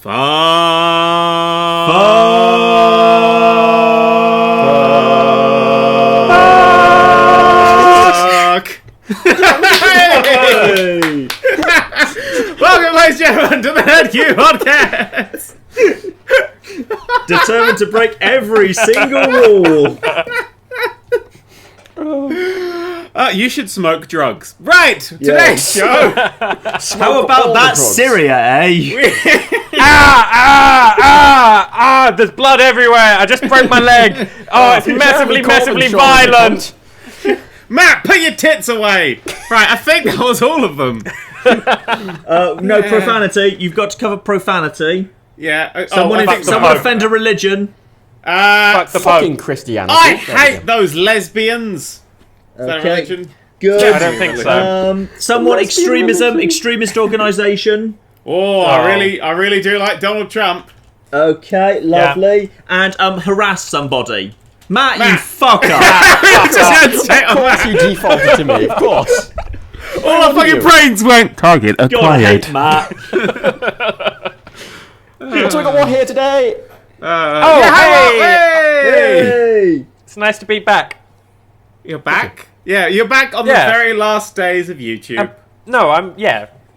Hey! Welcome, ladies and gentlemen, to the Nerd³ Podcast. Determined to break every single rule. You should smoke drugs. Right, today's show. How about that Syria, eh? There's blood everywhere. I just broke my leg. Oh, it's massively violent. Matt, put your tits away. Right, I think that was all of them. No profanity. You've got to cover profanity. Yeah. Someone offend a religion. Fuck the fucking Christianity. I hate those lesbians. Is that a religion? Good. Yeah, I don't think so. Somewhat extremist organisation. Oh, I really do like Donald Trump. Okay, lovely. Yeah. And harass somebody. Matt, you fucker. Of course you defaulted to me, of course. All our fucking brains went. Target acquired. Go ahead, Matt. So we got one here today. Hey! It's nice to be back. You're back? Yeah, you're back on the very last days of YouTube.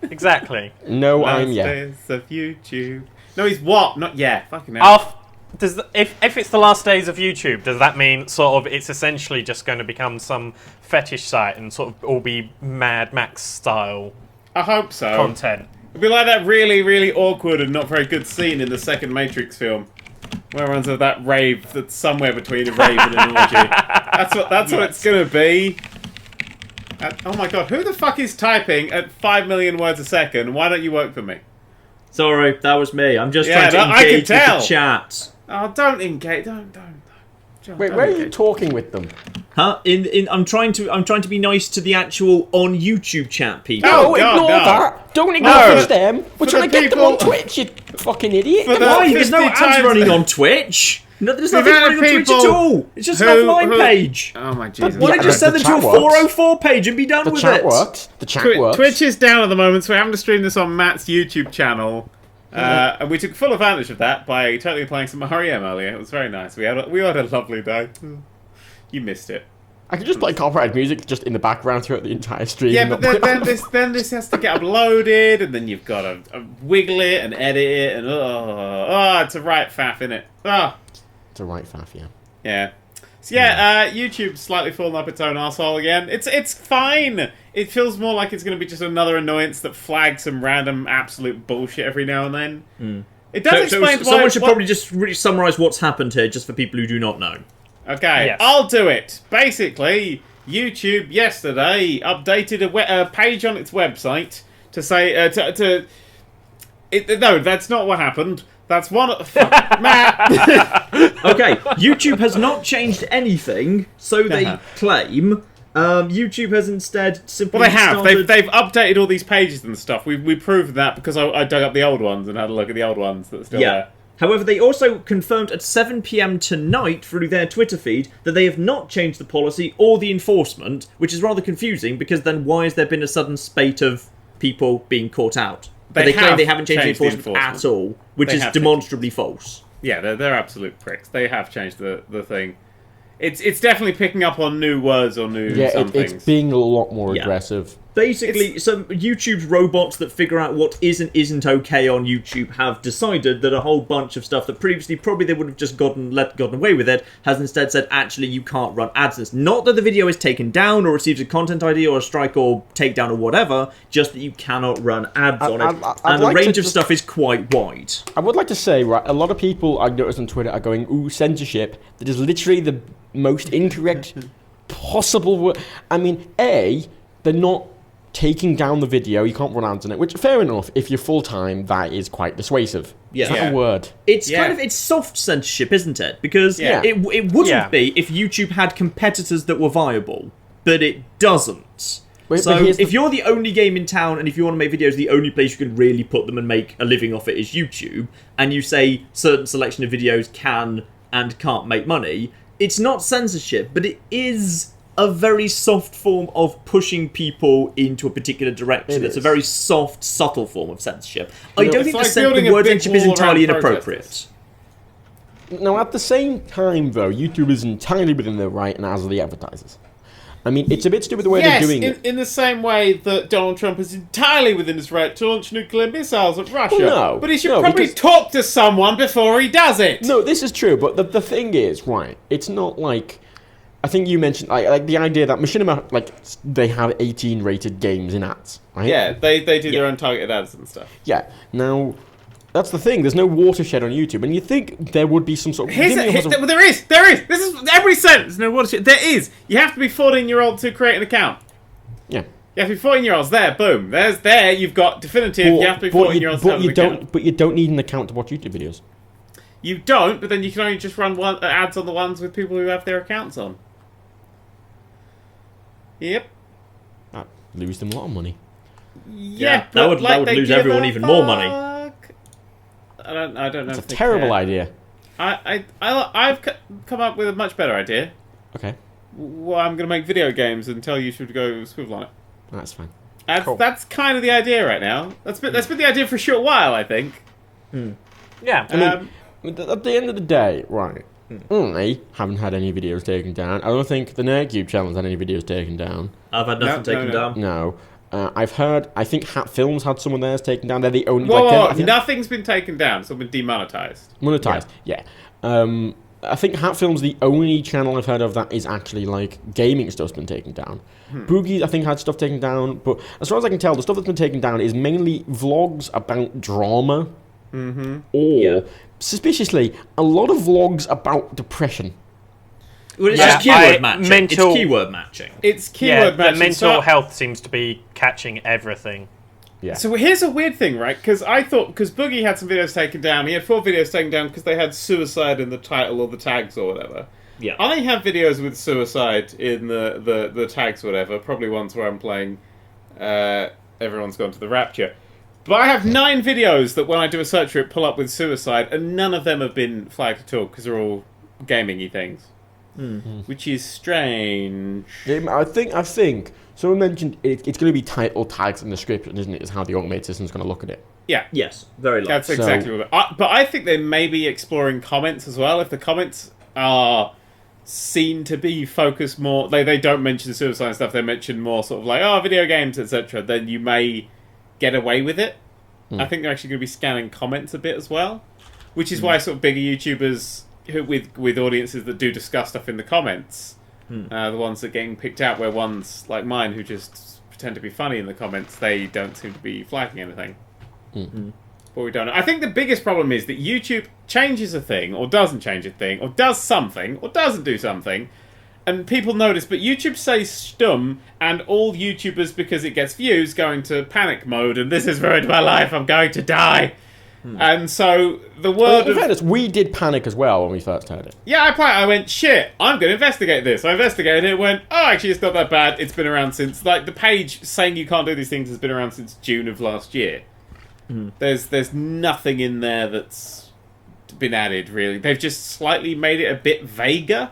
Exactly. Last days of YouTube. No, he's what? Not fucking hell. If it's the last days of YouTube, does that mean sort of it's essentially just going to become some fetish site and sort of all be Mad Max style? I hope so. Content. It'd be like that really, really awkward and not very good scene in the second Matrix film, where everyone's at that rave that's somewhere between a rave and an orgy. That's what it's gonna be. Oh my god, who the fuck is typing at 5 million words a second? Why don't you work for me? Sorry, that was me. I'm just trying to engage with the chat. Oh, don't engage. Don't. Wait, where are you talking with them? Huh? I'm trying to be nice to the actual on YouTube chat people. No, ignore that. Don't acknowledge them. We're trying to get them on Twitch, you fucking idiot. Why? There's no ads running on Twitch. No, there's nothing running on Twitch at all. It's just an offline page. Oh my Jesus. Why don't you just send them to a 404 page and be done with it? The chat works. Twitch is down at the moment, so we're having to stream this on Matt's YouTube channel. And we took full advantage of that by totally playing some REM earlier. It was very nice. We had a lovely day. You missed it. I could just play copyrighted music just in the background throughout the entire stream. Yeah, but then this has to get uploaded, and then you've got to wiggle it and edit it, and it's a right faff, innit? It's a right faff, yeah. Yeah. So YouTube's slightly fallen up its own arsehole again. It's fine. It feels more like it's going to be just another annoyance that flags some random absolute bullshit every now and then. It does explain why... Someone should probably just really summarise what's happened here, just for people who do not know. Okay, yes. I'll do it. Basically, YouTube yesterday updated a page on its website to say... No, that's not what happened. That's one... Matt! Okay, YouTube has not changed anything, so they claim. YouTube has instead simply Well, they have. started... They've updated all these pages and stuff. We proved that because I dug up the old ones and had a look at the old ones that are still there. However, they also confirmed at 7 PM tonight through their Twitter feed that they have not changed the policy or the enforcement, which is rather confusing because then why has there been a sudden spate of people being caught out? But they claim they haven't changed the enforcement at all, which is demonstrably false. Yeah, they're absolute pricks. They have changed the thing. It's definitely picking up on new words or new somethings. It's being a lot more aggressive. Basically, some YouTube's robots that figure out what is and isn't okay on YouTube have decided that a whole bunch of stuff that previously probably they would have just gotten away with it has instead said, actually, you can't run ads in this. Not that the video is taken down or receives a content ID or a strike or takedown or whatever, just that you cannot run ads on it. And the range of stuff is quite wide. I would like to say, right, a lot of people I've noticed on Twitter are going, ooh, censorship. That is literally the most incorrect possible word. I mean, they're not taking down the video, you can't run ads on it, which, fair enough, if you're full-time, that is quite dissuasive. Yeah. Is that a word? It's it's soft censorship, isn't it? Because it wouldn't be if YouTube had competitors that were viable, but it doesn't. So if you're the only game in town and if you want to make videos, the only place you can really put them and make a living off it is YouTube, and you say certain selection of videos can and can't make money, it's not censorship, but it is a very soft form of pushing people into a particular direction. It's a very soft, subtle form of censorship. I don't think the word censorship is entirely inappropriate. Now, at the same time, though, YouTube is entirely within their right, and as are the advertisers. I mean, it's a bit stupid the way they're doing it. In the same way that Donald Trump is entirely within his right to launch nuclear missiles at Russia. Well, no, but he should probably talk to someone before he does it. No, this is true, but the thing is, right, it's not like... I think you mentioned, like the idea that Machinima, like, they have 18 rated games in ads, right? Yeah, they do their own targeted ads and stuff. Yeah, now... That's the thing. There's no watershed on YouTube, and you think there would be some sort of... There is. This is every sentence. No watershed. There is. You have to be 14-year-old to create an account. Yeah. You have to be 14-year-olds. There, boom. There. You've got definitive. You have to be 14-year-olds to have an account. But you don't need an account to watch YouTube videos. You don't. But then you can only just run ads on the ones with people who have their accounts on. Yep. That lose them a lot of money. Yeah, that would lose everyone even more money. I don't know. It's a terrible idea. I've come up with a much better idea. Okay. Well, I'm going to make video games and tell YouTube to go swivel on it. That's fine. That's kind of the idea right now. That's been the idea for a short while, I think. Yeah. I mean, at the end of the day, right, I haven't had any videos taken down. I don't think the Nerd³ channel has had any videos taken down. I've had nothing taken down. No. I've heard, I think Hat Films had some of theirs taken down. They're the only... Nothing's been taken down. It's all been demonetized. Monetized, yeah. I think Hat Films, the only channel I've heard of that is actually, like, gaming stuff's been taken down. Boogie, I think, had stuff taken down. But as far as I can tell, the stuff that's been taken down is mainly vlogs about drama. Or, suspiciously, a lot of vlogs about depression. Well, it's keyword matching. It's keyword matching. It's keyword matching. The mental health seems to be catching everything. Yeah. So here's a weird thing, right? Because Boogie had some videos taken down. He had 4 videos taken down because they had suicide in the title or the tags or whatever. Yeah. I have videos with suicide in the tags or whatever. Probably ones where I'm playing Everyone's Gone to the Rapture. But I have 9 videos that when I do a search for it pull up with suicide, and none of them have been flagged at all because they're all gaming-y things. Which is strange. I think someone mentioned it's going to be title tags and description, isn't it? Is how the automated system's going to look at it. Yeah. Yes, very likely. That's exactly what. But I think they may be exploring comments as well. If the comments are seen to be focused more, they don't mention suicide stuff. They mention more sort of like video games, etc. Then you may get away with it. I think they're actually going to be scanning comments a bit as well, which is why sort of bigger YouTubers with audiences that do discuss stuff in the comments, the ones that are getting picked out, where ones like mine who just pretend to be funny in the comments, they don't seem to be flagging anything. But we don't know. I think the biggest problem is that YouTube changes a thing, or doesn't change a thing, or does something, or doesn't do something, and people notice, but YouTube says stum, and all YouTubers, because it gets views, go into panic mode, and this has ruined my life, I'm going to die. And so the word in fairness, we did panic as well when we first heard it. Yeah, I went, shit, I'm going to investigate this. I investigated it, went, oh, actually, it's not that bad. It's been around since, like, the page saying you can't do these things has been around since June of last year. There's nothing in there that's been added, really. They've just slightly made it a bit vaguer.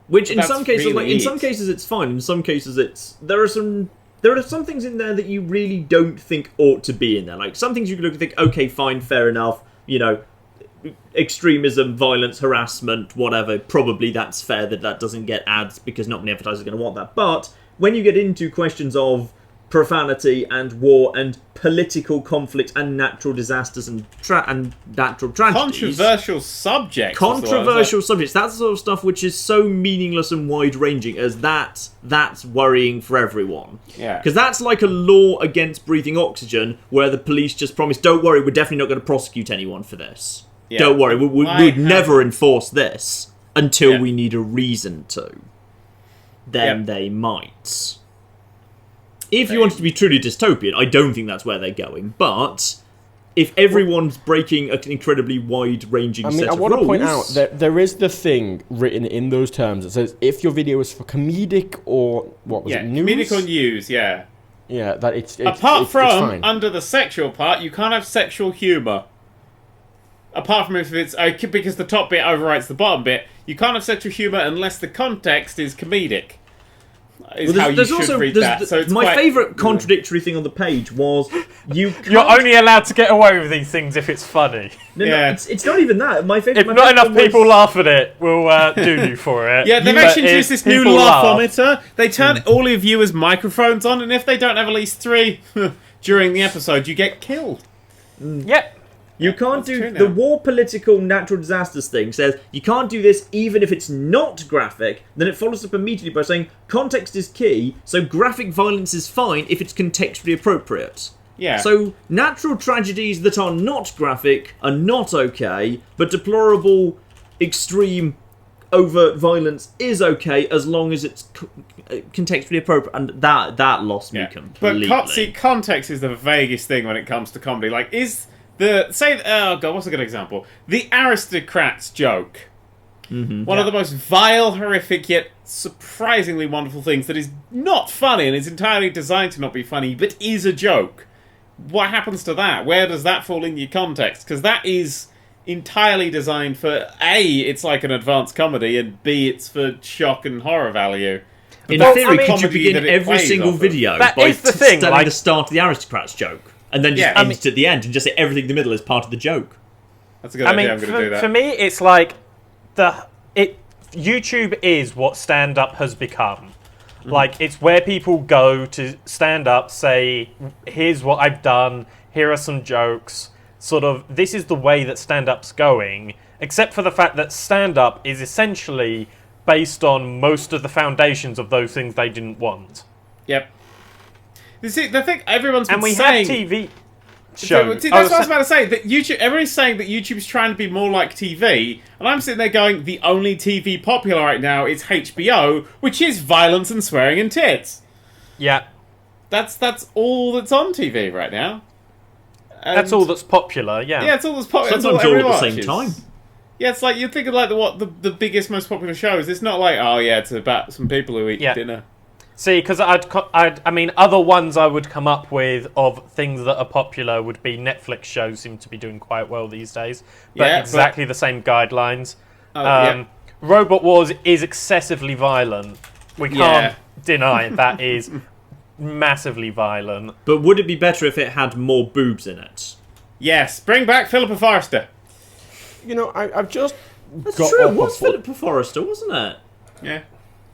Which in some cases, in some cases it's fine. In some cases, there are some things in there that you really don't think ought to be in there. Like, some things you can look and think, okay, fine, fair enough, extremism, violence, harassment, whatever, probably that's fair that doesn't get ads because not many advertisers are going to want that. But when you get into questions of profanity and war and political conflict and natural disasters and natural tragedies... Controversial subjects. Subjects. That's the sort of stuff which is so meaningless and wide-ranging as that's worrying for everyone. Yeah. Because that's like a law against breathing oxygen where the police just promise, don't worry, we're definitely not going to prosecute anyone for this. Yeah. Don't worry, we'd never enforce this until we need a reason to. Then they might. If you want it to be truly dystopian, I don't think that's where they're going. But if everyone's breaking an incredibly wide-ranging set of rules... I want to point out that there is the thing written in those terms that says if your video is for comedic or... What was it? News? Comedic or news, yeah. Yeah, that it's Apart from, fine. Under the sexual part, you can't have sexual humour. apart from if it's because the top bit overwrites the bottom bit, you can't have sexual humor unless the context is comedic. Is how you should read that. So it's my favourite contradictory thing on the page was you're only allowed to get away with these things if it's funny. No, it's not even that. My favourite. If not enough people laugh at it, we'll do you for it. Yeah, they've actually introduced this new laughometer. They turn all your viewers' microphones on, and if they don't have at least 3 during the episode, you get killed. Yep. You can't do the war political natural disasters thing says you can't do this even if it's not graphic. Then it follows up immediately by saying context is key, so graphic violence is fine if it's contextually appropriate. Yeah. So natural tragedies that are not graphic are not okay, but deplorable, extreme, overt violence is okay as long as it's contextually appropriate. And that lost me completely. But context is the vaguest thing when it comes to comedy. Like, what's a good example? The aristocrats joke. One of the most vile, horrific, yet surprisingly wonderful things that is not funny and is entirely designed to not be funny, but is a joke. What happens to that? Where does that fall in your context? Because that is entirely designed for A, it's like an advanced comedy, and B, it's for shock and horror value. In theory, could you begin every single video by telling the start of the aristocrats joke? And then just end it at the end and just say everything in the middle is part of the joke. That's a good idea. I'm going to do that. For me, it's like YouTube is what stand-up has become. Like, it's where people go to stand up, say, here's what I've done, here are some jokes. Sort of, this is the way that stand-up's going, except for the fact that stand-up is essentially based on most of the foundations of those things they didn't want. Yep. You see, the thing everyone's been and we saying... have TV shows. That's what I was about to say. That everybody's saying that YouTube's trying to be more like TV, and I'm sitting there going, the only TV popular right now is HBO, which is violence and swearing and tits. Yeah. That's all that's on TV right now. And that's all that's popular, yeah. Yeah, it's all that's popular. Sometimes all at the same time. Yeah, it's like, you're thinking like the biggest, most popular shows. It's not like, oh yeah, it's about some people who eat dinner. See, because I mean, other ones I would come up with of things that are popular would be Netflix shows seem to be doing quite well these days. But exactly the same guidelines. Robot Wars is excessively violent. We can't deny that is massively violent. But would it be better if it had more boobs in it? Yes, bring back Philippa Forrester. You know, I've just That's true, it was Philippa Forrester, wasn't it? Yeah.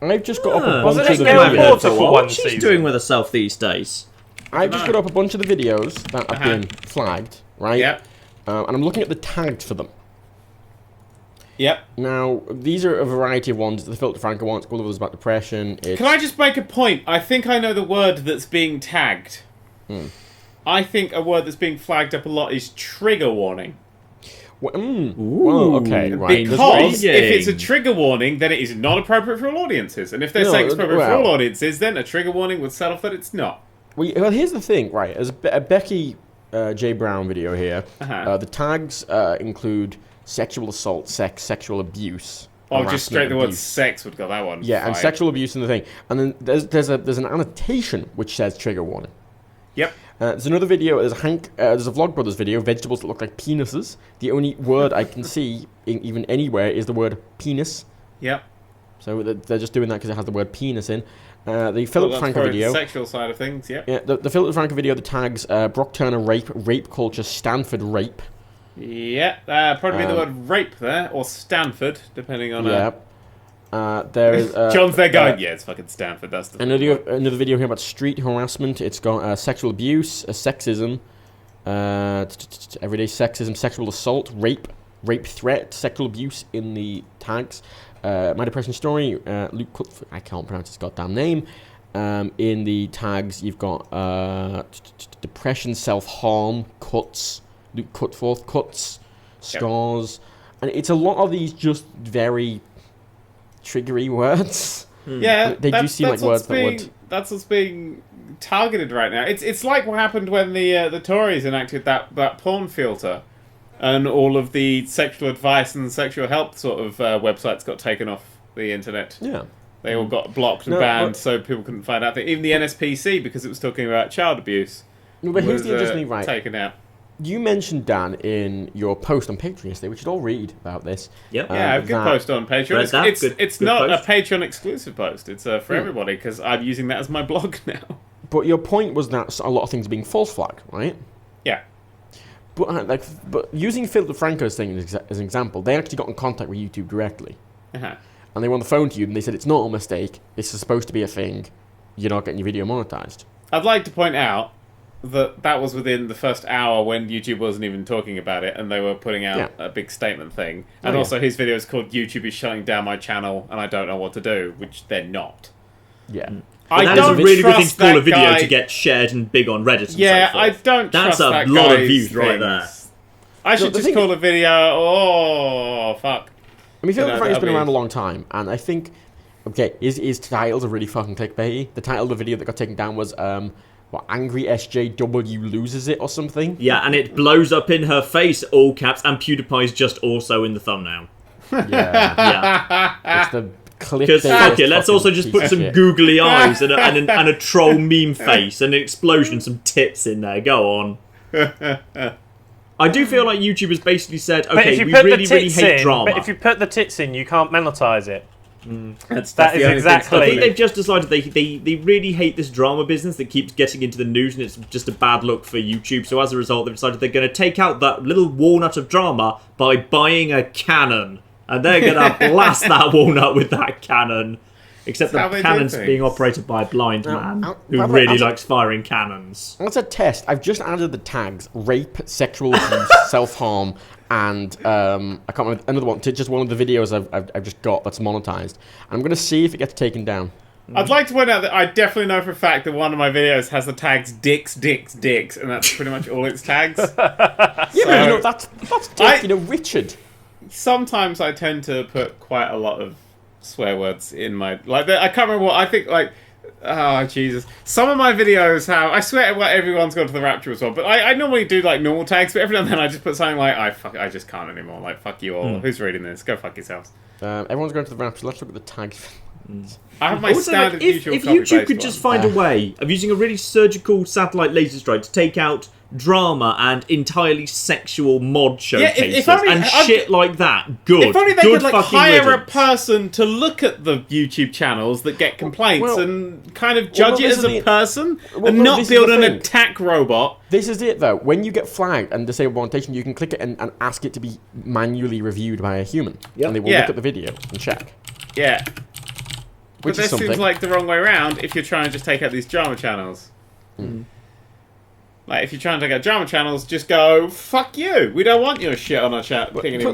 I've just got up a bunch Wasn't of the it Ellen videos. Porter for one What's she season? doing with herself these days? I've just got up a bunch of the videos that have been flagged, right? Yep. And I'm looking at the tags for them. Yep. Now, these are a variety of ones. The Filter Franco ones, all of us about depression. Can I just make a point? I think I know the word that's being tagged. I think a word that's being flagged up a lot is trigger warning. Well, okay, right. Because if it's a trigger warning, then it is not appropriate for all audiences. And if they're saying it's appropriate for all audiences, then a trigger warning would set off that it's not. Well, here's the thing, right? As a Becky J. Brown video here, the tags include sexual assault, sexual abuse. Oh, just straight the word sex would go that one. Yeah, and sexual abuse in the thing. And then there's an annotation which says trigger warning. Yep. There's another video, there's a Vlogbrothers video, vegetables that look like penises. The only word I can see, even anywhere, is the word penis. Yep. So they're just doing that because it has the word penis in. The Philip Franco video. The sexual side of things, yep. Yeah, the Philip Franco video, the tags, Brock Turner rape culture, Stanford rape. Yeah, probably the word rape there, or Stanford, depending on... there is... John's there going, yeah, it's fucking Stanford, that's the... Another video here about street harassment. It's got sexual abuse, sexism, everyday sexism, sexual assault, rape threat, sexual abuse in the tags. My depression story, Luke Cutforth, I can't pronounce his goddamn name. In the tags, you've got depression, self-harm, cuts, Luke Cutforth, cuts, scars. And it's a lot of these just very... triggery words. Yeah, they do seem like words that would. That's what's being targeted right now. It's like what happened when the Tories enacted that porn filter, and all of the sexual advice and sexual help sort of websites got taken off the internet. Yeah, they all got blocked and banned, so people couldn't find out. Even the NSPC, because it was talking about child abuse, but here's the interesting taken out. You mentioned, Dan, in your post on Patreon yesterday, we should all read about this. Yep. Yeah, I have a good post on Patreon. It's Good not post. a Patreon exclusive post. It's for everybody because I'm using that as my blog now. But your point was that a lot of things are being false flagged, right? Yeah. But using Phil DeFranco's thing as an example, they actually got in contact with YouTube directly. Uh-huh. And they were on the phone to you and they said, it's not a mistake, this is supposed to be a thing, you're not getting your video monetized. I'd like to point out that was within the first hour when YouTube wasn't even talking about it and they were putting out a big statement thing. And also his video is called YouTube is shutting down my channel and I don't know what to do, which they're not. Yeah. That is a really good thing to call a video to get shared and big on Reddit and so forth. I don't trust that That's a lot of guy's views right things. there. I should just call a video, fuck. I mean, Phil DeFranco's been around a long time, and I think, his titles are really fucking clickbaity. The title of the video that got taken down was, Angry SJW loses it or something? Yeah, and it blows up in her face, all caps, and PewDiePie's just also in the thumbnail. Yeah. It's the because fuck it, let's also just put some googly eyes and a troll meme face and an explosion, some tits in there. Go on. I do feel like YouTube has basically said, okay, we really hate drama. But if you put the tits in, you can't monetize it. That is exactly. I think they've just decided they really hate this drama business that keeps getting into the news and it's just a bad look for YouTube. So as a result, they've decided they're going to take out that little walnut of drama by buying a cannon. And they're going to blast that walnut with that cannon. Except the cannon's being operated by a blind man who really likes firing cannons. As a test, I've just added the tags rape, sexual abuse, self-harm, and I can't remember another one to just one of the videos I've just got that's monetized. I'm going to see if it gets taken down. I'd like to point out that I definitely know for a fact that one of my videos has the tags dicks, dicks, dicks, and that's pretty much all its tags. Yeah, but that's Richard. Sometimes I tend to put quite a lot of swear words in my... I can't remember what... I think, oh, Jesus. Some of my videos have... I swear everyone's gone to the Rapture as well, but I normally do, normal tags, but every now and then I just put something like, I just can't anymore. Fuck you all. Who's reading this? Go fuck yourselves. Everyone's going to the Rapture. Let's look at the tags. I have my standard usual if YouTube could just find a way of using a really surgical satellite laser strike to take out drama and entirely sexual mod showcases shit like that, good. If only they could hire a person to look at the YouTube channels that get complaints and kind of judge it as a person and not build an attack robot. This is it, though. When you get flagged and disabled monetization, you can click it and ask it to be manually reviewed by a human. Yep. And they will look at the video and check. Yeah. Which but this seems like the wrong way around if you're trying to just take out these drama channels. If you're trying to take out drama channels, just go, fuck you. We don't want your shit on our chat thing anymore.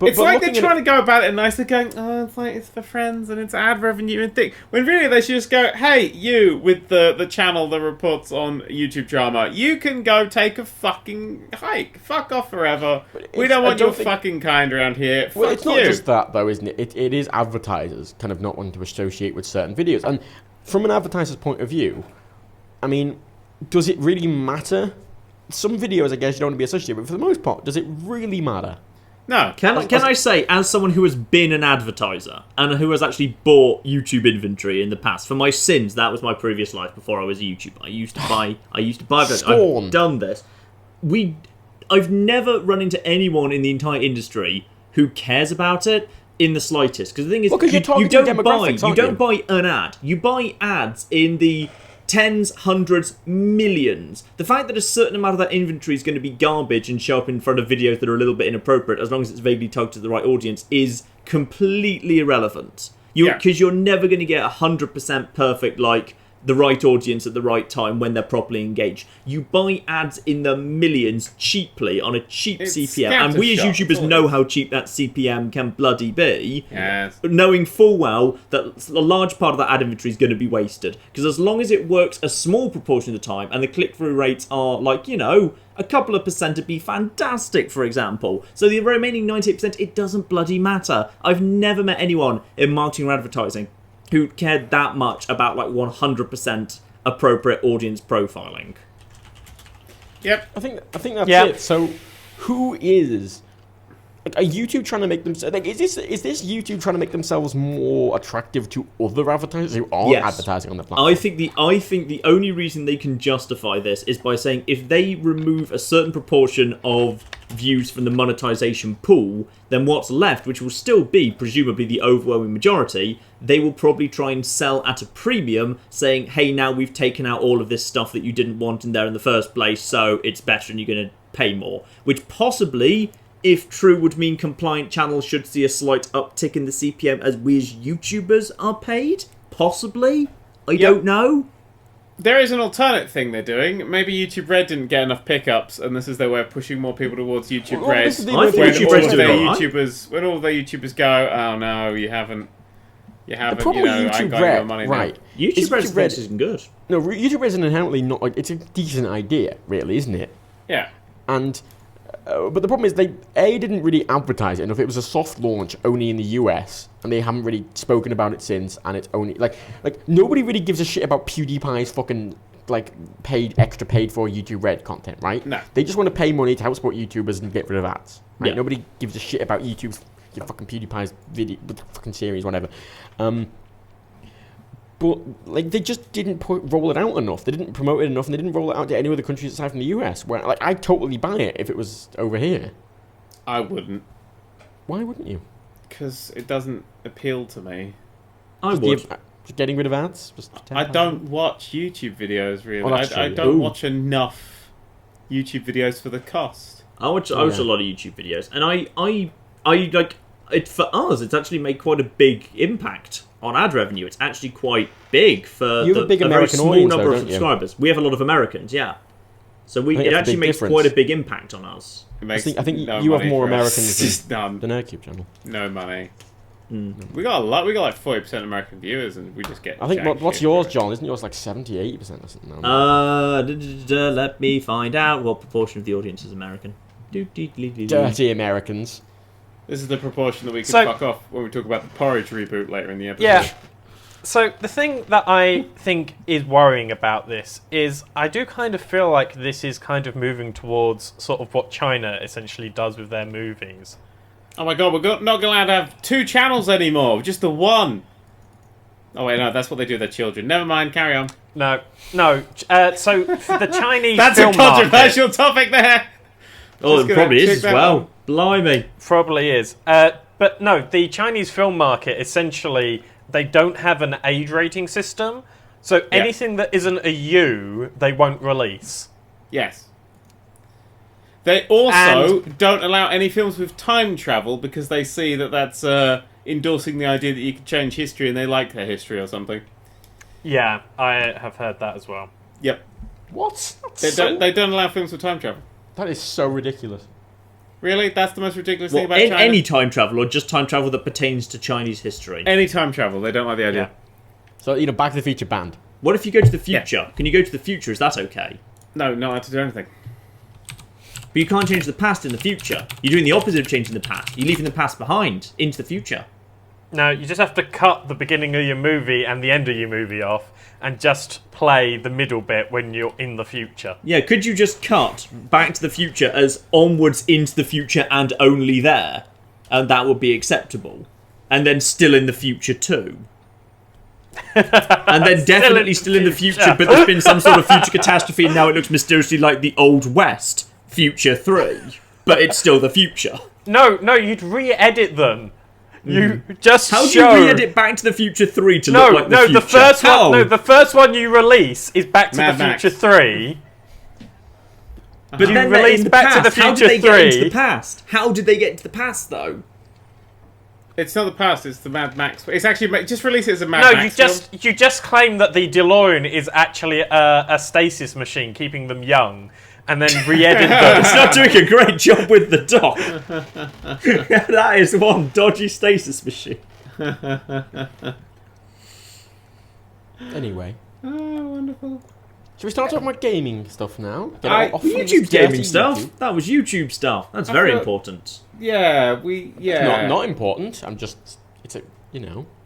It's like they're trying to go about it nicely, going, it's for friends and it's ad revenue and thing. When really they should just go, hey, you with the channel that reports on YouTube drama, you can go take a fucking hike. Fuck off forever. We don't want your fucking kind around here. Well, fuck it's not just that, though, isn't it? It is advertisers kind of not wanting to associate with certain videos. And from an advertiser's point of view, I mean... does it really matter? Some videos, I guess, you don't want to be associated with, but for the most part, does it really matter? No. Can I say, as someone who has been an advertiser and who has actually bought YouTube inventory in the past, for my sins, that was my previous life before I was a YouTuber. I used to buy I've done this. I've never run into anyone in the entire industry who cares about it in the slightest. Because the thing is, you don't buy an ad. You buy ads in the tens, hundreds, millions. The fact that a certain amount of that inventory is going to be garbage and show up in front of videos that are a little bit inappropriate, as long as it's vaguely targeted to the right audience, is completely irrelevant. Because you're never going to get 100% perfect, the right audience at the right time when they're properly engaged. You buy ads in the millions cheaply on a cheap CPM, and we as YouTubers know how cheap that CPM can bloody be. Yes. Knowing full well that a large part of that ad inventory is going to be wasted, because as long as it works a small proportion of the time and the click-through rates are a couple of percent to be fantastic, for example. So the remaining 98%, it doesn't bloody matter. I've never met anyone in marketing or advertising who cared that much about 100% appropriate audience profiling. Yep. I think that's it. So who is... Like, are YouTube trying to make them like? Is this YouTube trying to make themselves more attractive to other advertisers who aren't advertising on the platform? I think the only reason they can justify this is by saying if they remove a certain proportion of views from the monetization pool, then what's left, which will still be presumably the overwhelming majority, they will probably try and sell at a premium, saying, hey, now we've taken out all of this stuff that you didn't want in there in the first place, so it's better and you're going to pay more. Which possibly, if true, would mean compliant channels should see a slight uptick in the CPM as we as YouTubers are paid? Possibly? I don't know. There is an alternate thing they're doing. Maybe YouTube Red didn't get enough pickups, and this is their way of pushing more people towards YouTube Red. I think YouTube Red's doing all right. When all their YouTubers go, oh no, you haven't, The problem with YouTube Red, right? YouTube Red isn't good. No, YouTube Red is inherently not like it's a decent idea, really, isn't it? Yeah. And but the problem is they didn't really advertise it enough. It was a soft launch only in the US, and they haven't really spoken about it since. And it's only like nobody really gives a shit about PewDiePie's fucking like extra paid for YouTube Red content, right? No. They just want to pay money to help support YouTubers and get rid of ads. Right? Yeah. Nobody gives a shit about YouTube's fucking PewDiePie's video, fucking series, whatever. But like they just didn't roll it out enough. They didn't promote it enough, and they didn't roll it out to any other countries aside from the US. Where like I'd totally buy it if it was over here. I wouldn't. Why wouldn't you? Because it doesn't appeal to me. I would. Just getting rid of ads. I don't watch YouTube videos really. Oh, that's true. I don't watch enough YouTube videos for the cost. I watch a lot of YouTube videos, and I like it for us. It's actually made quite a big impact on ad revenue. It's actually quite big for you have a big very American small audience, number though, of subscribers. We have a lot of Americans, yeah. So I think it that's a actually big makes difference. quite a big impact on us. I think no you have money more for us. Americans Just none. than Nerd³ channel. No money. We got a lot. We got like 40% American viewers, and we just get. I think jack what's shit yours, for it. John? Isn't yours like 70-80% or something? No. Let me find out what proportion of the audience is American. Dirty Americans. This is the proportion that we can So- fuck off when we talk about the Porridge reboot later in the episode. Yeah. So the thing that I think is worrying about this is I do kind of feel like this is kind of moving towards sort of what China essentially does with their movies. Oh my god, we're not allowed to have 2 channels anymore, just the one. Oh wait, no, that's what they do with their children. Never mind, carry on. No. So the Chinese That's a film market controversial topic there. Oh, Just it gonna probably is check as that well. one. Blimey. probably is. But no, the Chinese film market essentially they don't have an age rating system. So anything that isn't a U, they won't release. Yes. They also don't allow any films with time travel because they see that that's endorsing the idea that you can change history and they like their history or something. Yeah, I have heard that as well. Yep. What? They don't allow films with time travel. That is so ridiculous. Really? That's the most ridiculous thing Well, about China? any time travel or just time travel that pertains to Chinese history? Any time travel. They don't like the idea. Yeah. So, Back to the Future banned. What if you go to the future? Can you go to the future? Is that okay? No, not allowed to do anything. But you can't change the past in the future. You're doing the opposite of changing the past. You're leaving the past behind into the future. No, you just have to cut the beginning of your movie and the end of your movie off and just play the middle bit when you're in the future. Yeah, could you just cut Back to the Future as onwards into the future and only there? And that would be acceptable. And then still in the future too. And then definitely still in the future, but there's been some sort of future catastrophe and now it looks mysteriously like the Old West, Future 3. But it's still the future. No, you'd re-edit them. You just How do show... you re-edit Back to the Future 3 to look like the future? The first How? one. No, the first one you release is Back to Mad the Max. Future 3. But You then they're release in the Back to past. the How did Future they get into 3? the past? How did they get into the past, though? It's not the past, it's the Mad Max. It's actually... Just release it as a Mad No, Max you just claim that the DeLorean is actually a stasis machine keeping them young, and then re-edit them. It's not doing a great job with the dock. That is one dodgy stasis machine. Anyway. Oh, wonderful. Should we start talking about gaming stuff now? YouTube's gaming stuff. That was YouTube stuff. That's very feel- important. Yeah, Not important. I'm just... It's a...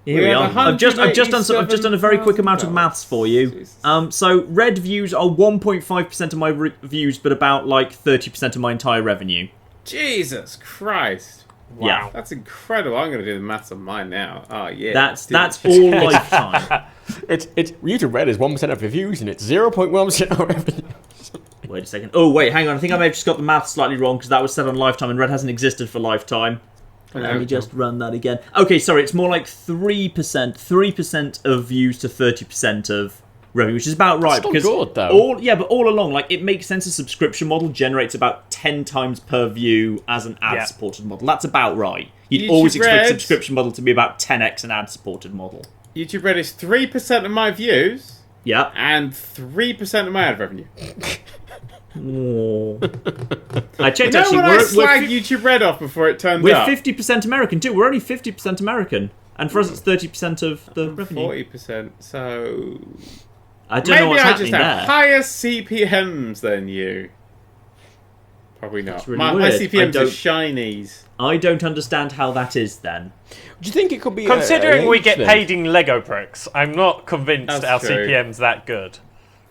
Here We we have are. I've just done a very quick amount of 187,000 maths for you. Jesus. So red views are 1.5% of my views, but about like 30% of my entire revenue. Jesus Christ. Yeah. That's incredible. I'm going to do the maths on mine now. Oh, yeah. That's all lifetime. It's YouTube Red is 1% of your views and it's 0.1% of revenue. Wait a second. Oh, wait, hang on. I think I may have just got the math slightly wrong because that was set on lifetime and Red hasn't existed for lifetime. Let me just run that again. Okay, sorry, it's more like 3%. 3% of views to 30% of revenue, which is about right. Still because good, though. but all along, like, it makes sense a subscription model generates about 10 times per view as an ad-supported model. That's about right. You'd always expect a subscription model to be about 10x an ad-supported model. YouTube Red is 3% of my views. Yeah. And 3% of my ad revenue. Oh. I checked actually. When I slagged YouTube Red off before it turned up. We're 50% American too. We're only 50% American, and for us it's 30% of the revenue. 40%. So I don't know what's happening there. there. Maybe I just have higher CPMs than you. Probably not. Really my weird. CPMs are shinies. I don't understand how that is then. Do you think it could be Considering we get thing? paid in Lego bricks, I'm not convinced That's our true. CPM's that good.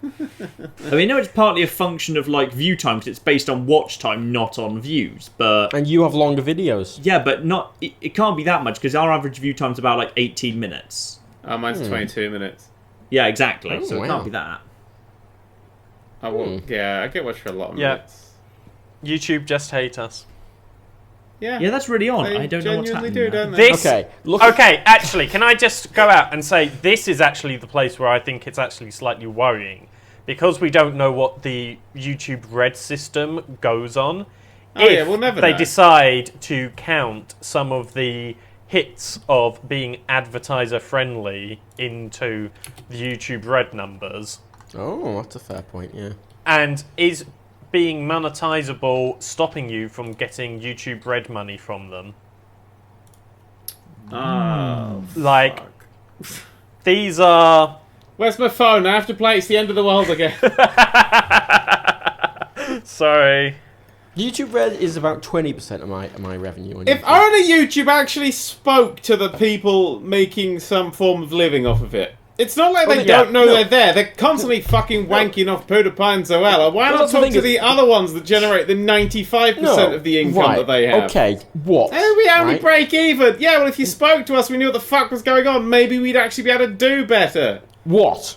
I mean, no, it's partly a function of like view time because it's based on watch time, not on views. But And you have longer videos. yeah, but not. It can't be that much because our average view time's about like 18 minutes. Oh, mine's 22 minutes. Yeah, exactly. Oh, so wow. it can't be that. Yeah, I get watched for a lot of Yeah. minutes. YouTube just hate us. Yeah. Yeah, that's really odd. They I don't know what's genuinely happening do, there. don't they? This, Okay, look. okay, actually, can I just go out and say this is actually the place where I think it's actually slightly worrying. Because we don't know what the YouTube Red system goes on. Oh, yeah, we'll never they know. decide to count some of the hits of being advertiser friendly into the YouTube Red numbers, Oh, that's a fair point, yeah. and is being monetizable stopping you from getting YouTube Red money from them? Oh, Like, fuck. these are... Where's my phone? I have to play It's the End of the World again. Sorry. YouTube Red is about 20% of my revenue. On If YouTube. only YouTube actually spoke to the people making some form of living off of it. It's not like they don't know they're there. They're constantly fucking wanking off PewDiePie and Zoella. Why not that's the talk thing to is- the other ones that generate the 95% of the income right, that they have? Okay, what? And we only right? break even. Yeah, well, if you spoke to us, we knew what the fuck was going on. Maybe we'd actually be able to do better. What?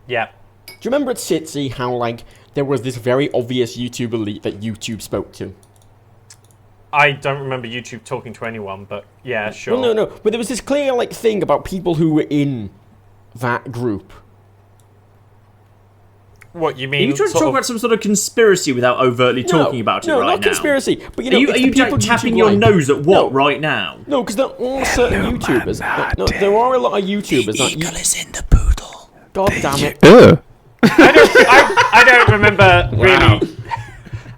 Yeah. Do you remember at Sitsi how, like, there was this very obvious YouTube elite that YouTube spoke to? I don't remember YouTube talking to anyone, but yeah, sure. Well, no. But there was this clear, like, thing about people who were in that group. What, you Are mean? you trying to sort talk of- about some sort of conspiracy without overtly talking about it no, right not now? conspiracy. But you Are know, you, it's are the you people tapping YouTube your like. nose at what No. right now? No, because there are certain YouTubers. No, there are a lot of YouTubers. That is in the poodle. God damn it! I don't remember really.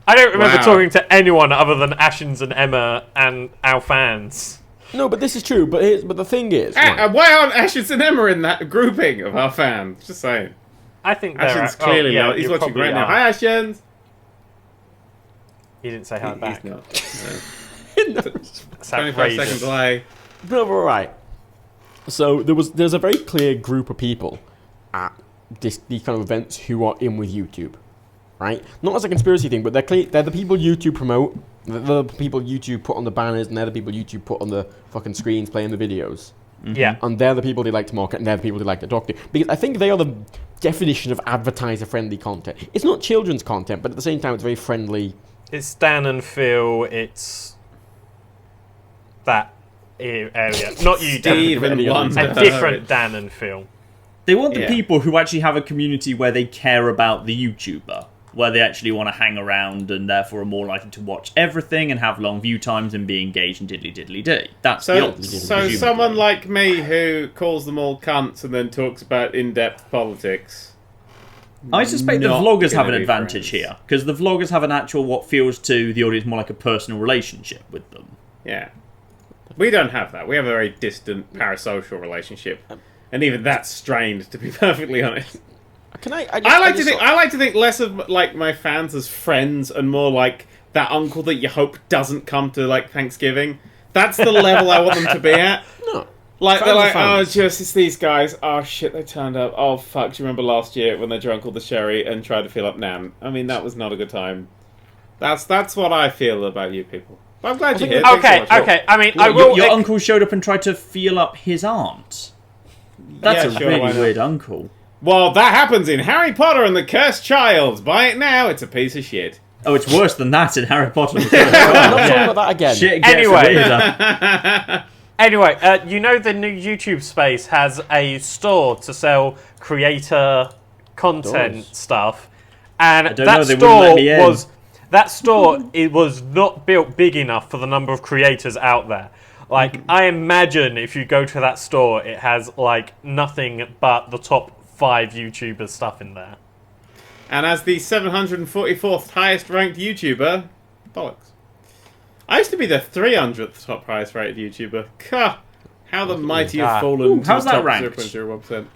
I don't remember Wow. talking to anyone other than Ashens and Emma and our fans. No, but this is true. But the thing is, right, Why aren't Ashens and Emma in that grouping of our fans? Just saying. I think they're Ashens clearly yeah, not. He's you watching probably right now. are. Hi, Ashens. He didn't say hi back. He's not. That's 25 outrageous. second delay. no, but right. So there's a very clear group of people at these kind of events who are in with YouTube, right? Not as a conspiracy thing, but they're the people YouTube promote. They're the people YouTube put on the banners, and they're the people YouTube put on the fucking screens playing the videos. Yeah. And they're the people they like to market, and they're the people they like to talk to. Because I think they are the definition of advertiser-friendly content. It's not children's content, but at the same time, it's very friendly. It's Dan and Phil. It's that area. Not you, Dan. Steven Wonder. A different Dan and Phil. They want the Yeah. people who actually have a community where they care about the YouTuber, where they actually want to hang around and therefore are more likely to watch everything and have long view times and be engaged in diddly-diddly-dee. That's the So, ultimate. so someone like me who calls them all cunts and then talks about in-depth politics. I suspect the not vloggers have gonna an be advantage friends. here, because the vloggers have an actual, what feels to the audience more like a personal relationship with them. Yeah. We don't have that. We have a very distant parasocial relationship. And even that's strained, to be perfectly honest. Can I? I like to think less of like my fans as friends and more like that uncle that you hope doesn't come to like Thanksgiving. That's the level I want them to be at. No. Like Fans they're are like, fans. it's these guys. Oh shit, they turned up. Oh fuck, do you remember last year when they drank all the sherry and tried to fill up Nam? I mean, that was not a good time. That's what I feel about you people. But I'm glad you're here. Okay. I mean, I will. Your uncle showed up and tried to feel up his aunt. That's a really weird uncle. Well, that happens in Harry Potter and the Cursed Child. Buy it now. It's a piece of shit. Oh, it's worse than that in Harry Potter. I'm not talking about that again. Shit gets weirder. Anyway, you know the new YouTube space has a store to sell creator content stuff, and that store it was not built big enough for the number of creators out there. Like, I imagine if you go to that store, it has like nothing but the top 5 YouTubers stuff in there. And as the 744th highest ranked YouTuber, bollocks. I used to be the 300th top highest rated YouTuber. Gah, how the mighty have fallen. How's to that the top ranked? 0.01%.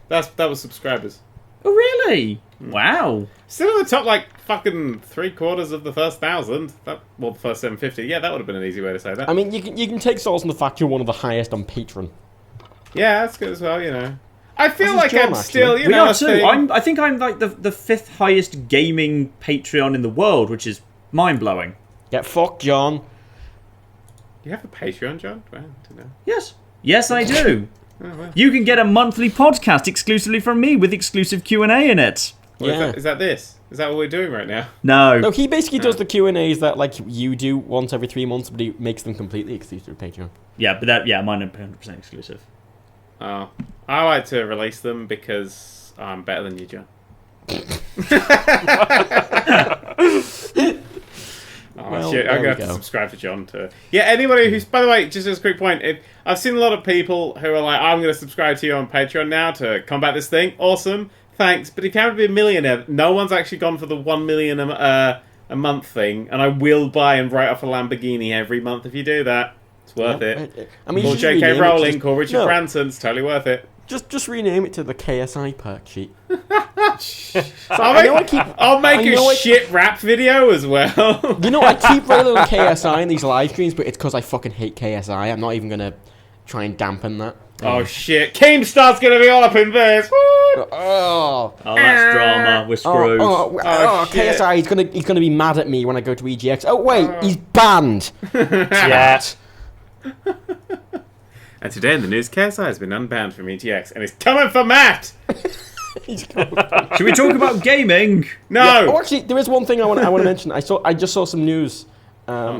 That was subscribers. Oh, really? Wow. Still in the top, like, fucking 3/4 of the first 1,000. The first 750. Yeah, that would have been an easy way to say that. I mean, you can take solace in the fact you're one of the highest on Patreon. Yeah, that's good as well, you know. I feel This is like John, I'm actually. still, you We know, are too. I think I'm like the 5th highest gaming Patreon in the world, which is mind-blowing. Get fucked, John. You have a Patreon, John? Wow, I don't know. Yes. Yes, I do. Oh, wow. You can get a monthly podcast exclusively from me with exclusive Q&A in it. Yeah. Is that this? Is that what we're doing right now? No. No, he basically does the Q&As that like you do once every 3 months, but he makes them completely exclusive to Patreon. Yeah, but mine are 100% exclusive. Oh. I like to release them because I'm better than you, John. Well, shit, I'm there we going to have to go. subscribe to John too. Yeah, anybody who's, by the way, just as a quick point, I've seen a lot of people who are like, I'm going to subscribe to you on Patreon now to combat this thing. Awesome, thanks. But if you haven't been a millionaire, no one's actually gone for the 1 million a month thing, and I will buy and write off a Lamborghini every month if you do that. It's worth it. I mean, Call just J.K. rename it to Rowling, just- call Richard no, Branson, it's totally worth it. Just rename it to the KSI perk sheet. I'll make a shit rap video as well. You know, I keep railing on KSI in these live streams, but it's because I fucking hate KSI. I'm not even going to try and dampen that. Oh shit, Keemstar's gonna be all up in this. Oh, that's drama. We're screwed. shit. KSI, he's gonna be mad at me when I go to EGX. Oh wait, he's banned. Yeah. And today in the news, KSI has been unbanned from EGX, and he's coming for Matt! Should we talk about gaming? No! Yeah. Oh, actually, there is one thing I want to mention. I just saw some news,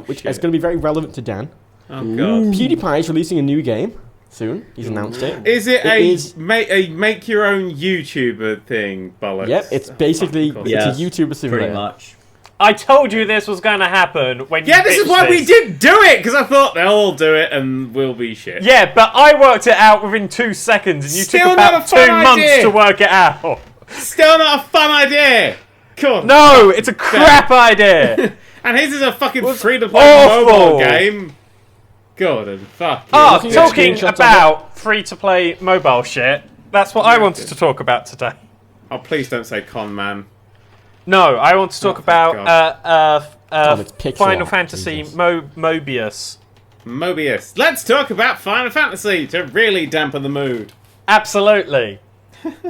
which shit. is going to be very relevant to Dan. Oh god. PewDiePie is releasing a new game soon. He's announced it. Is it is- a make your own YouTuber thing, bollocks? Yep, it's basically Of course. it's a YouTuber simulator. Pretty much. I told you this was going to happen when you Yeah, this is pitched why we this. did do it, because I thought they'll all do it and we'll be shit. Yeah, but I worked it out within 2 seconds, and you Still took not about a 2 fun months idea. to work it out. Still not a fun idea! Cool. No, it's a crap idea. And his is a fucking free-to-play awful. mobile game. God and fuck. Oh, looking at talking screenshots of about free-to-play mobile shit, that's what I wanted to talk about today. Oh, please don't say con man. No, I want to talk about Tom, it's pixel Final art, Fantasy Jesus. Mobius. Mobius. Let's talk about Final Fantasy to really dampen the mood. Absolutely.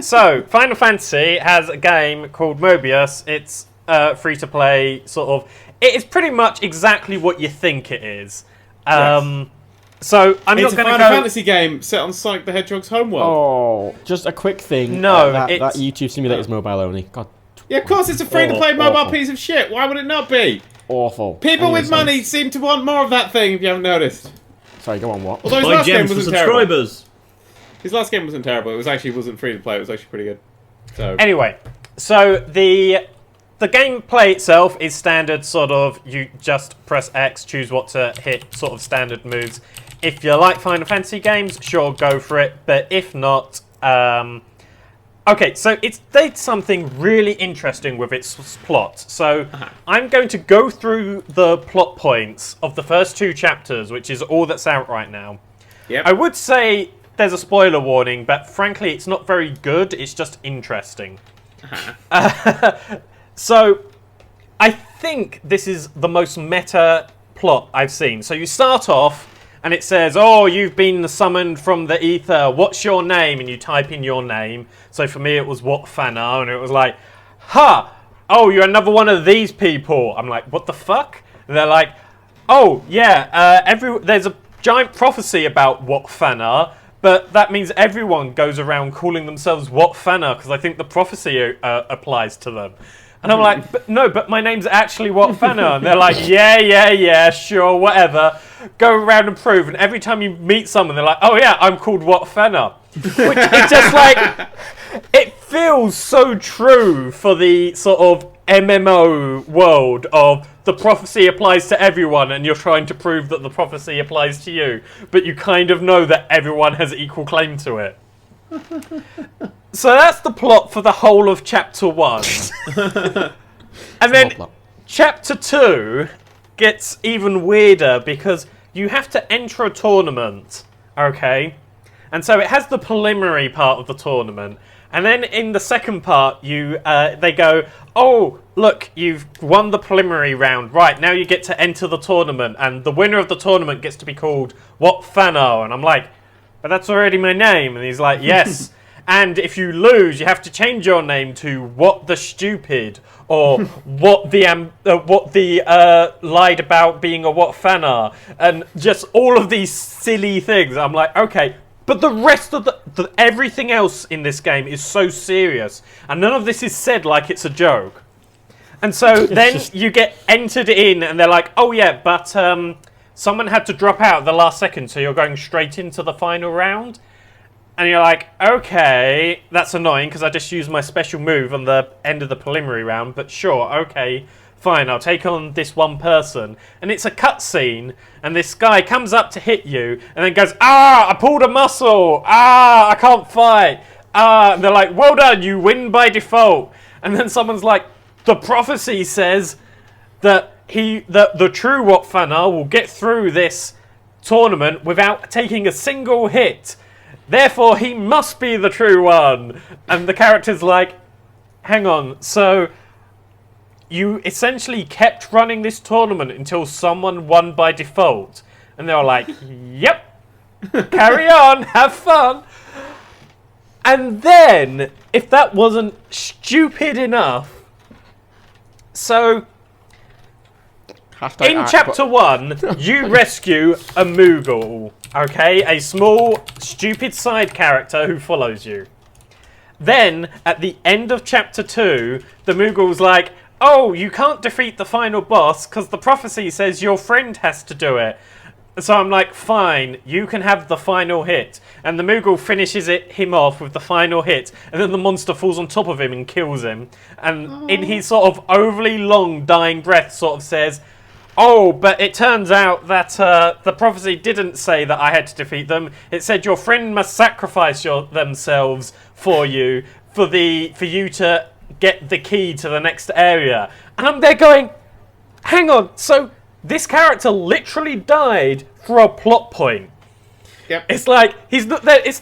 So, Final Fantasy has a game called Mobius. It's free-to-play, sort of. It is pretty much exactly what you think it is. So, I'm It's not a going to Final go... Fantasy game set on Sonic the Hedgehog's homeworld. Oh, just a quick thing. No, that it's- YouTube simulator is mobile only. God, Yeah, of course it's a free-to-play mobile awful. piece of shit. Why would it not be? awful. People Anyway, with money seem to want more of that thing, if you haven't noticed. Sorry, go on. What? Although his Buy last game gems for wasn't terrible. subscribers. His last game wasn't terrible. It wasn't free-to-play. It was actually pretty good. So Anyway, so the gameplay itself is standard, sort of. You just press X, choose what to hit, sort of standard moves. If you like Final Fantasy games, sure, go for it. But if not, okay, so it's did something really interesting with its plot. So I'm going to go through the plot points of the first 2 chapters, which is all that's out right now. Yep. I would say there's a spoiler warning, but frankly, it's not very good. It's just interesting. So, I think this is the most meta plot I've seen. So you start off, and it says, "Oh, you've been summoned from the ether. What's your name?" And you type in your name. So for me, it was What Fana, and it was like, "Ha! Oh, you're another one of these people." I'm like, "What the fuck?" And they're like, oh yeah, there's a giant prophecy about what fan are, but that means everyone goes around calling themselves what fan are because I think the prophecy applies to them. And I'm like, but my name's actually What Fana. And they're like, yeah, sure, whatever. Go around and prove. And every time you meet someone, they're like, oh yeah, I'm called What Fana. Which it's just like, it feels so true for the sort of MMO world of the prophecy applies to everyone and you're trying to prove that the prophecy applies to you. But you kind of know that everyone has equal claim to it. So that's the plot for the whole of Chapter 1. And then Chapter 2 gets even weirder because you have to enter a tournament, okay? And so it has the preliminary part of the tournament. And then in the second part, they go, oh, look, you've won the preliminary round. Right, now you get to enter the tournament. And the winner of the tournament gets to be called What Fano. And I'm like, but that's already my name. And he's like, yes. And if you lose, you have to change your name to What the Stupid, or what the lied about being a What Fana, and just all of these silly things. I'm like, okay, but the rest of the everything else in this game is so serious, and none of this is said like it's a joke. And so then you get entered in, and they're like, oh yeah, but someone had to drop out at the last second, so you're going straight into the final round. And you're like, okay, that's annoying because I just used my special move on the end of the preliminary round, but sure, okay, fine, I'll take on this one person. And it's a cutscene, and this guy comes up to hit you, and then goes, I pulled a muscle, I can't fight, and they're like, well done, you win by default. And then someone's like, the prophecy says that the true What Fana will get through this tournament without taking a single hit. Therefore, he must be the true one. And the character's like, hang on, so you essentially kept running this tournament until someone won by default? And they were like, yep, carry on, have fun. And then, if that wasn't stupid enough, so in Chapter 1, you rescue a Moogle. Okay, a small, stupid side character who follows you. Then, at the end of Chapter 2, the Moogle's like, oh, you can't defeat the final boss because the prophecy says your friend has to do it. So I'm like, fine, you can have the final hit. And the Moogle finishes him off with the final hit, and then the monster falls on top of him and kills him. And in his sort of overly long dying breath sort of says, oh, but it turns out that the prophecy didn't say that I had to defeat them. It said your friend must sacrifice themselves for you, for you to get the key to the next area. And I'm there going, hang on, so this character literally died for a plot point. Yep. It's like, it's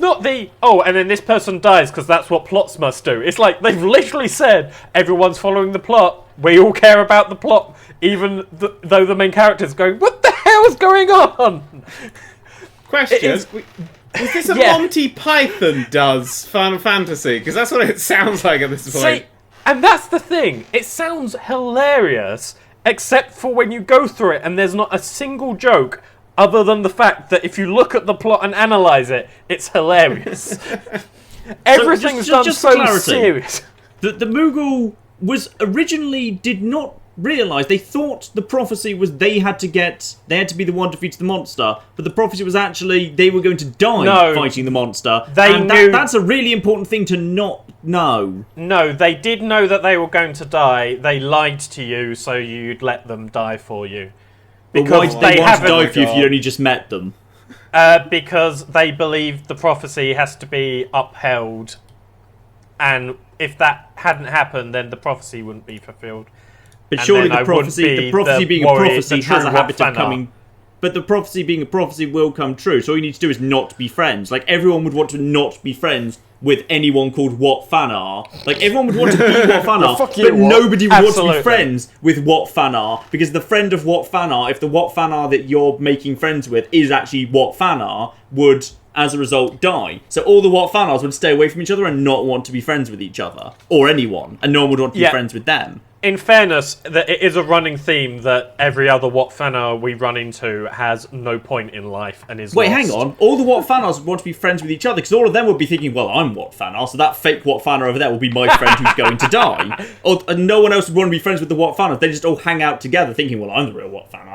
not the, oh, and then this person dies because that's what plots must do. It's like, they've literally said, everyone's following the plot. We all care about the plot, even though the main character's going, what the hell is going on? Question, is this a Monty Python does Final Fantasy? Because that's what it sounds like at this point. See, and that's the thing. It sounds hilarious, except for when you go through it and there's not a single joke other than the fact that if you look at the plot and analyse it, it's hilarious. Everything's done so serious. The Moogle was originally did not realise, they thought the prophecy was they had to be the one to defeat the monster, but the prophecy was actually they were going to die fighting the monster. That's a really important thing to not know. No, they did know that they were going to die. They lied to you so you'd let them die for you. Because why did they want to die for you if you only just met them? Because they believed the prophecy has to be upheld, and if that hadn't happened, then the prophecy wouldn't be fulfilled. But surely the prophecy being a prophecy has a habit of coming. But the prophecy being a prophecy will come true. So all you need to do is not be friends. Like, everyone would want to not be friends with anyone called What Fanar. Like, everyone would want to be What Fanar, but nobody would want to be friends with What Fanar, because the friend of What Fanar, if the What Fanar that you're making friends with is actually What Fanar, would, as a result, die. So all the What Fanars would stay away from each other and not want to be friends with each other, or anyone, and no one would want to be friends with them. in fairness, that it is a running theme that every other What fan are we run into has no point in life and is Wait, lost. hang on. All the What fan want to be friends with each other because all of them would be thinking, well, I'm What fan, so that fake What fan over there will be my friend who's going to die. And no one else would want to be friends with the What fan. They just all hang out together thinking, well, I'm the real What fan.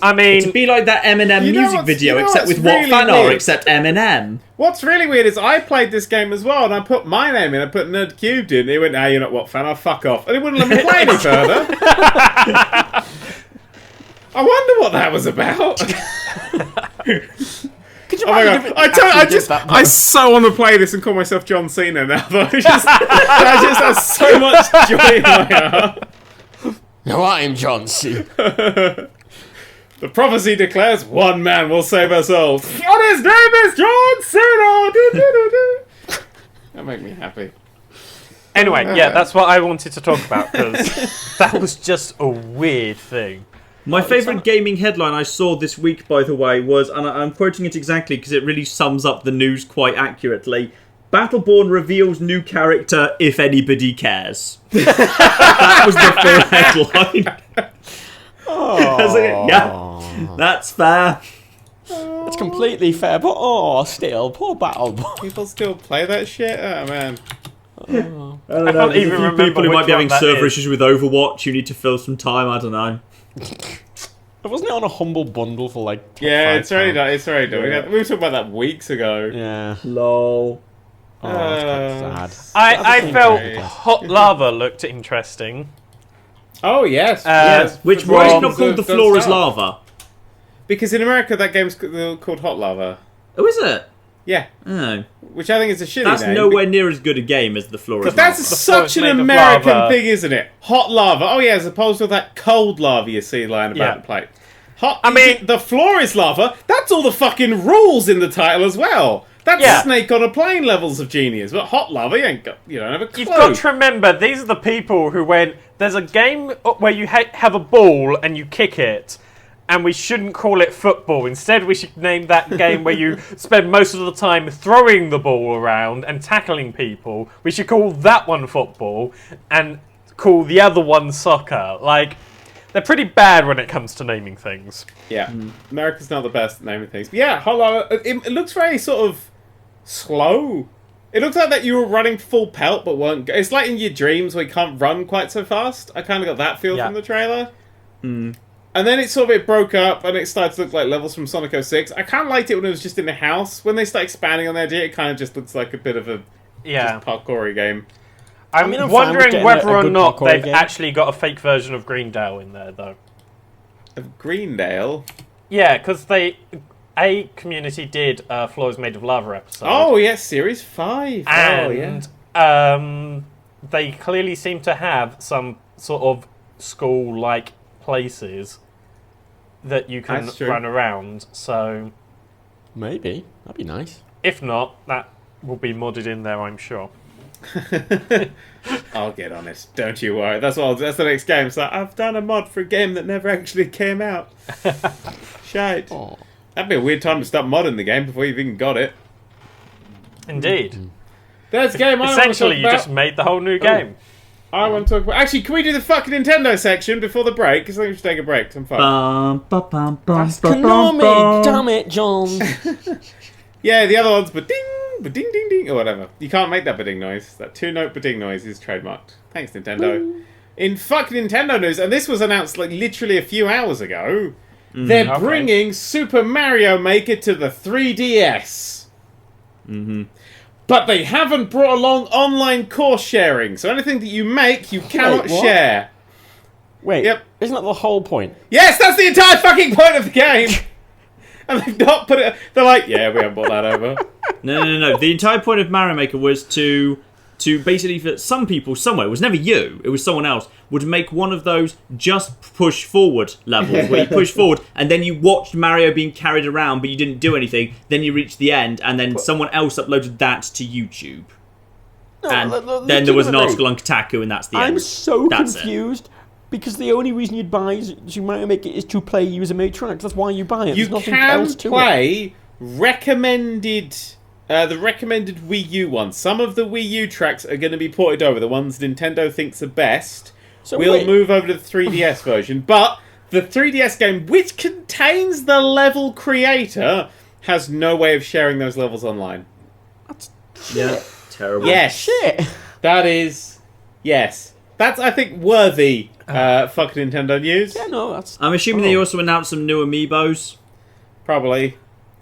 I mean, It'd be like that Eminem You know music what's- video, you know except what's with What really fan weird? except Eminem. What's really weird is I played this game as well, and I put my name in. I put Nerd³ in. He went, "Nah, you're not What fan? I'll fuck off," and he wouldn't let me play any further. I wonder what that was about. Could you Oh my imagine god! if it actually did that I so want to play this and call myself John Cena now. Though I just have so much joy in my heart. No, I'm John C. The prophecy declares one man will save us all. And his name is John Cena. Do, do, do, do. That make me happy. anyway, yeah, that's what I wanted to talk about because that was just a weird thing. My favourite gaming headline I saw this week, by the way, was, and I'm quoting it exactly because it really sums up the news quite accurately, Battleborn reveals new character if anybody cares. That was the full headline. I was like, yeah, that's fair. It's completely fair, but still, poor Battleborn. People still play that shit? Oh man. I don't know. can't There's a even few remember people who which might be one having that server is. issues with Overwatch. You need to fill some time. I don't know. Wasn't it on a humble bundle for like? Yeah, £5? it's already done. It's already done. Yeah. We were talking about that weeks ago. Yeah. Lol. Oh, that's quite sad. I seems felt great. Hot Lava looked interesting. Oh yes, Yes. Which For why is it fans not called of The Floor is stuff. Lava? Because in America that game's called Hot Lava. Oh, is it? Yeah, Oh. which I think is a shitty That's name. nowhere near as good a game as The Floor is But that's Lava. floor is such an made of American lava. thing, isn't it? Hot lava. Oh yeah, as opposed to that cold lava you see lying about Yeah. the plate. Hot. I mean- the floor is lava. That's all the fucking rules in the title as well. That's Yeah. Snake on a Plane levels of genius. But hot lava, you don't have a clue. You've got to remember, these are the people who went, there's a game where you have a ball and you kick it, and we shouldn't call it football. Instead, we should name that game where you spend most of the time throwing the ball around and tackling people. We should call that one football and call the other one soccer. Like, they're pretty bad when it comes to naming things. Yeah, America's not the best at naming things. But yeah, hot lava. It looks very sort of slow. It looks like that you were running full pelt, but weren't. It's like in your dreams where you can't run quite so fast. I kind of got that feel Yeah. from the trailer. And then it broke up and it started to look like levels from Sonic 06. I kind of liked it when it was just in the house. When they start expanding on the idea, it kind of just looks like a bit of a Yeah. parkour game. I'm mean, I'm fine with wondering getting whether a or good not parkour they've game. actually got a fake version of Greendale in there, though. Of Greendale. Yeah, because A Community did Floor is Made of Lava episode. Oh yes, Series 5. Oh yeah. And they clearly seem to have some sort of school-like places that you can That's true. run around. So, Maybe that'd be nice. if not, that will be modded in there, I'm sure. I'll get on it. Don't you worry. That's the next game. So I've done a mod for a game that never actually came out. Shite. Oh. That'd be a weird time to start modding the game before you've even got it. Indeed. That's a game I want to Essentially, talk you about. just made the whole new game. I want to talk about... Actually, can we do the fucking Nintendo section before the break? Because I think we should take a break. 'Cause I'm fucked. That's Konami, damn it, John. Yeah, the other one's ba-ding, ba-ding, ding, ding, or whatever. You can't make that ba-ding noise. That two-note ba-ding noise is trademarked. Thanks, Nintendo. In fucking Nintendo news, and this was announced like literally a few hours ago, they're Okay. bringing Super Mario Maker to the 3DS. But they haven't brought along online course sharing, so anything that you make, you cannot what? share. Wait, Yep. isn't that the whole point? Yes, that's the entire fucking point of the game! And they've not put it... They're like, yeah, we haven't brought that over. No. The entire point of Mario Maker was to basically, for some people somewhere, it was never you, it was someone else, would make one of those just push forward levels where you push forward and then you watched Mario being carried around but you didn't do anything, then you reached the end and then someone else uploaded that to YouTube. And then there was an article on Kotaku and that's the end. I'm so That's it. confused because the only reason you'd buy Super Mario Maker is to play user-made tracks. That's why you buy it. You There's nothing can else to it. play recommended... the recommended Wii U ones. Some of the Wii U tracks are going to be ported over, the ones Nintendo thinks are best. So we'll wait. move over to the 3DS version, but the 3DS game, which contains the level creator, has no way of sharing those levels online. Yeah, terrible. Yes. Shit. That is... Yes. That's, I think, worthy fuck Nintendo news. Yeah, no, that's. I'm assuming they also announced some new amiibos. Probably. Who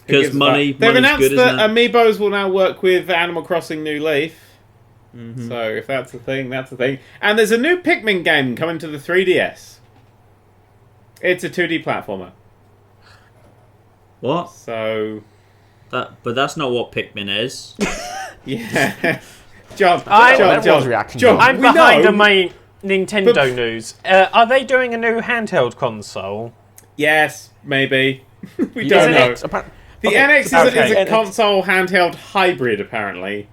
Because gives a money, fuck? They've money's announced good, that isn't it? amiibos will now work with Animal Crossing New Leaf. Mm-hmm. So if that's a thing, that's a thing. And there's a new Pikmin game coming to the 3DS. It's a 2D platformer. What? So... But that's not what Pikmin is. Yeah. John, Everyone's reaction. John, I'm we behind know- on my Nintendo news. Are they doing a new handheld console? Yes, maybe. We The don't know. NX, The okay, NX is okay. a console handheld hybrid, apparently.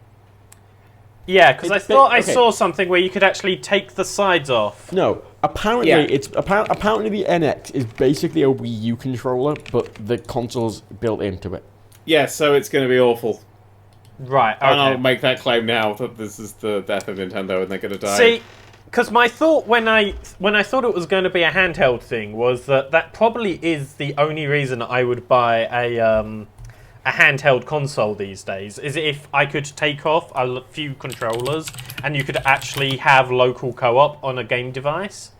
Yeah, because I It's- thought I okay. saw something where you could actually take the sides off. No, apparently Yeah. apparently the NX is basically a Wii U controller, but the console's built into it. Yeah, so it's going to be awful. Right, And I'll okay. make that claim now that this is the death of Nintendo and they're going to die. See, because my thought when I thought it was going to be a handheld thing was that probably is the only reason I would buy a handheld console these days, is if I could take off a few controllers and you could actually have local co-op on a game device.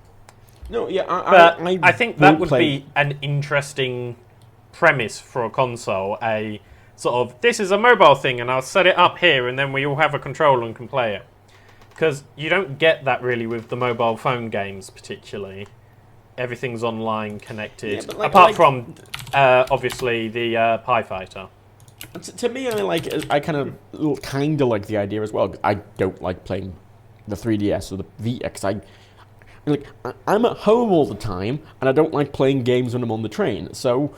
No, yeah, But I think that won't would play- be an interesting premise for a console. A sort of, this is a mobile thing and I'll set it up here and then we all have a controller and can play it. Because you don't get that really with the mobile phone games particularly. Everything's online connected. Yeah, but like- apart like- from, obviously, the Pie Fighter. To me, I kind of like the idea as well. 'Cause I don't like playing the 3DS or the Vita. I'm at home all the time, and I don't like playing games when I'm on the train. So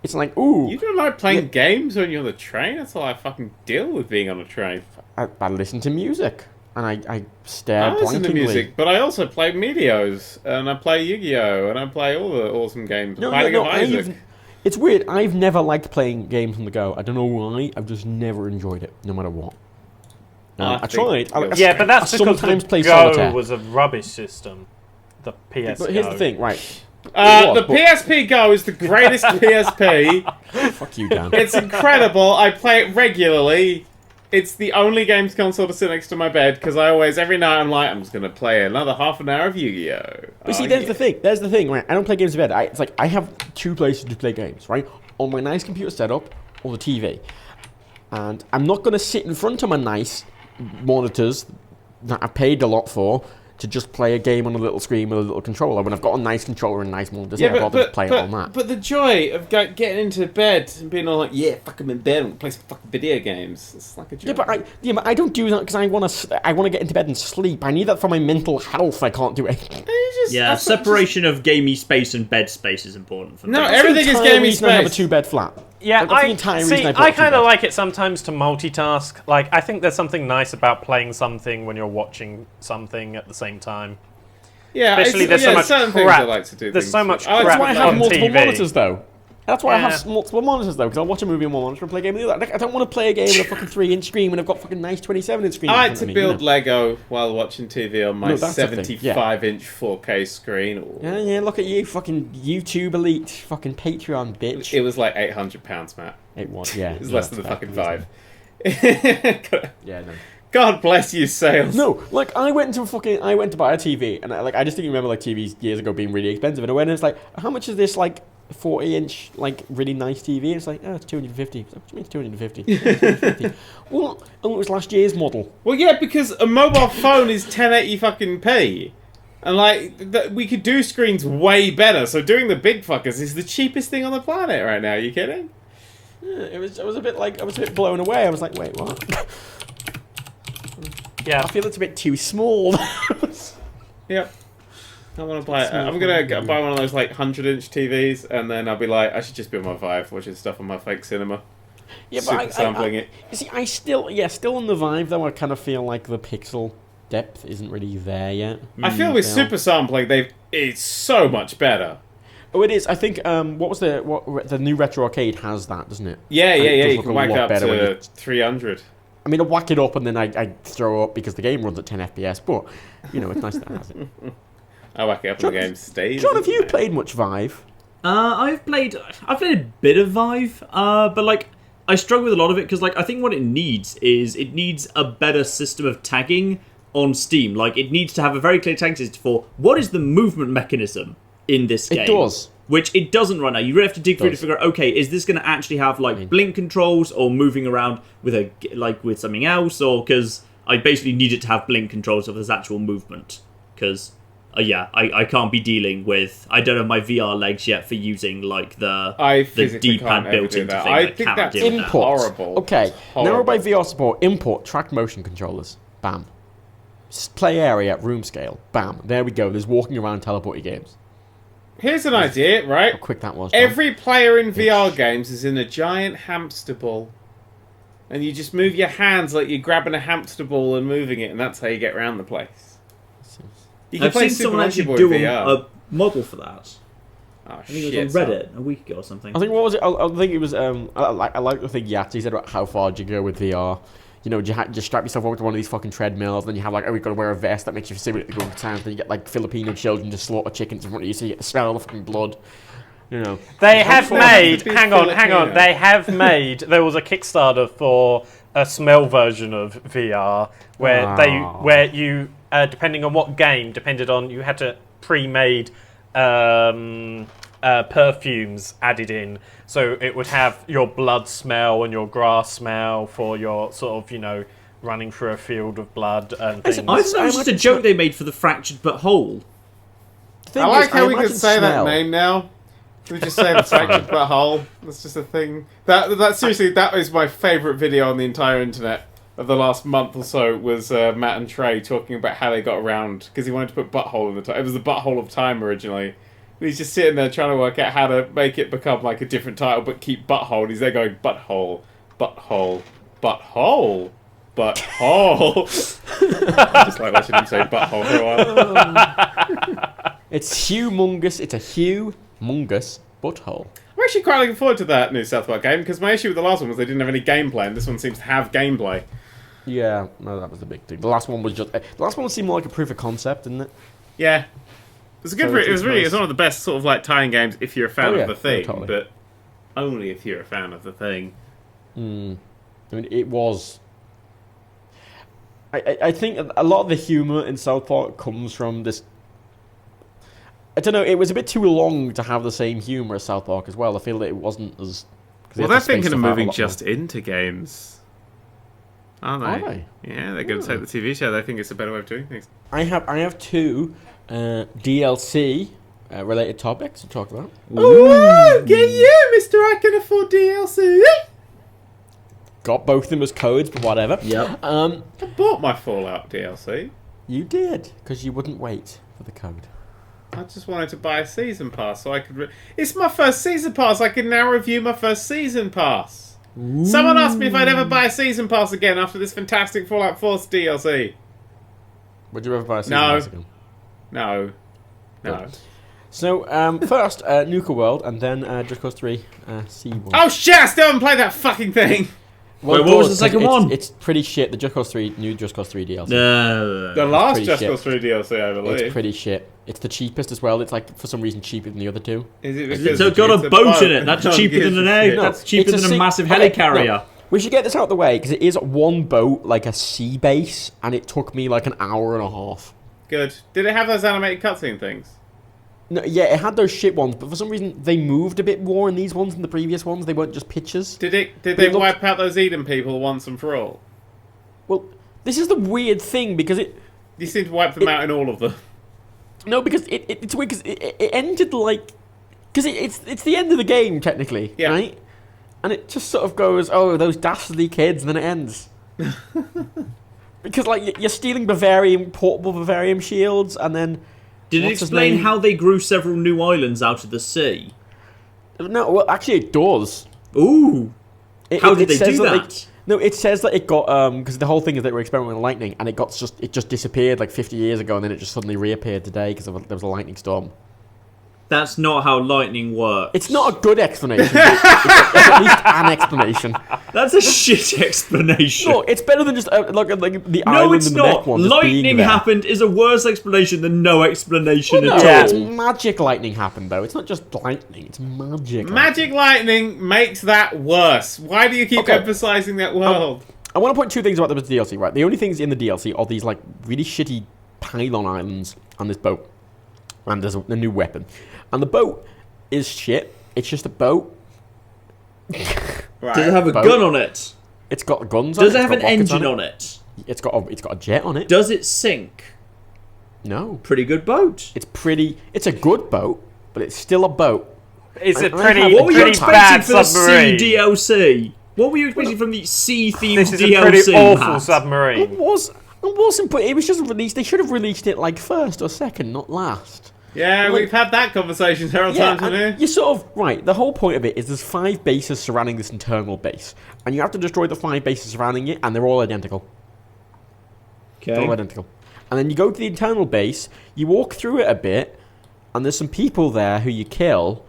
it's like, ooh, You don't like playing Yeah. games when you're on the train? That's all I fucking deal with being on a train. I listen to music and I stare I listen to blankingly. music, but I also play Meteos, and I play Yu-Gi-Oh, and I play all the awesome games. Binding of Isaac. It's weird. I've never liked playing games on the go. I don't know why. I've just never enjoyed it, no matter what. I think tried. you'll- Yeah, but that's I because sometimes the play Go solitaire. was a rubbish system. The PS But here's Go. the thing, right? The PSP Go is the greatest PSP. Fuck you, Dan. It's incredible. I play it regularly. It's the only games console to sit next to my bed because I always, every night, I'm like, I'm just going to play another half an hour of Yu-Gi-Oh. But see, there's the thing. There's the thing, right? I don't play games in bed. It's like I have two places to play games, right? On my nice computer setup or the TV. And I'm not going to sit in front of my nice monitors that I paid a lot for to just play a game on a little screen with a little controller when I've got a nice controller and nice monitors. I'd rather play it on that. But the joy of getting into bed and being all like, yeah, fuck, I'm in bed and play some fucking video games. It's like a joy. Yeah, but I don't do that because I want to get into bed and sleep. I need that for my mental health. I can't do it. Yeah, separation of gamey space and bed space is important for me. No, everything is gaming reason I have a space. 2-bed flat. Yeah, That's the entire reason I bought I a kind of two-bed. like it sometimes to multitask. Like, I think there's something nice about playing something when you're watching something at the same time. Yeah, Especially there's so much certain crap. things I like to do. There's things so with. much I like crap to That's why I play have on multiple TV. monitors, though. That's why I Yeah. have multiple monitors, though, because I'll watch a movie on one monitor and play a game on the other. I don't want to play a game with a fucking 3-inch screen when I've got fucking nice 27-inch screen. I in like front to of me, build you know? Lego while watching TV on my No, that's the thing, 75-inch 4K screen. Ooh. Yeah, look at you, fucking YouTube elite, fucking Patreon bitch. It was like £800, Matt. It was, yeah. It was no, less than the that's fucking fair, five. Yeah, no. God bless you, sales. No, like I went to buy a TV, and I just didn't remember like TVs years ago being really expensive. And I went and it's like, how much is this like 40-inch like really nice TV? And it's like, oh, it's 250. It's like, what do you mean 250? 250. Well, oh, it was last year's model. Well, yeah, because a mobile phone is 1080 fucking p, and like we could do screens way better. So doing the big fuckers is the cheapest thing on the planet right now. Are you kidding? Yeah, I was a bit blown away. I was like, wait, what? Yeah. I feel it's a bit too small. Yep. I want to buy. I'm gonna buy one of those like 100-inch TVs, and then I'll be like, I should just be on my Vive watching stuff on my fake cinema. Yeah, Super sampling it. You see, still on the Vive though. I kind of feel like the pixel depth isn't really there yet. I feel with Yeah. super sampling, it's so much better. Oh, it is. I think the new Retro Arcade has that, doesn't it? Yeah, And it does you look can a whack lot up better when to you- 300. I mean, I whack it up and then I throw up because the game runs at 10 FPS. But you know, it's nice that it has it. I whack it up on the game stays. John, have you isn't it? played much Vive? I've played a bit of Vive, but like I struggle with a lot of it because like I think what it needs is a better system of tagging on Steam. Like it needs to have a very clear tag system for what is the movement mechanism in this game. It does. Which it doesn't right now. You really have to dig through to figure out, okay, is this going to actually have like blink controls or moving around with something else, or because I basically need it to have blink controls if there's actual movement. Because I can't be dealing with. I don't have my VR legs yet for using like the D-pad built into thing. I think that's horrible. Okay, horrible. now by VR support, import tracked motion controllers. Bam. Play area, room scale. Bam. There we go. There's walking around teleporty games. Here's an idea, right? How quick that was. John. Every player in VR games is in a giant hamster ball. And you just move your hands like you're grabbing a hamster ball and moving it, and that's how you get around the place. You can I've play seen Super someone Monkey actually Boy do VR. a model for that. Oh, I think it was on Reddit a week ago or something. I think what was it? I think it was. I like the thing Yahtzee said about how far do you go with VR. You know, just strap yourself over to one of these fucking treadmills, then you have like, oh, you've got to wear a vest that makes you simulate the good times. Then you get like Filipino children to slaughter chickens in front of you, so you get the smell of the fucking blood. You know. They have made. Filipino. Hang on. They have made. There was a Kickstarter for a smell version of VR where you depending on what game, you had to pre-made perfumes added in, so it would have your blood smell and your grass smell for your sort of, running through a field of blood and things. I thought it was just a joke they made for the fractured but whole. I like how we can say that name now. We just say the fractured butthole. That's just a thing. That seriously, that is my favourite video on the entire internet of the last month or so. Was Matt and Trey talking about how they got around because he wanted to put butthole in the title. It was the butthole of time originally. He's just sitting there trying to work out how to make it become like a different title, but keep butthole. He's there going butthole, butthole, butthole, butthole. Just like I shouldn't say butthole for a while. It's humongous. It's a humongous butthole. I'm actually quite looking forward to that new South Park game because my issue with the last one was they didn't have any gameplay, and this one seems to have gameplay. Yeah, no, that was the big thing. The last one was just. The last one seemed more like a proof of concept, didn't it? Yeah. It was a good. So It was nice. one of the best sort of like tie-in games if you're a fan of the thing, totally. but only if you're a fan of the thing. I mean, it was. I think a lot of the humor in South Park comes from this. I don't know. It was a bit too long to have the same humor as South Park as well. I feel that it wasn't as. Well, they're thinking of moving just into games, aren't they? Are they? Yeah, they're going to take the TV show. They think it's a better way of doing things. I have two DLC related topics to talk about. Oh, get you, Mister! I can afford DLC. Got both of them as codes, but whatever. Yep. I bought my Fallout DLC. You did, because you wouldn't wait for the code. I just wanted to buy a season pass so I could... It's my first season pass. I can now review my first season pass. Ooh. Someone asked me if I'd ever buy a season pass again after this fantastic Fallout 4 DLC. Would you ever buy a season pass again? No. Good. So, first, Nuka World, and then Just Cause 3 C1. Oh shit, I still haven't played that fucking thing! Well, wait, what was the second one? It's pretty shit. The Just Cause 3, new Just Cause 3 DLC. The last pretty Just shit. Cause 3 DLC, I believe. It's pretty shit. It's the cheapest as well. It's like, for some reason, cheaper than the other two. Is it because So it's got a boat in it. That's cheaper than an egg. No, That's cheaper it's than a massive helicarrier. No. We should get this out of the way, because it is one boat, like a sea base, and it took me like an hour and a half. Good. Did it have those animated cutscene things? No, yeah, it had those shit ones, but for some reason they moved a bit more in these ones than the previous ones. They weren't just pictures. Did they wipe out those Eden people once and for all? Well, this is the weird thing, because it... You seem to wipe them out in all of them. No, because it's weird, because it ended like... Because it's the end of the game, technically, yeah. Right? And it just sort of goes, oh, those dastardly kids, and then it ends. Because, like, you're stealing portable Bavarium shields, and then... Did it explain how they grew several new islands out of the sea? No, well, actually it does. Ooh. How did they do that? No, it says that it got, because the whole thing is that we're experimenting with lightning, and it just disappeared like 50 years ago, and then it just suddenly reappeared today because there was a lightning storm. That's not how lightning works. It's not a good explanation. It's at least an explanation. That's a shit explanation. No, it's better than just like the No, island it's and the neck not. one. just being Lightning there. happened is a worse explanation than no explanation No, at it's all. magic lightning happened though. It's not just lightning. It's magic. Magic lightning makes that worse. Why do you keep Okay. emphasizing that world? I want to point two things about the DLC. Right, the only things in the DLC are these like really shitty pylon islands and this boat, and there's a new weapon, and the boat is shit. It's just a boat. Right. Does it have a Boat. gun on it? It's got guns on Does it. it have it's an got rockets engine on it? It's got a jet on it. Does it sink? No. Pretty good boat. It's a good boat, but it's still a boat. It's a I pretty, have- What were you pretty bad expecting for the submarine. sea DLC? What were you expecting from the sea-themed This is DLC? a pretty awful Matt? It submarine. wasn't, but it was just released. They should have released it like first or second, not last. Yeah, Like- we've had that conversation several times, and haven't we? you sort of right. The whole point of it is there's 5 bases surrounding this internal base, and you have to destroy the 5 bases surrounding it, and they're all identical. They're all Okay. identical. And then you go to the internal base, you walk through it a bit, and there's some people there who you kill,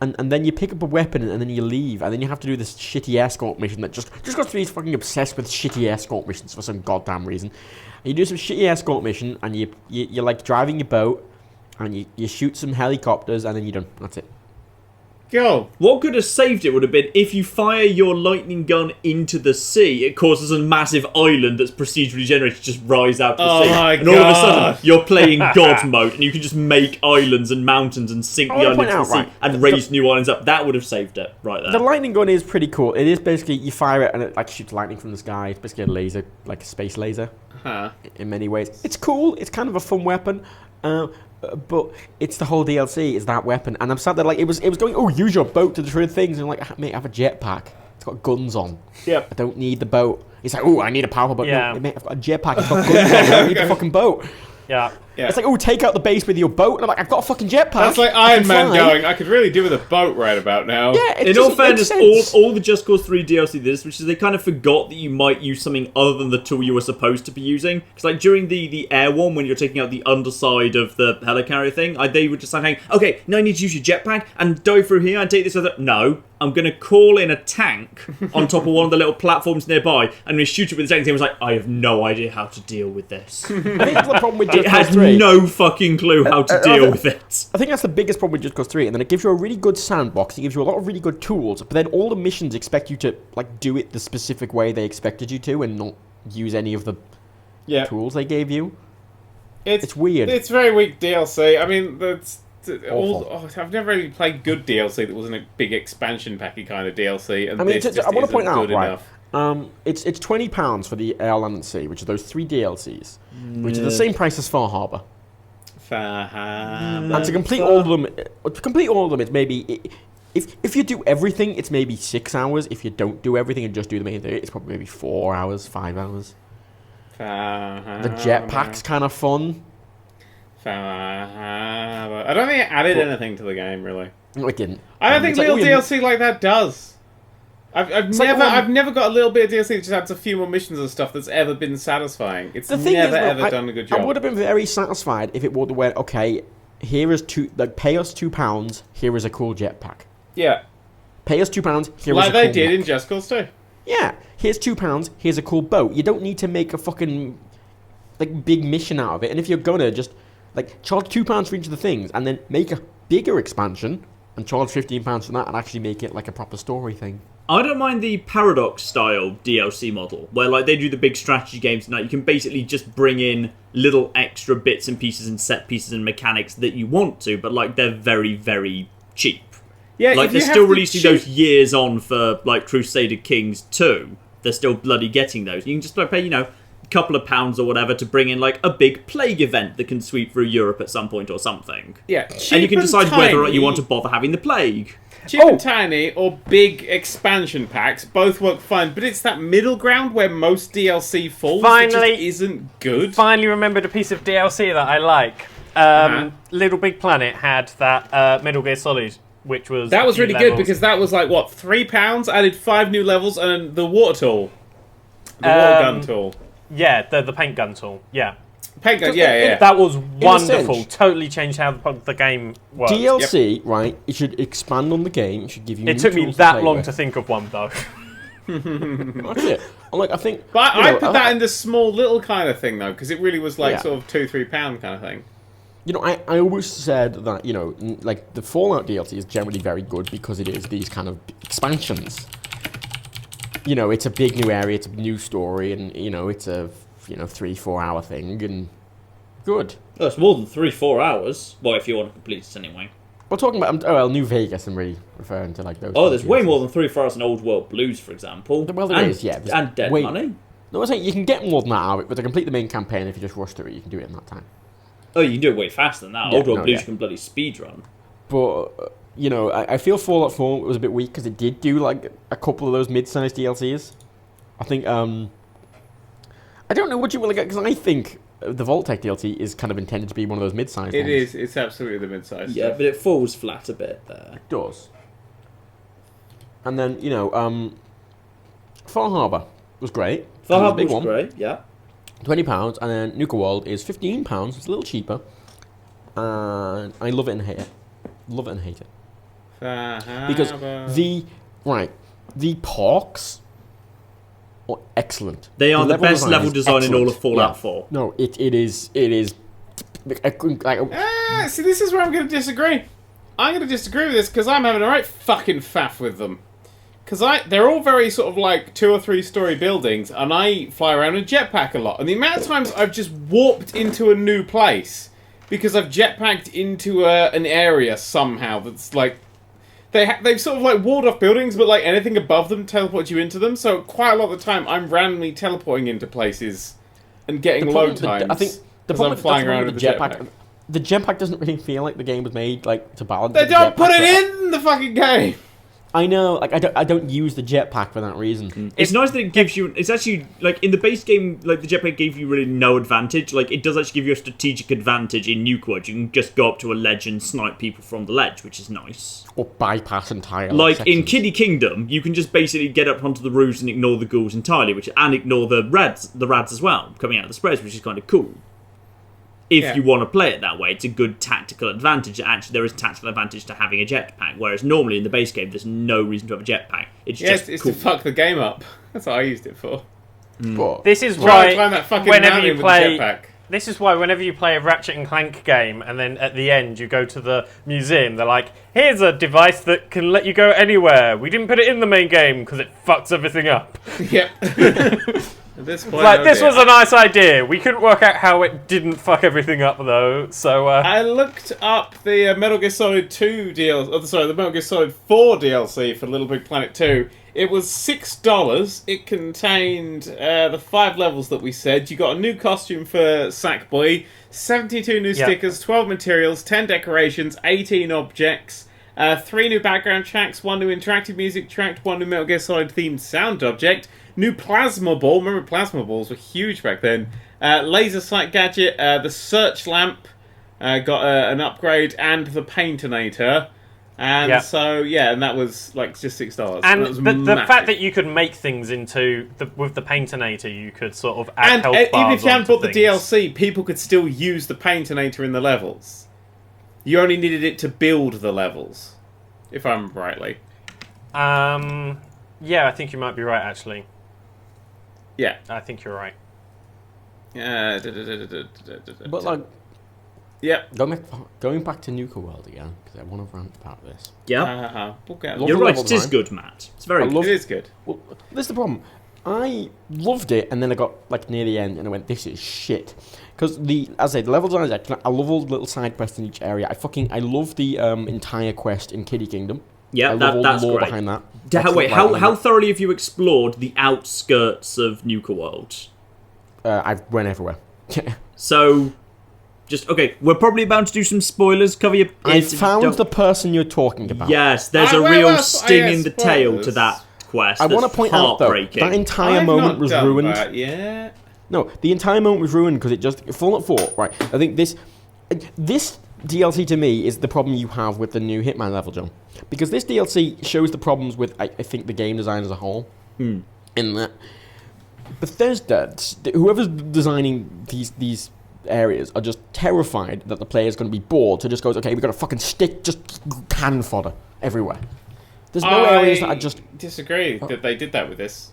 and then you pick up a weapon and then you leave, and then you have to do this shitty escort mission that just got to be fucking obsessed with shitty escort missions for some goddamn reason. And you do some shitty escort mission, and you're like driving your boat, and you shoot some helicopters, and then you're done. That's it. Go. What could have saved it would have been if you fire your lightning gun into the sea, it causes a massive island that's procedurally generated to just rise out to the Oh sea. my And all of a sudden, God. you're playing God mode, and you can just make islands and mountains and sink I the wanna island point into the out, sea right, and raise new islands up. That would have saved it right there. The lightning gun is pretty cool. It is basically, you fire it and it like shoots lightning from the sky. It's basically a laser, like a space laser. Huh. In many ways. It's cool. It's kind of a fun weapon. But it's the whole DLC is that weapon. And I'm sad that like it was going, oh, use your boat to destroy things. And I'm like, mate, I have a jetpack. It's got guns on. Yep. I don't need the boat. It's like, oh, I need a powerful boat. Yeah. No, mate, I've got a jetpack. It's got guns on. I don't need the fucking boat. Yeah. Yeah. It's like, oh, take out the base with your boat. And I'm like, I've got a fucking jetpack. That's like I Iron can Man fly. going, I could really do with a boat right about now. Yeah, it In just all fairness, makes sense. all the Just Cause 3 DLC did this, which is they kind of forgot that you might use something other than the tool you were supposed to be using. Because like during the air one, when you're taking out the underside of the helicarrier thing, they were just saying, okay, now you need to use your jetpack and dive through here and take this other. No, I'm going to call in a tank on top of one of the little platforms nearby and I'm going to shoot it with the tank. And was like, I have no idea how to deal with this. I think that's the problem with It Just Cause has 3. no fucking clue how to deal with it. I think that's the biggest problem with Just Cause 3, and then it gives you a really good sandbox, it gives you a lot of really good tools, but then all the missions expect you to like do it the specific way they expected you to and not use any of the Yeah. tools they gave you. It's It's weird. It's very weak DLC. I mean, Awful. I've never really played good DLC that wasn't a big expansion packy kind of DLC. And I mean, this I want to isn't point out, good right, enough. it's £20 for the Air, Land and Sea, which are those 3 DLCs, which are the same price as Far Harbour. And to complete all of them, it's maybe if you do everything, it's maybe 6 hours. If you don't do everything and just do the main thing, it's probably maybe 4 hours, 5 hours. The jetpack's kind of fun. I don't think it added anything to the game, really. No, it didn't. I don't think It's like, little oh, you- DLC like that does. I've like I've when- never got a little bit of DLC that just adds a few more missions and stuff that's ever been satisfying. It's The thing never is, though, ever done a good I job. would have been very satisfied if it would have went, okay, here is pay us £2, here is a cool jetpack. Yeah, Pay us £2, here is like a they cool did mech. in Just Cause 2. Yeah, here's £2, here's a cool boat. You don't need to make a fucking like big mission out of it. And if you're gonna just like charge £2 for each of the things and then make a bigger expansion and charge £15 for that and actually make it like a proper story thing. I don't mind the Paradox style DLC model, where like they do the big strategy games and that you can basically just bring in little extra bits and pieces and set pieces and mechanics that you want to, but like they're very, very cheap. Yeah, Like if you they're have still the releasing cheap- those years on for like Crusader Kings 2. They're still bloody getting those. You can just pay, a couple of pounds or whatever to bring in like a big plague event that can sweep through Europe at some point or something. Yeah, And you can decide whether or not you tiny- want to bother having the plague. Cheap and tiny or big expansion packs both work fine, but it's that middle ground where most DLC falls that Finally- just isn't good. Finally remembered a piece of DLC that I like. Little Big Planet had that Metal Gear Solid, which was That was a few really good levels. because that was like what, £3, added 5 new levels, and the water tool, the water gun tool. Yeah, the paint gun tool. Yeah. Paint gun, yeah. That was wonderful. sense. Totally changed how the game works. DLC, right? It should expand on the game. It should give you. It took me that long to think of one, though. That's it. I think. But I put that in the small little kind of thing, though, because it really was like Yeah. sort of £2-3 kind of thing. I always said that, like the Fallout DLC is generally very good because it is these kind of expansions. It's a big new area, it's a new story, and, it's a, 3-4 hour thing, and good. Oh, it's more than 3-4 hours. Well, if you want to complete it anyway. We're talking about, New Vegas, I'm really referring to, like, those. Oh, there's way more than 3-4 hours in Old World Blues, for example. Well, there is, yeah. And Dead Money. No, I'm saying you can get more than that out of it, but to complete the main campaign, if you just rush through it, you can do it in that time. Oh, you can do it way faster than that. Yeah, Old World Blues yeah. you can bloody speedrun. But, I feel Fallout 4 was a bit weak because it did do, like, a couple of those mid-sized DLCs. I think, I don't know what you will get, because I think the Vault-Tec DLC is kind of intended to be one of those mid-sized It ones. is. It's absolutely the mid-size Yeah, stuff. but it falls flat a bit there. It does. And then, Far Harbour was great. Far It was a Harbour big was one. great, yeah. £20, and then Nuka World is £15. It's a little cheaper. And I love it and hate it. Love it and hate it. Because the parks are excellent. They are the best design level is design in all of excellent. Fallout Yeah. 4. No, it is. See, this is where I'm going to disagree. I'm going to disagree with this because I'm having a right fucking faff with them. Because they're all very sort of like 2 or 3 story buildings, and I fly around in a jetpack a lot. And the amount of times I've just warped into a new place because I've jetpacked into an area somehow that's like they've sort of like walled off buildings, but like anything above them teleports you into them. So quite a lot of the time, I'm randomly teleporting into places and getting load times. I think the I'm flying around with with the the jetpack. The jetpack doesn't really feel like the game was made like to balance. They the don't jetpack, put but it in the fucking game. I know, like I don't use the jetpack for that reason. It's nice that it gives you... It's actually, like, in the base game, like, the jetpack gave you really no advantage. Like, it does actually give you a strategic advantage in Nuka World. You can just go up to a ledge and snipe people from the ledge, which is nice. Or bypass entire Like, in sections. Kiddie Kingdom, you can just basically get up onto the roofs and ignore the ghouls entirely, and ignore the rads as well, coming out of the spreads, which is kind of cool. If you want to play it that way, it's a good tactical advantage. Actually, there is a tactical advantage to having a jetpack, whereas normally in the base game, there's no reason to have a jetpack. It's just It's cool. to fuck the game up. That's what I used it for. But This is Try to why climb that fucking whenever mountain you with play, the jetpack. this is why whenever you play a Ratchet and Clank game, and then at the end you go to the museum, they're like, "Here's a device that can let you go anywhere. We didn't put it in the main game because it fucks everything up." Yep. At this point, Like, this dear. was a nice idea. We couldn't work out how it didn't fuck everything up though. So I looked up the Metal Gear Solid 2 DLC. Oh, sorry, the Metal Gear Solid 4 DLC for Little Big Planet 2. It was $6. It contained the 5 levels that we said. You got a new costume for Sackboy, 72 new stickers, 12 materials, 10 decorations, 18 objects, 3 new background tracks, 1 new interactive music track, 1 new Metal Gear Solid themed sound object, new plasma ball. Remember, plasma balls were huge back then. Laser sight gadget, the search lamp got an upgrade, and the paintinator. And and that was like just $6. and that was the massive. fact that you could make things into with the paintinator, you could sort of add And health even bars if you hadn't onto bought the things. DLC, people could still use the paintinator in the levels. You only needed it to build the levels, if I remember rightly. Yeah, I think you might be right. Actually, Yeah. I think you're right. But like, yeah. going back to Nuka World again, because I want to rant about this. Yeah. Okay. Love You're the right, level it is design. good, Matt. It's very good. It is good. Well, this is the problem. I loved it, and then I got like near the end, and I went, "This is shit." Because as I said, the level design is excellent. I love all the little side quests in each area. I love the entire quest in Kiddie Kingdom. Yeah, I love all that's the lore great. behind that. How thoroughly have you explored the outskirts of Nuka World? I went everywhere. So, we're probably about to do some spoilers. Cover your I ears if you found don't- the person you're talking about. Yes, there's a Well, real that's- sting yes, in the tail to spoilers. that quest. I want to that's point out though, heartbreaking. that entire I've moment not was done ruined. that yet. No, the entire moment was ruined because it just Fallout 4. Right, I think this DLC to me is the problem you have with the new Hitman level, John, because this DLC shows the problems with I think the game design as a whole. In that Bethesda, whoever's designing these areas are just terrified that the player's going to be bored, so just goes, okay, we've got to fucking stick just cannon fodder everywhere. There's no areas that are just... disagree that they did that with this.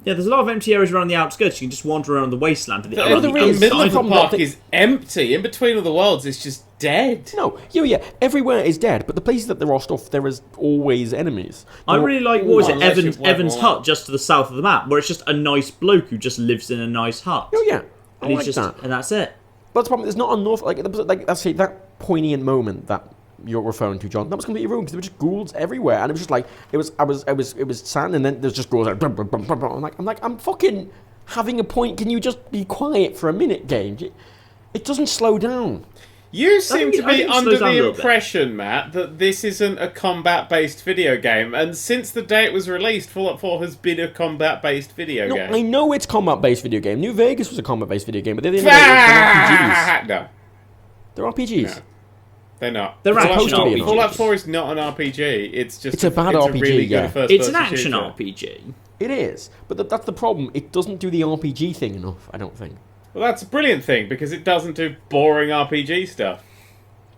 Yeah, there's a lot of empty areas around the outskirts. You can just wander around the wasteland. The middle of the park is empty. In between all the worlds, it's just dead. No, yeah, everywhere is dead, but the places that there are stuff, there is always enemies. I really like, what was it, Evan's hut just to the south of the map, where it's just a nice bloke who just lives in a nice hut. Oh, yeah. And he's just, and that's it. But the problem, there's not enough, like I say, that poignant moment that you're referring to, John, that was completely ruined because there were just ghouls everywhere, and it was just like it was sad, and then there's just ghouls like, I'm fucking having a point. Can you just be quiet for a minute, game? It doesn't slow down. You seem to be under the impression, Matt, that this isn't a combat-based video game, and since the day it was released, Fallout 4 has been a combat-based video game. I know it's a combat-based video game. New Vegas was a combat-based video game, but they're RPGs. No. They're RPGs. No. They're not. They're action RPGs. Fallout 4 is not an RPG. It's a bad RPG. A really good it's an action RPG. It is, but that's the problem. It doesn't do the RPG thing enough, I don't think. Well, that's a brilliant thing because it doesn't do boring RPG stuff.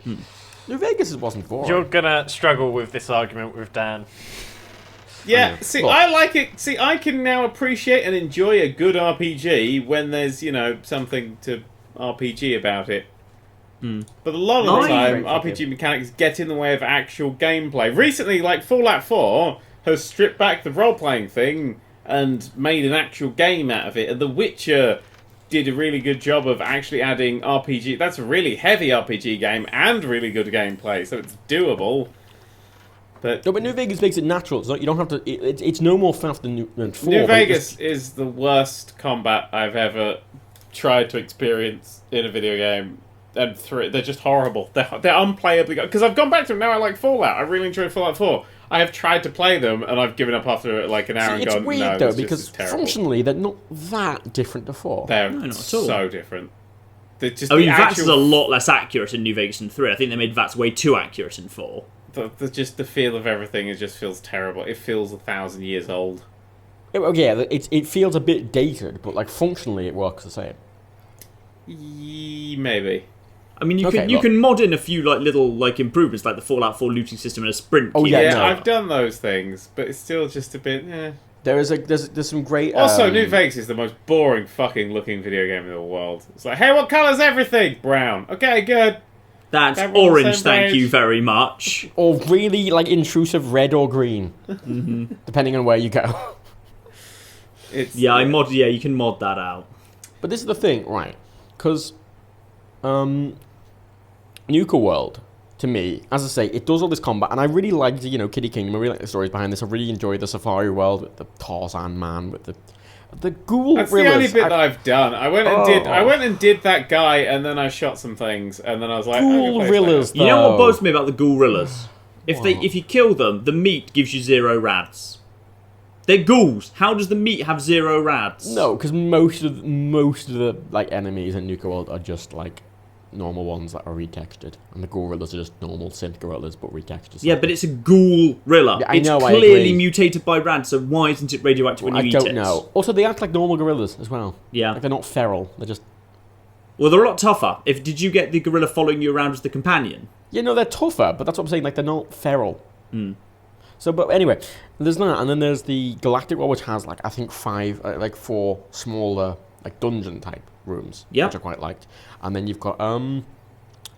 New Vegas wasn't boring. You're gonna struggle with this argument with Dan. Yeah, see, I like it. See, I can now appreciate and enjoy a good RPG when there's, something to RPG about it. But a lot of the time, RPG mechanics get in the way of actual gameplay. Recently, like, Fallout 4 has stripped back the role-playing thing and made an actual game out of it. And The Witcher did a really good job of actually adding RPG. That's a really heavy RPG game and really good gameplay, so it's doable. But New Vegas makes it natural. So you don't have to. It's no more faff than 4. New Vegas is the worst combat I've ever tried to experience in a video game. And they're just horrible. They're unplayably good. Because I've gone back to them now. I like Fallout. I really enjoyed Fallout 4. I have tried to play them, and I've given up after like an hour and gone, weird, no, though, this because is terrible. Functionally they're not that different to 4. They're not at all. So different. Just VATS is a lot less accurate in New Vegas than 3. I think they made VATS way too accurate in 4. Just the feel of everything just feels terrible. It feels 1,000 years old. It feels a bit dated, but like functionally it works the same. Maybe. I mean, you can mod in a few like little like improvements, like the Fallout 4 looting system and a sprint. I've done those things, but it's still just a bit. There's some great. Also, New Vegas is the most boring fucking looking video game in the world. It's like, hey, what colour's everything? Brown. Okay, good. That's orange. Thank you very much. Or really like intrusive red or green, depending on where you go. You can mod that out. But this is the thing, right? Because Nuka World, to me, as I say, it does all this combat, and I really like the, Kitty Kingdom. I really like the stories behind this. I really enjoyed the Safari World with the Tarzan man, with the ghoul. That's the only bit that I've done. I went and did that guy, and then I shot some things, and then I was like, Ghoul-rillas. You know what bothers me about the ghoul-rillas? If you kill them, the meat gives you 0 rads. They're ghouls. How does the meat have 0 rads? No, because most of the like enemies in Nuka World are just like normal ones that are retextured, and the gorillas are just normal synth gorillas but retextured. Yeah, but it's a ghoul-rilla. Yeah, it's clearly mutated by rad, so why isn't it radioactive when you eat it? I don't know. Also, they act like normal gorillas as well. Yeah, like they're not feral. They're just. Well, they're a lot tougher. Did you get the gorilla following you around as the companion? Yeah, no, they're tougher, but that's what I'm saying. Like they're not feral. So, but anyway, there's that, and then there's the Galactic World, which has like I think 4 smaller like dungeon type rooms, which I quite liked. And then you've got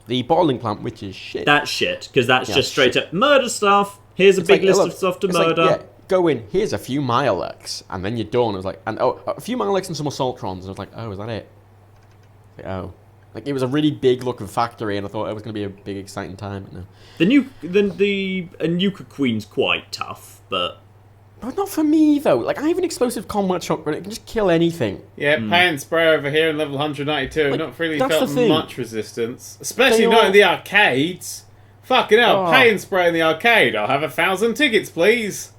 the bottling plant, which is shit. That's shit, because that's just straight up murder stuff. Here's a big list of stuff to murder. Go in. Here's a few Milex, and then you're done. It was like, a few Milex and some Assaultrons. And I was like, oh, is that it? Like it was a really big looking factory, and I thought it was going to be a big, exciting time. No. The Nuka Queen's quite tough, but not for me though. Like I have an explosive combat shotgun; it can just kill anything. Yeah, pay and spray over here in level 192. Like, not really felt much resistance, especially not in the arcades. Fucking hell, pay and spray in the arcade. I'll have 1,000 tickets, please.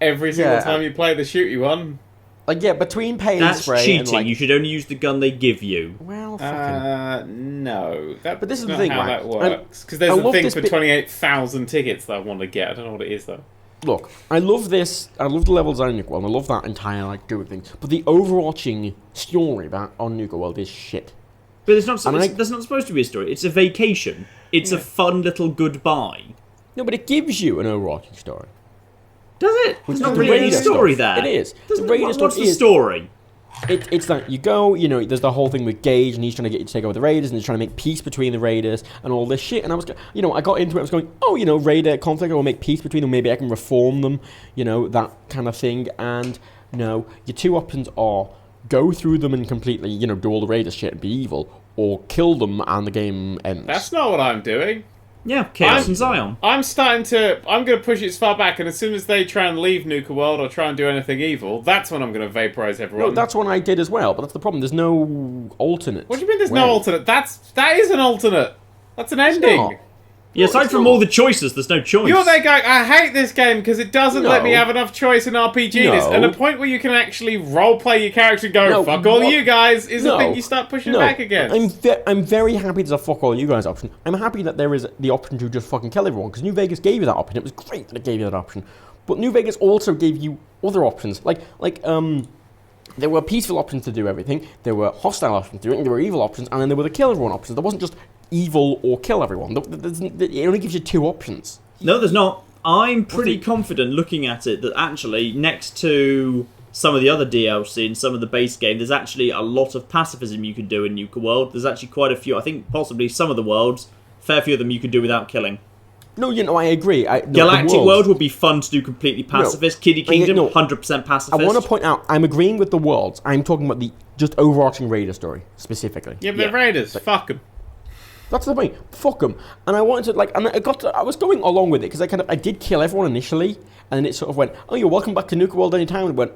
Every single time you play the shooty one. Like, between pay and spray... That's cheating. And, like, you should only use the gun they give you. Well, fucking... no. But this is not the thing, how right? that works. Because there's a thing for 28,000 tickets that I want to get. I don't know what it is, though. Look, I love this. I love the level design on Nuka World. I love that entire, like, good thing. But the overarching story on Nuka World is shit. But it's not. And That's not supposed to be a story. It's a vacation. It's a fun little goodbye. No, but it gives you an overarching story. Does it? There's not the really any Raider story stuff. there. It is. The Doesn't- Raider stuff What's the is- story? It's like you go, you know, there's the whole thing with Gage, and he's trying to get you to take over the Raiders, and he's trying to make peace between the Raiders, and all this shit. And I was, you know, I got into it. I was going, oh, you know, Raider conflict, I will make peace between them. Maybe I can reform them, you know, that kind of thing. And no, your two options are go through them and completely, you know, do all the Raiders shit and be evil, or kill them and the game ends. That's not what I'm doing. Yeah, Chaos and Zion. I'm going to push it as far back, and as soon as they try and leave Nuka World or try and do anything evil, that's when I'm going to vaporize everyone. No, that's what I did as well, but that's the problem. There's no alternate. What do you mean there's way. no alternate? That is an alternate. That's an It's ending. not. Yeah, aside it's from not. all the choices, there's no choice. You're there going, I hate this game because it doesn't let me No. have enough choice in RPG. No. And a point where you can actually roleplay your character and go, No, fuck all what- you guys, is the No. thing you start pushing No, back against. I'm very happy there's a fuck all you guys option. I'm happy that there is the option to just fucking kill everyone, because New Vegas gave you that option. It was great that it gave you that option. But New Vegas also gave you other options. There were peaceful options to do everything, there were hostile options to do it, and there were evil options, and then there were the kill everyone options. There wasn't just evil or kill everyone. It only gives you two options. No, there's not. I'm pretty confident looking at it that actually, next to some of the other DLC and some of the base game, there's actually a lot of pacifism you can do in Nuka World. There's actually quite a few. I think possibly some of the worlds, fair few of them you can do without killing. No, you know, I agree. Galactic World would be fun to do completely pacifist. Kiddie Kingdom, 100% pacifist. I want to point out, I'm agreeing with the worlds. I'm talking about the just overarching Raider story, specifically. yeah, but the Raiders, fuck them. That's the point. Fuck them. And I wanted to, and I was going along with it, because I did kill everyone initially, and then it sort of went, oh, you're welcome back to Nuka World anytime, and it went,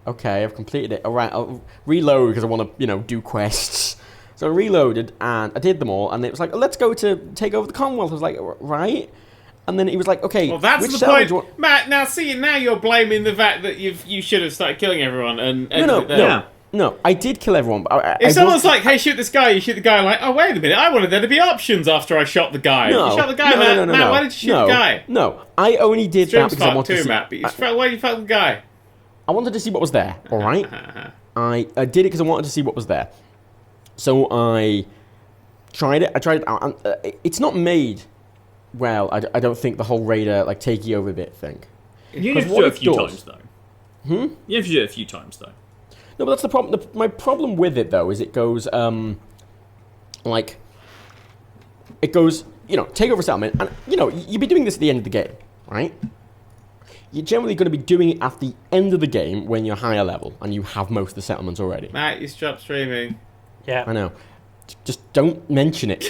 okay, I've completed it. All right, I'll reload, because I want to, you know, do quests. So I reloaded, and I did them all, and it was like, let's go to take over the Commonwealth. I was like, right? And then he was like, okay, Well, that's which the settlement point. do you want? Matt, now you're blaming the fact that you should have started killing everyone. No, I did kill everyone. But If someone's like, hey, shoot this guy, you shoot the guy, like, oh, wait a minute, I wanted there to be options after I shot the guy. No, You shot the guy, no, Matt. Why did you shoot the guy? No, I only did that Stream's because I fucked wanted to too, see... Matt, but why did you fuck the guy? I wanted to see what was there, alright? I did it because I wanted to see what was there. So I tried it out, and it's not made well. I don't think the whole Raider, like, take you over bit thing. You have to what do it a it few does- times, though. You have to do it a few times, though. No, but that's the problem. My problem with it, though, is it goes, it goes, you know, take over settlement, and, you know, you'd be doing this at the end of the game, right? You're generally going to be doing it at the end of the game when you're higher level, and you have most of the settlements already. Matt, you stopped streaming. Yeah. I know. Just don't mention it.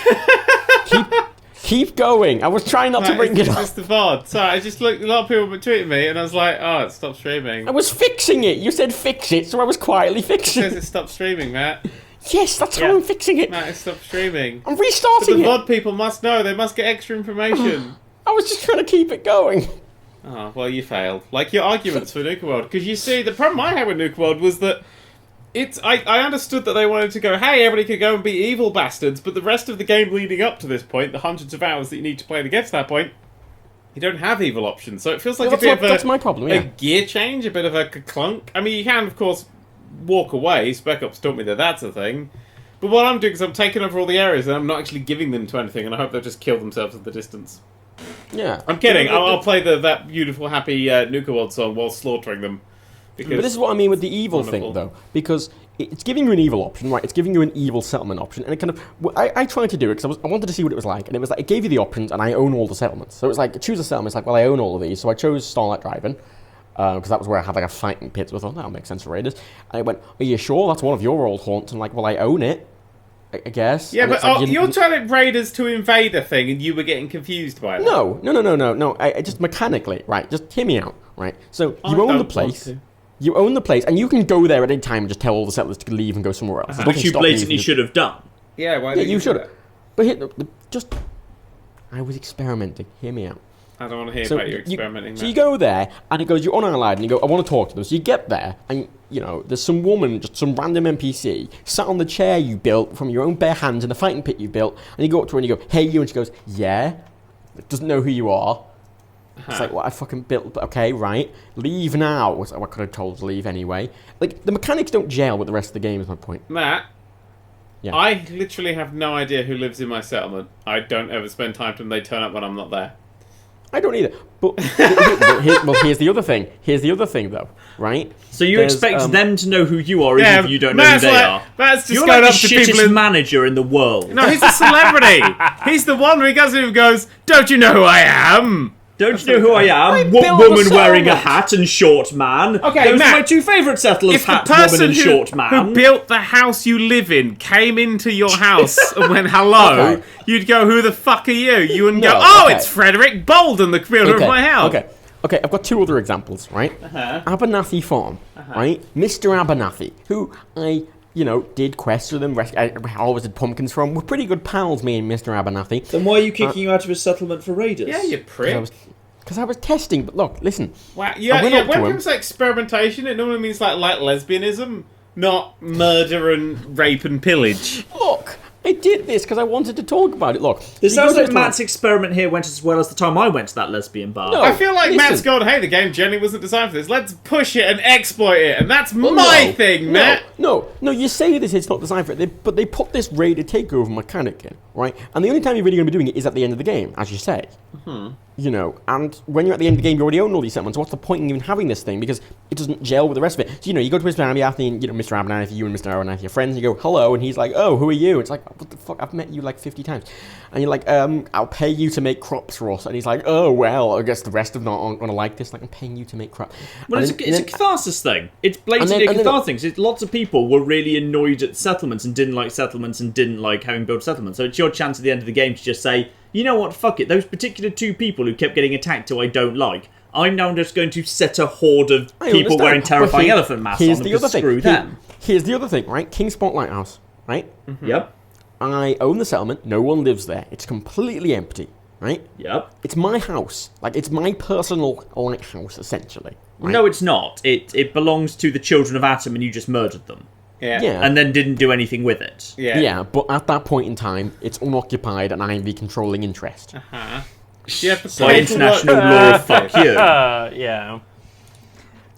Keep going. I was trying not to bring it It's up. just the VOD. Sorry, I just looked, a lot of people were tweeting me, and I was like, oh, it stopped streaming. I was fixing it. You said fix it, so I was quietly It fixing says it. it stopped streaming, Matt. Yes, that's Yeah. how I'm fixing it. Matt, it stopped streaming. I'm But the restarting it. VOD people must know. They must get extra information. I was just trying to keep it going. Oh, well, you failed. Like your arguments for Nuka World. Because you see, the problem I had with Nuka World was that I understood that they wanted to go, hey, everybody could go and be evil bastards, but the rest of the game leading up to this point, the hundreds of hours that you need to play to get to that point, you don't have evil options. So it feels like Yeah, a bit of that's my problem, a yeah. gear change, a bit of a clunk. I mean, you can, of course, walk away. Spec Ops taught me that that's a thing. But what I'm doing is I'm taking over all the areas and I'm not actually giving them to anything, and I hope they'll just kill themselves at the distance. Yeah. I'm kidding. I'll play that beautiful, happy Nuka World song while slaughtering them. Because But this is what I mean with the evil Wonderful. thing, though, because it's giving you an evil option, right? It's giving you an evil settlement option, and it kind of. I tried to do it because I wanted to see what it was like, and it was like it gave you the options, and I own all the settlements. So it was like choose a settlement. It's like, well, I own all of these, so I chose Starlight Driving because that was where I had like a fighting pit. So I thought that'll make sense for Raiders. And I went, are you sure that's one of your old haunts? And like, well, I own it, I guess. yeah, And but it's like, you're telling Raiders to invade a thing, and you were getting confused by it. No. I just mechanically, right? Just hear me out, right? So I you own don't the want place. to. You own the place, and you can go there at any time and just tell all the settlers to leave and go somewhere else. There's Which nothing you stopping blatantly from- should have done. Yeah, why Yeah, did you do should that? have. But here, just, I was experimenting. Hear me out. I don't want to hear So about your experimenting. so you go there, and it goes, you're on Allied, and you go, I want to talk to them. So you get there, and, you know, there's some woman, just some random NPC, sat on the chair you built from your own bare hands in the fighting pit you built, and you go up to her and you go, hey, you, and she goes, yeah, doesn't know who you are. It's like, well, I fucking built, okay, right, leave now. Was what I could have told to leave anyway. Like, the mechanics don't gel with the rest of the game is my point. Matt, Yeah. I literally have no idea who lives in my settlement. I don't ever spend time to them. They turn up when I'm not there. I don't either. But here's the other thing. Here's the other thing, though, right? So you There's, expect them to know who you are, even Yeah, if you don't know who Matt's they like- are. Matt's just You're going like up the to people shittest in... manager in the world. No, he's a celebrity. He's the one where he goes in and goes, "Don't you know who I am?" Don't you know who I am? built Woman the wearing a settlement. hat and short man. Okay, Those Matt, are my two favourite settlers, If the hat woman person and short man. who built the house you live in came into your house and went hello, Okay. you'd go, "Who the fuck are you?" You wouldn't go, No, "Oh, okay. it's Frederick Bolden, the builder of my house." Okay, I've got two other examples, right? Abernathy Farm, right? Mr. Abernathy, who I, did quests with him, I always did pumpkins from. We're pretty good pals, me and Mr. Abernathy. Then why are you kicking you out of his settlement for raiders? Yeah, you prick. Because I was testing, but look, listen. Wow, I yeah, went yeah. up When to him. people say experimentation, it normally means like lesbianism, not murder and rape and pillage. Look, I did this because I wanted to talk about it. Look. This he sounds goes like to Matt's experiment here went as well as the time I went to that lesbian bar. No. I feel like listen. Matt's gone, "Hey, the game generally wasn't designed for this. Let's push it and exploit it," and that's Well, my no, thing, Matt. No, you say this, it's not designed for it, but they put this raided takeover mechanic in, right? And the only time you're really going to be doing it is at the end of the game, as you say. And when you're at the end of the game, you already own all these settlements. What's the point in even having this thing? Because it doesn't gel with the rest of it. So, you go to Mr. Abernathy and, Mr. Abernathy, you and Mr. Abernathy are friends, and you go, "Hello," and he's like, "Oh, who are you?" It's like, what the fuck, I've met you like 50 times. And you're like, "I'll pay you to make crops for us." And he's like, "Oh, well, I guess the rest of them aren't going to like this. Like, I'm paying you to make crops." Well, And it's then- a catharsis thing. It's blatantly a catharsis thing. Lots of people were really annoyed at settlements and didn't like settlements and didn't like having built settlements. So it's your chance at the end of the game to just say, "You know what, fuck it. Those particular two people who kept getting attacked who I don't like, I'm now just going to set a horde of I people understand, wearing but terrifying elephant masks here's on the them other to thing. screw them." Here's the other thing, right? Kingsport Lighthouse, right? Yep. I own the settlement. No one lives there. It's completely empty, right? Yep. It's my house. Like, it's my personal lighthouse, essentially. Right? No, it's not. It belongs to the children of Atom and you just murdered them. Yeah. And then didn't do anything with it. Yeah, but at that point in time, it's unoccupied and I'm the controlling interest. You have to By pay for international what- law, fuck you. Yeah.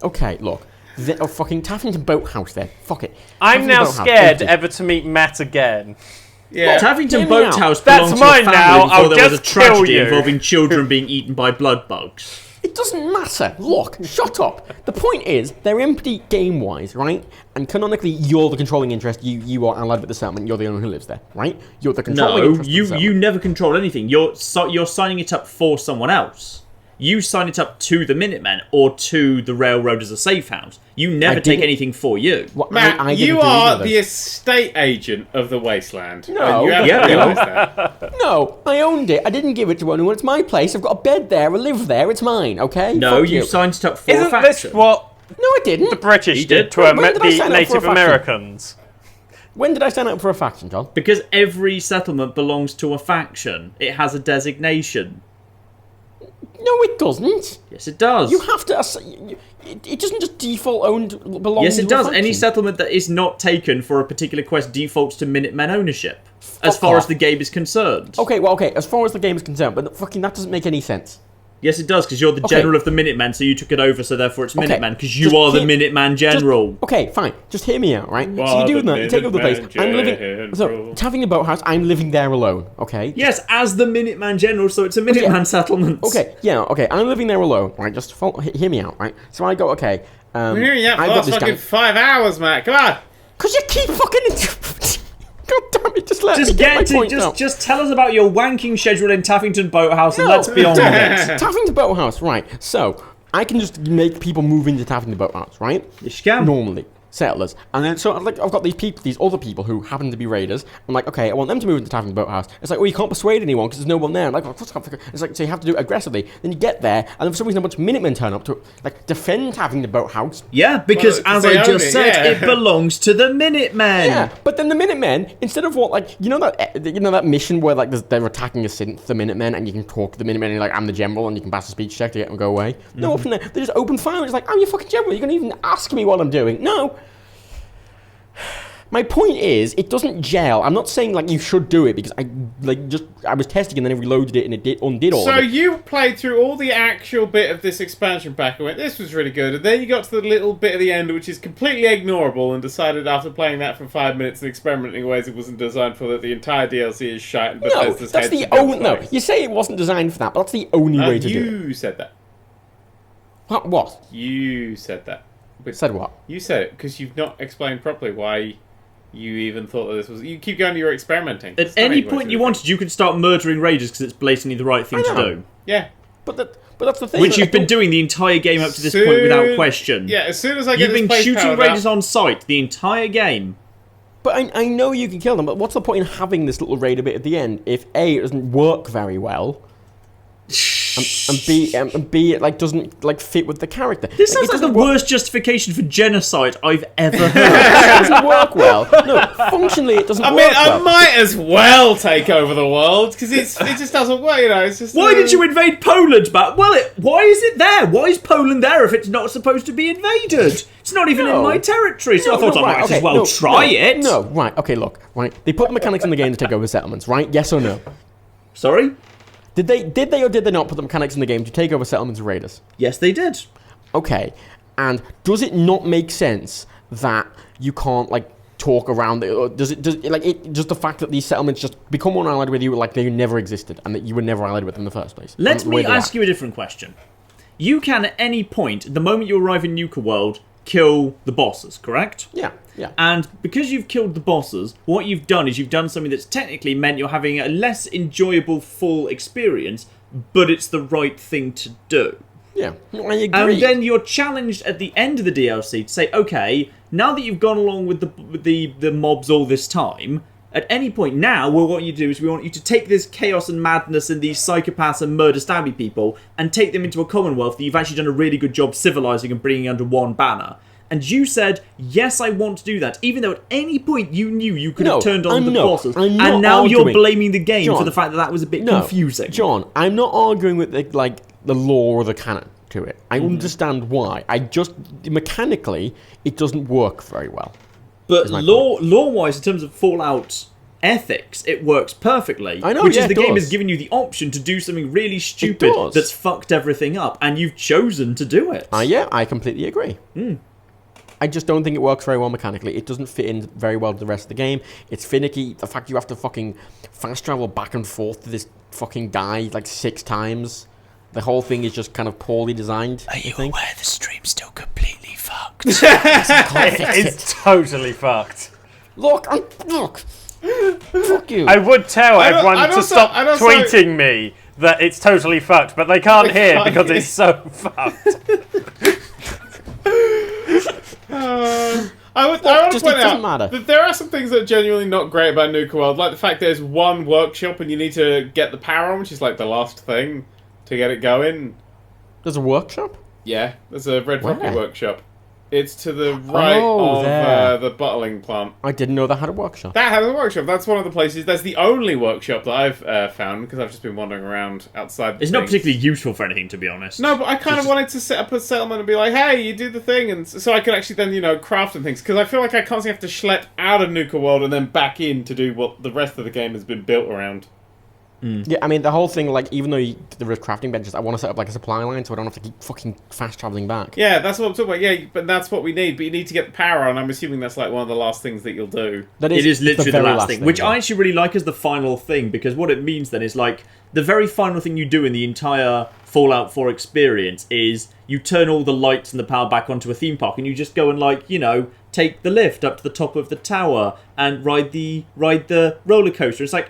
Okay, look. Fucking Taffington Boathouse then. Fuck it. I'm Taffington now Boathouse, scared empty. ever to meet Matt again. Yeah. Taffington Hear me out. Boathouse That's belonged to a mine family now, before I'll there was a just kill tragedy you. involving children being eaten by blood bugs. It doesn't matter. Look, shut up. The point is, they're empty game-wise, right? And canonically, you're the controlling interest. You are allied with the settlement. You're the only one who lives there, right? You're the controlling No, interest. of the you settlement. never control anything. You're signing it up for someone else. You sign it up to the Minutemen or to the railroad as a safe house. You never take didn't- anything for you. What, Matt, I didn't you do either are of those. the estate agent of the wasteland. No, And you haven't yeah, realised that. No, I owned it. I didn't give it to anyone. It's my place. I've got a bed there. I live there. It's mine, okay? No, Fuck you you. signed it up for a Isn't faction. this what No, I didn't. the British He did did. to When did I the sign up for a Native faction? Americans? When did I sign up for a faction, John? Because every settlement belongs to a faction. It has a designation. No, it doesn't. Yes, it does. You have to. It doesn't just default owned belong. Yes, it to a does. faction. Any settlement that is not taken for a particular quest defaults to Minutemen ownership, as Fuck far off. as the game is concerned. Okay, well, okay. As far as the game is concerned, but fucking that doesn't make any sense. Yes, it does, because you're the Okay. general of the Minutemen, so you took it over, so therefore it's Okay. Minutemen, because you Just are the hear- Minuteman general. Okay, fine. Just hear me out, right? So Well, you do the that. You take over the place. Minuteman I'm living. So General. having the boathouse. I'm living there alone. Okay. Yes, as the Minuteman general, so it's a Minuteman settlement. Okay. Yeah. Okay. I'm living there alone. Right. Just hear me out. Right. So I go. Okay. We're hearing you out for I the got last this fucking guy. 5 hours, Matt. Come on. Cause you keep fucking. God damn it! Just let me Just get my get to point out. just tell us about your wanking schedule in Taffington Boathouse and let's be on with it. Taffington Boathouse, right. So, I can just make people move into Taffington Boathouse, right? Yes, you can. Normally. Settlers. And then, so, like, I've got these other people who happen to be raiders. I'm like, okay, I want them to move into Taffington Boathouse. It's like, well, you can't persuade anyone because there's no one there. I'm like, oh, it's like, so you have to do it aggressively. Then you get there, and then for some reason a bunch of Minutemen turn up to, like, defend Taffington Boathouse. Yeah, because Well, as they I own just it, said, yeah. it belongs to the Minutemen. Yeah, but then the Minutemen, instead of what, like, you know that mission where, like, they're attacking a synth, the Minutemen, and you can talk to the Minutemen, and you're like, I'm the general, and you can pass a speech check to get them to go away. No, up in there, they just open fire, and it's like, I'm your fucking general, you're gonna even ask me what I'm doing. No. My point is, it doesn't gel. I'm not saying like you should do it because I was testing and then I reloaded it and it undid all So of it. you played through all the actual bit of this expansion pack and went, this was really good, and then you got to the little bit at the end which is completely ignorable and decided after playing that for 5 minutes and experimenting in ways it wasn't designed for that the entire DLC is shite and No, Bethesda's that's head the should be on only. No, strikes. you say it wasn't designed for that, but that's the only way to do it. You said that. What? You said that. But Said what? you said it because you've not explained properly why you even thought that this was... You keep going to your experimenting. At It's not any even point you what wanted, you could start murdering raiders because it's blatantly the right thing I to know. do. Yeah. But that's the thing. Which that you've I been don't- doing the entire game up to this point without question. Yeah, as soon as I get You've this been place shooting powered raiders up, on sight the entire game. But I know you can kill them. But what's the point in having this little raider bit at the end if A, it doesn't work very well, and B, it like doesn't like fit with the character. This sounds like the doesn't work. worst justification for genocide I've ever heard. It doesn't work well. No, functionally it doesn't I mean, work I well. might as well take over the world because it just doesn't work. You know, it's just. Why did you invade Poland, Matt? Well, why is it there? Why is Poland there if it's not supposed to be invaded? It's not even in my territory, so I thought I might as well try it. No, right, okay, look, right. They put mechanics in the game to take over settlements, right? Yes or no? Sorry? Did they or did they not put the mechanics in the game to take over settlements and raiders? Yes, they did. Okay, and does it not make sense that you can't like talk around it? Or does just the fact that these settlements just become one allied with you like they never existed and that you were never allied with them in the first place? Let me ask you a different question. You can at any point, the moment you arrive in Nuka World, kill the bosses, correct? Yeah. And because you've killed the bosses, what you've done is you've done something that's technically meant you're having a less enjoyable full experience, but it's the right thing to do. Yeah, I agree. And then you're challenged at the end of the DLC to say, okay, now that you've gone along with the mobs all this time, at any point now, what we want you to do is we want you to take this chaos and madness and these psychopaths and murder stabby people and take them into a commonwealth that you've actually done a really good job civilizing and bringing under one banner. And you said, yes, I want to do that, even though at any point you knew you could have turned on the bosses. And now you're blaming the game for the fact that that was a bit confusing. John, I'm not arguing with the lore or the canon to it. I understand why. I just, mechanically, it doesn't work very well. But lore-wise, in terms of Fallout ethics, it works perfectly. I know, which is it the game does. is giving you the option to do something really stupid that's fucked everything up, and you've chosen to do it. Yeah, I completely agree. I just don't think it works very well mechanically. It doesn't fit in very well to the rest of the game. It's finicky. The fact you have to fucking fast travel back and forth to this fucking guy like 6 times. The whole thing is just kind of poorly designed. Are you aware the stream's still completely fucked? It's totally fucked. Look. Fuck you. I would tell everyone I'd to also- stop I'd also- tweeting me that it's totally fucked, but they can't hear because it's so fucked. I want to just point it doesn't out matter. that there are some things that are genuinely not great about Nuka World, like the fact there's one workshop and you need to get the power on, which is like the last thing to get it going. There's a workshop? Yeah, there's a Red Where? Rocket workshop. It's to the right there. of the bottling plant. I didn't know that had a workshop. That has a workshop. That's one of the places. That's the only workshop that I've found because I've just been wandering around outside. It's not particularly useful for anything, to be honest. No, but I kind of wanted to set up a settlement and be like, hey, you do the thing, and so I could actually then, craft and things. Because I feel like I constantly have to schlep out of Nuka World and then back in to do what the rest of the game has been built around. Yeah, I mean, the whole thing, like, even though there is crafting benches, I want to set up, like, a supply line so I don't have to keep fucking fast-traveling back. Yeah, that's what I'm talking about. Yeah, but that's what we need. But you need to get the power on. I'm assuming that's, like, one of the last things that you'll do. It is literally the very last thing, which yeah. I actually really like as the final thing, because what it means then is, like, the very final thing you do in the entire Fallout 4 experience is you turn all the lights and the power back onto a theme park, and you just go and, like, take the lift up to the top of the tower and ride the roller coaster. It's like,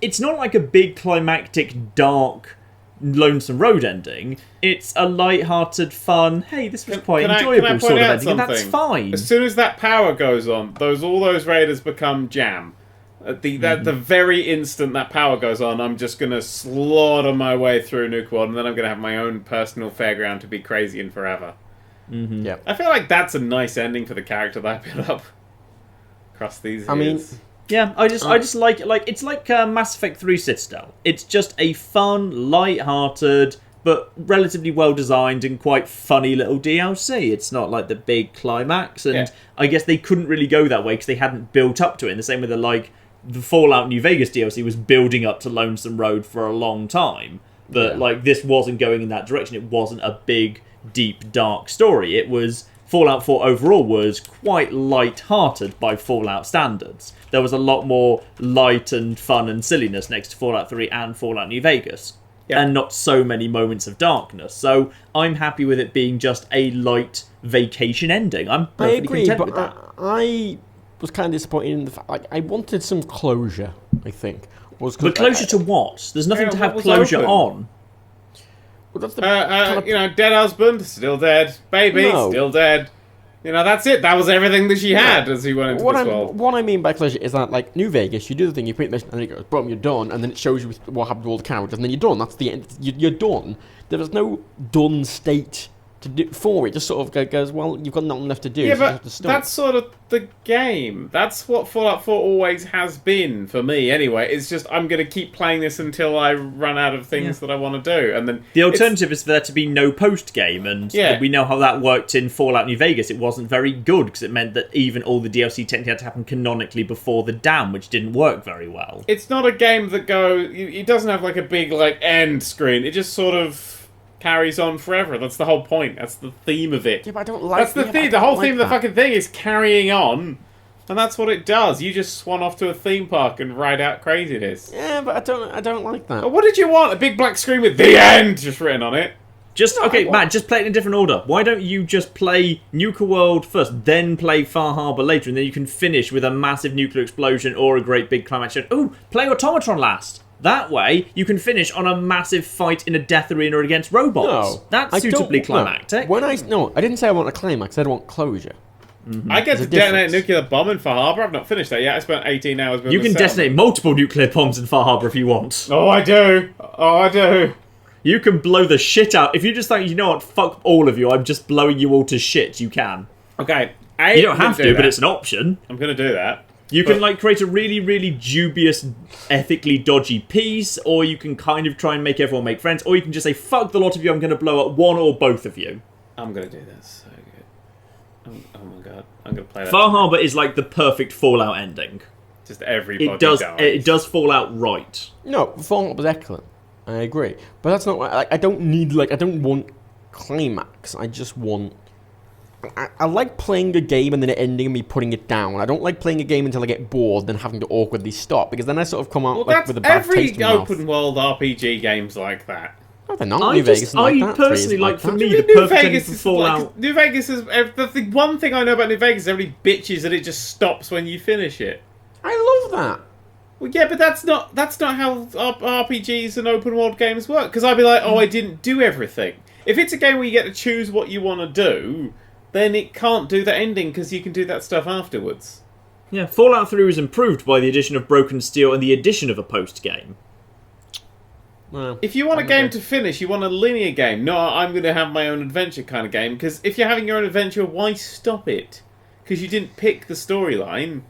it's not like a big climactic, dark, lonesome road ending. It's a light-hearted, fun, hey, this was quite enjoyable sort of ending, and that's fine. As soon as that power goes on, all those raiders become jam. At the very instant that power goes on, I'm just going to slaughter my way through Nuka World, and then I'm going to have my own personal fairground to be crazy in forever. Mm-hmm. Yeah. I feel like that's a nice ending for the character that I built up across these years. I mean... Yeah, I just like it. Like, it's like Mass Effect 3 Citadel. It's just a fun, light-hearted, but relatively well designed and quite funny little DLC. It's not like the big climax, and I guess they couldn't really go that way because they hadn't built up to it in the same way that like the Fallout New Vegas DLC was building up to Lonesome Road for a long time. But like this wasn't going in that direction. It wasn't a big, deep, dark story. It was Fallout 4 overall was quite light-hearted by Fallout standards. There was a lot more light and fun and silliness next to Fallout 3 and Fallout New Vegas. And not so many moments of darkness. So I'm happy with it being just a light vacation ending. I'm perfectly content with that. I was kind of disappointed in the fact, like, I wanted some closure, I think. But closure to what? There's nothing to have closure on. Well, that's the dead husband, still dead. Baby, still dead. That's it. That was everything that she had as he went into this world. What I mean by closure is that, like, New Vegas, you do the thing, you print the mission, and then it goes, boom, you're done, and then it shows you what happened to all the characters, and then you're done. That's the end. You're done. There is no done state to do for it. Just sort of goes, well, you've got nothing left to do. Yeah, so but you have to stop. that's sort of the game. That's what Fallout 4 always has been for me. Anyway, it's just I'm going to keep playing this until I run out of things that I want to do, and then the alternative is for there to be no post game, and we know how that worked in Fallout New Vegas. It wasn't very good because it meant that even all the DLC technically had to happen canonically before the dam, which didn't work very well. It's not a game that it doesn't have like a big like end screen. It just sort of carries on forever. That's the whole point. That's the theme of it. Yeah, but I don't like. That's the theme. The whole theme of the fucking thing is carrying on, and that's what it does. You just swan off to a theme park and ride out craziness. Yeah, but I don't like that. But what did you want? A big black screen with "The End" just written on it. Matt, just play it in a different order. Why don't you just play Nuka World first, then play Far Harbor later, and then you can finish with a massive nuclear explosion or a great big climax. Ooh, play Automatron last. That way, you can finish on a massive fight in a death arena against robots. No, that's suitably climactic. No, I didn't say I want a climax. I said I want closure. Mm-hmm. I get to detonate a nuclear bomb in Far Harbor. I've not finished that yet. I spent 18 hours. You can detonate multiple nuclear bombs in Far Harbor if you want. Oh, I do. You can blow the shit out. If you just think, you know what, fuck all of you, I'm just blowing you all to shit, you can. Okay. You don't have to, but it's an option. I'm going to do that. You can create a really, really dubious, ethically dodgy piece, or you can kind of try and make everyone make friends, or you can just say, fuck the lot of you, I'm going to blow up one or both of you. I'm going to do this. So good. Oh my god. I'm going to play that. Far Harbor is like the perfect Fallout ending. Just everybody dies. It does Fallout right. No, Fallout was excellent. I agree. But that's not what... I don't want climax. I just want... I like playing a game and then it ending and me putting it down. I don't like playing a game until I get bored, then having to awkwardly stop, because then I sort of come out with a bad taste in my mouth. Every open world RPG game's like that. No, they're not. New Vegas is like that. I personally like, for me, the New perfect Vegas ending for is Fallout... like, New Vegas is... The one thing I know about New Vegas is everybody bitches that it just stops when you finish it. I love that. Well, yeah, but that's not how RPGs and open world games work. Because I'd be like, I didn't do everything. If it's a game where you get to choose what you want to do, then it can't do the ending because you can do that stuff afterwards. Yeah, Fallout 3 was improved by the addition of Broken Steel and the addition of a post-game. Well, if you want a game to finish, you want a linear game. No, I'm going to have my own adventure kind of game. Because if you're having your own adventure, why stop it? Because you didn't pick the storyline.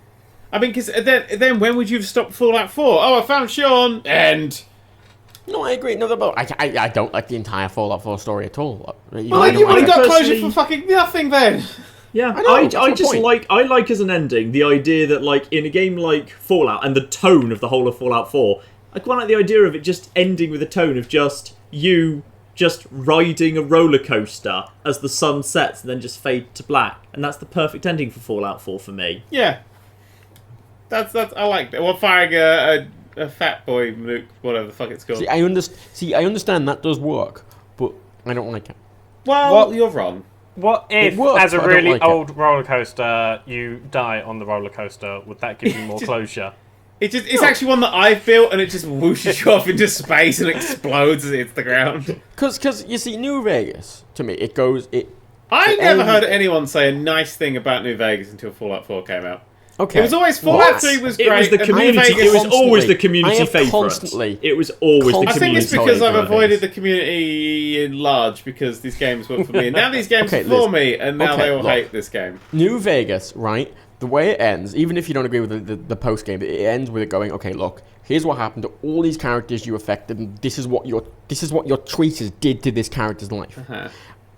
I mean, because then when would you have stopped Fallout 4? Oh, I found Sean! End. No, I agree. No, but I don't like the entire Fallout 4 story at all. Well, you would have got closure for fucking nothing then. Yeah, I like as an ending the idea that, like, in a game like Fallout and the tone of the whole of Fallout 4, I quite like the idea of it just ending with a tone of just you just riding a roller coaster as the sun sets and then just fade to black, and that's the perfect ending for Fallout 4 for me. Yeah. That's I like that. Well, firing a fat boy nuke, whatever the fuck it's called. I understand that does work, but I don't like it. Well, you're wrong. What if, works, as a but I don't really like old roller coaster, you die on the roller coaster? Would that give you more closure? It's actually one that I've built, and it just whooshes you off into space and explodes as it hits the ground. Because you see, New Vegas, to me, I never heard anyone say a nice thing about New Vegas until Fallout 4 came out. Okay. It was always Fallout 3 was great. It was the community. It was always the community favourite. It was always the community. I think it's because I've avoided the community in large because these games weren't for me. And now these games are for me, and now they all hate this game. New Vegas, right? the way it ends, even if you don't agree with the post game, it ends with it going, okay, look, here's what happened to all these characters you affected, and this is what your choices did to this character's life.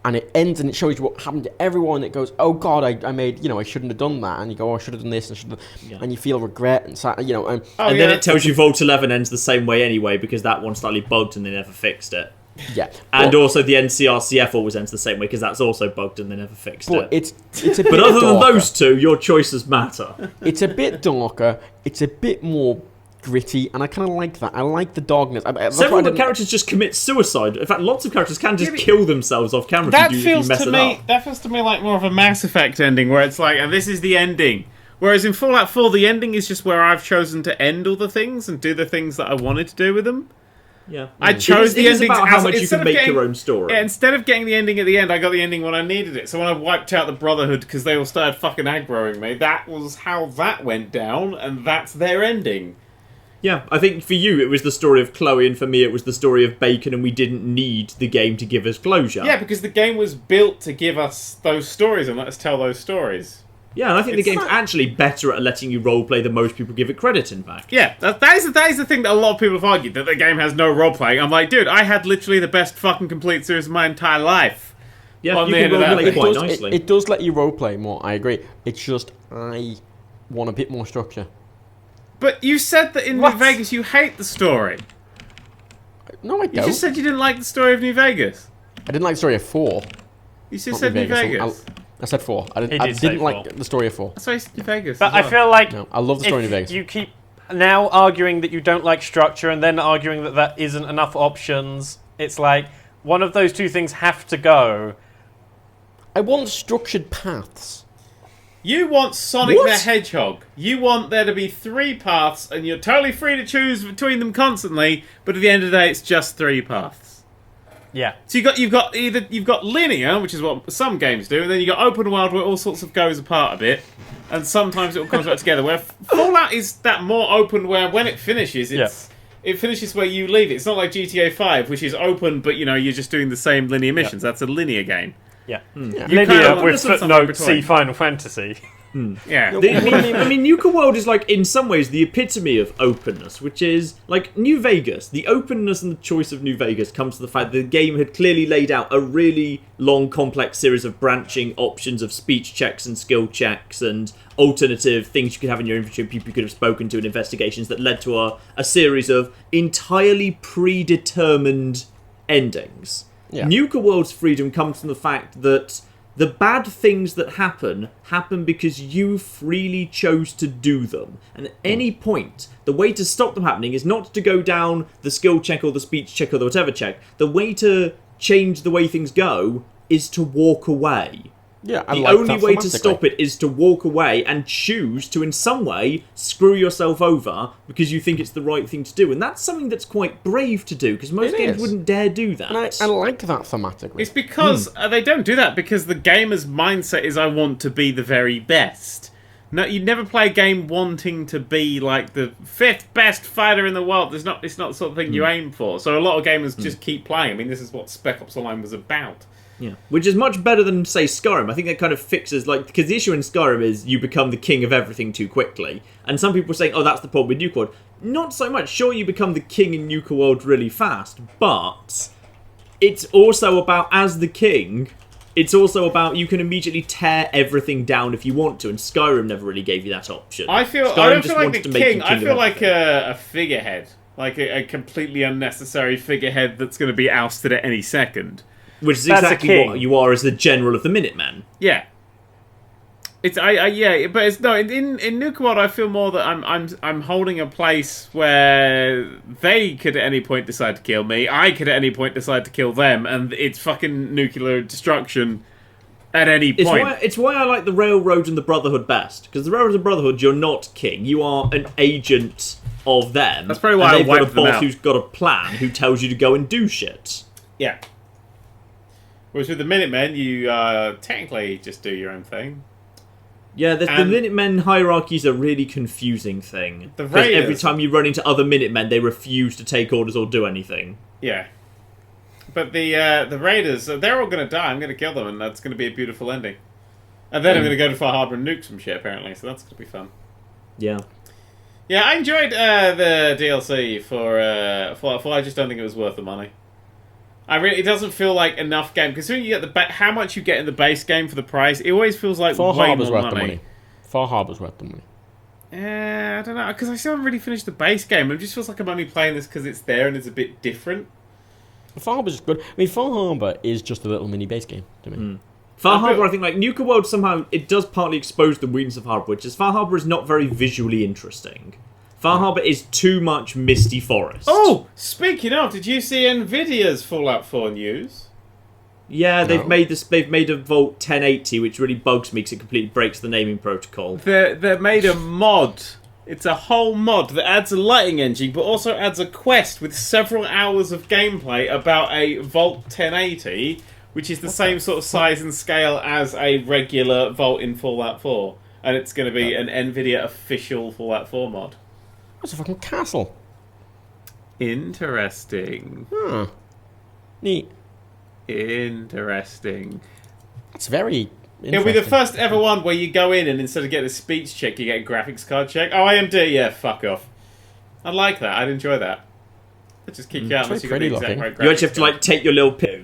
And it ends and it shows you what happened to everyone. It goes, oh God, I made, I shouldn't have done that. And you go, oh, I should have done this, and you feel regret and sad, And then it tells you Vault 11 ends the same way anyway, because that one's slightly bugged and they never fixed it. Yeah, and also the NCRCF always ends the same way because that's also bugged and they never fixed it. It's a bit but other darker. than those two, your choices matter. It's a bit darker. It's a bit more gritty, and I kind of like that. I like the darkness. Several of the characters just commit suicide. In fact, lots of characters can just kill themselves off camera if you mess it up. That feels to me like more of a Mass Effect ending, where it's like, and this is the ending. Whereas in Fallout 4, the ending is just where I've chosen to end all the things and do the things that I wanted to do with them. Yeah, I chose the ending. It's about how much you can make your own story. Yeah, instead of getting the ending at the end, I got the ending when I needed it. So when I wiped out the Brotherhood because they all started fucking aggroing me, that was how that went down, and that's their ending. Yeah, I think for you it was the story of Chloe, and for me it was the story of Bacon, and we didn't need the game to give us closure. Yeah, because the game was built to give us those stories and let us tell those stories. Yeah, and I think the game's actually better at letting you roleplay than most people give it credit, in fact. Yeah, that is the thing that a lot of people have argued, that the game has no roleplaying. I'm like, dude, I had literally the best fucking complete series of my entire life. Yeah, you can roleplay quite nicely. It does let you roleplay more, I agree. It's just, I want a bit more structure. But you said that in New Vegas you hate the story. No, I don't. You just said you didn't like the story of New Vegas. I didn't like the story of 4. You just said New Vegas. I said 4. I didn't like the story of 4. That's why I said New Vegas. But I feel like... No, I love the story of New Vegas. You keep now arguing that you don't like structure and then arguing that there isn't enough options. It's like, one of those two things have to go. I want structured paths. You want Sonic the Hedgehog. You want there to be 3 paths, and you're totally free to choose between them constantly, but at the end of the day, it's just 3 paths. Yeah. So you've got linear, which is what some games do, and then you got open world where all sorts of goes apart a bit, and sometimes it all comes back together. Where Fallout is that more open, where when it finishes, it finishes where you leave it. It's not like GTA 5, which is open, but you're just doing the same linear missions. That's a linear game. Yeah. Yeah. Linear with footnote C Final Fantasy. Yeah. I mean, Nuka World is like, in some ways, the epitome of openness, which is, like, New Vegas. The openness and the choice of New Vegas comes to the fact that the game had clearly laid out a really long, complex series of branching options of speech checks and skill checks and alternative things you could have in your inventory, people you could have spoken to, and investigations that led to a series of entirely predetermined endings. Yeah. Nuka World's freedom comes from the fact that the bad things that happen because you freely chose to do them. And at any point, the way to stop them happening is not to go down the skill check or the speech check or the whatever check. The way to change the way things go is to walk away. Yeah, the only way to stop it is to walk away and choose to, in some way, screw yourself over because you think it's the right thing to do. And that's something that's quite brave to do, because most games wouldn't dare do that. And I like that thematically. It's because they don't do that, because the gamer's mindset is, I want to be the very best. No, you never play a game wanting to be like the 5th best fighter in the world. It's not the sort of thing you aim for. So a lot of gamers just keep playing. I mean, this is what Spec Ops Online was about. Yeah, which is much better than, say, Skyrim. I think that kind of fixes, like, because the issue in Skyrim is you become the king of everything too quickly. And some people are saying, oh, that's the problem with Nuka World. Not so much. Sure, you become the king in Nuka World really fast, but it's also about, as the king, it's also about you can immediately tear everything down if you want to, and Skyrim never really gave you that option. I don't feel like the king. I feel like a figurehead. Like a completely unnecessary figurehead that's going to be ousted at any second. Which is exactly what you are as the general of the Minutemen. Yeah. It's but it's no in Nuka World I feel more that I'm holding a place where they could at any point decide to kill me, I could at any point decide to kill them, and it's fucking nuclear destruction at any point. It's why I like the Railroad and the Brotherhood best, because the Railroad and the Brotherhood, you're not king, you are an agent of them. That's probably why I wiped them out. They've got a boss who's got a plan who tells you to go and do shit. Yeah. Whereas with the Minutemen, you technically just do your own thing. Yeah, the Minutemen hierarchy is a really confusing thing. Because every time you run into other Minutemen, they refuse to take orders or do anything. Yeah. But the Raiders, they're all going to die. I'm going to kill them, and that's going to be a beautiful ending. And then I'm going to go to Far Harbor and nuke some shit, apparently, so that's going to be fun. Yeah. Yeah, I enjoyed the DLC for Fallout 4. I just don't think it was worth the money. It doesn't feel like enough game, because when you get how much you get in the base game for the price, it always feels like Far way Harbor's more worth money. the money. Far Harbor's worth the money. I don't know, because I still haven't really finished the base game. It just feels like I'm only playing this because it's there and it's a bit different. Far Harbor's good. I mean, Far Harbor is just a little mini base game to me. Far Harbor, I think, like, Nuka World somehow, it does partly expose the weakness of Harbor, which is Far Harbor is not very visually interesting. Far Harbor is too much misty forest. Oh, speaking of, did you see Nvidia's Fallout 4 news? Yeah, they've No. made this. They've made a Vault 1080, which really bugs me because it completely breaks the naming protocol. They made a mod. It's a whole mod that adds a lighting engine, but also adds a quest with several hours of gameplay about a Vault 1080, which is the same sort of size and scale as a regular Vault in Fallout 4. And it's going to be an Nvidia official Fallout 4 mod. That's a fucking castle. Interesting. Huh. Neat. Interesting. That's very It'll be the first ever one where you go in and instead of getting a speech check, you get a graphics card check. Oh, AMD, yeah, fuck off. I'd like that. I'd enjoy that. I'd just kick you out unless you got the pretty exact looking. right graphics You actually have to, card. like, take your little pill.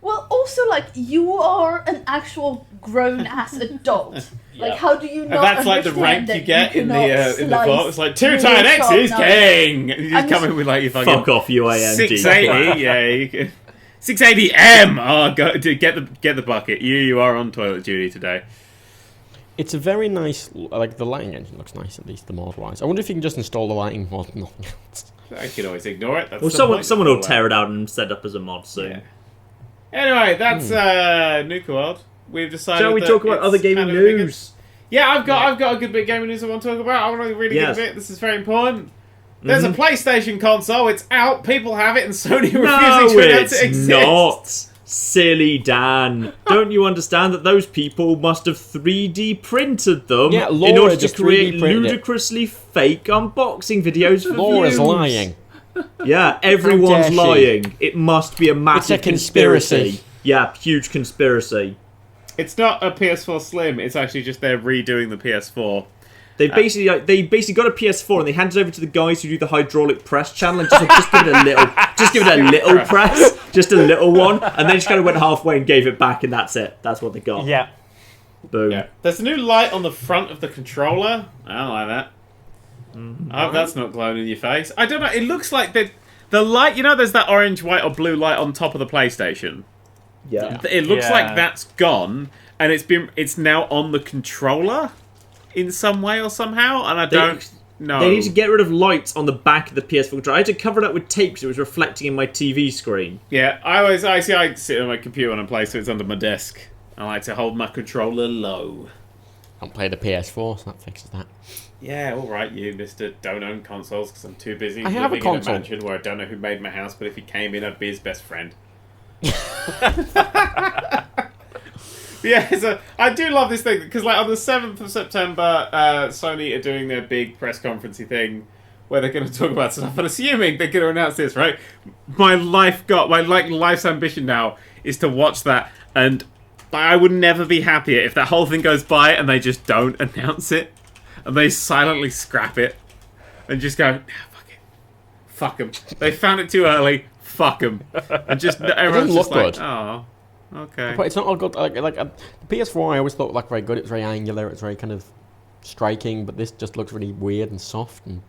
Well, also, like, you are an actual grown-ass adult. Like, how do you And not that's like the rank understand you that get you in the cannot vault. It's like 2 really times X is sharp king. And you just I'm come just- in with like your fucking Fuck off, UAMD. 680. Yeah, you can. 680M. Oh, go get the bucket. You are on toilet duty today. It's a very nice, like, the lighting engine looks nice, at least the mod wise. I wonder if you can just install the lighting mod, nothing else. I can always ignore it. That's Well, the point someone of will Fallout. tear it out and set up as a mod soon. Yeah. Anyway, that's Nuka World. We've decided. Shall we that talk about it's other gaming kind of a big- news? Yeah, I've got a good bit of gaming news I want to talk about. I want to really Yes. get a bit. This is very important. There's a PlayStation console. It's out. People have it, and Sony refusing No, to announce it it's exists. not. Silly Dan. Don't you understand that those people must have 3D printed them Yeah, in Laura order to just create 3D printed it. ludicrously fake unboxing videos for Laura's views? lying. Yeah, everyone's dare she. lying. It must be a massive conspiracy. Yeah, huge conspiracy. It's not a PS4 Slim. It's actually just they're redoing the PS4. They basically got a PS4 and they handed it over to the guys who do the hydraulic press channel and just give it a little press, just a little one, and they just kind of went halfway and gave it back, and that's it. That's what they got. Yeah. Boom. Yeah. There's a new light on the front of the controller. I don't like that. I hope that's not glowing in your face. I don't know. It looks like the light. You know, there's that orange, white, or blue light on top of the PlayStation. Yeah. It looks Yeah. like that's gone, and it's now on the controller in some way or somehow, and I don't know. They need to get rid of lights on the back of the PS4 controller. I had to cover it up with tape so it was reflecting in my TV screen. Yeah, I sit on my computer when I play, so it's under my desk. I like to hold my controller low. Can't play the PS4, so that fixes that. Yeah, all right, you Mister Don't own consoles because I'm too busy I have a living in a console. mansion where I don't know who made my house, but if he came in, I'd be his best friend. Yeah, so I do love this thing because, like, on the 7th of September, Sony are doing their big press conferencey thing where they're going to talk about stuff. And assuming they're going to announce this, right? My life's ambition now is to watch that, and I would never be happier if that whole thing goes by and they just don't announce it, and they silently scrap it, and just go, nah, fuck them. They found it too early. Fuck them. And just everyone's look just like, good. oh. Okay. But it's not all good. The PS4, I always thought like very good. It's very angular. It's very kind of striking. But this just looks really weird and soft and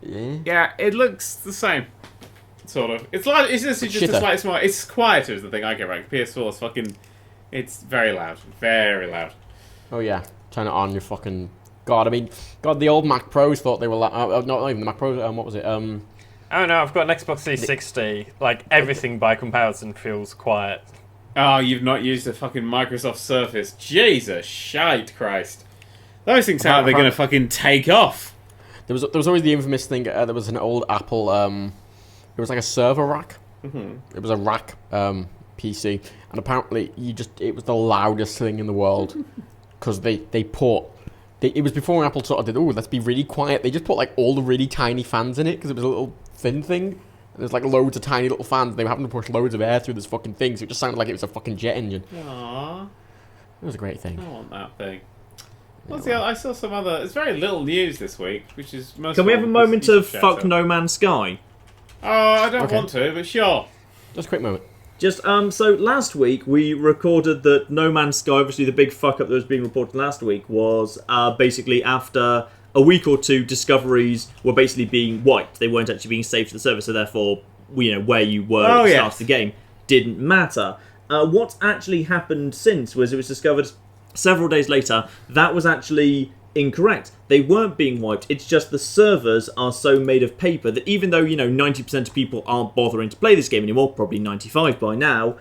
Yeah, it looks the same. Sort of. It's like it's just a Shitter. slightly smaller. It's quieter is the thing I get right. PS4 is fucking. It's very loud. Very loud. Oh yeah, turn it on. Your fucking God. I mean, God. The old Mac Pros thought they were not even the Mac Pros. What was it? Oh no, I've got an Xbox 360. Like, everything by comparison feels quiet. Oh, you've not used a fucking Microsoft Surface. Jesus, shite, Christ. Those things sound like they're going to fucking take off. There was always the infamous thing. There was an old Apple. It was like a server rack. Mm-hmm. It was a rack PC, and apparently it was the loudest thing in the world because it was before Apple sort of did. Oh, let's be really quiet. They just put like all the really tiny fans in it because it was a little thin thing. There's like loads of tiny little fans. They were having to push loads of air through this fucking thing, so it just sounded like it was a fucking jet engine. Aww. It was a great thing. I want that thing. I saw some other... It's very little news this week, which is most... Can we have a moment of fuck No Man's Sky? Oh, I don't want to, but sure. Just a quick moment. Just, so last week we recorded that No Man's Sky, obviously the big fuck up that was being reported last week was basically after a week or two, discoveries were basically being wiped. They weren't actually being saved to the server, so therefore, where you were at the start of the game didn't matter. What actually happened since was it was discovered several days later that was actually incorrect. They weren't being wiped. It's just the servers are so made of paper that even though 90% of people aren't bothering to play this game anymore, probably 95 by now,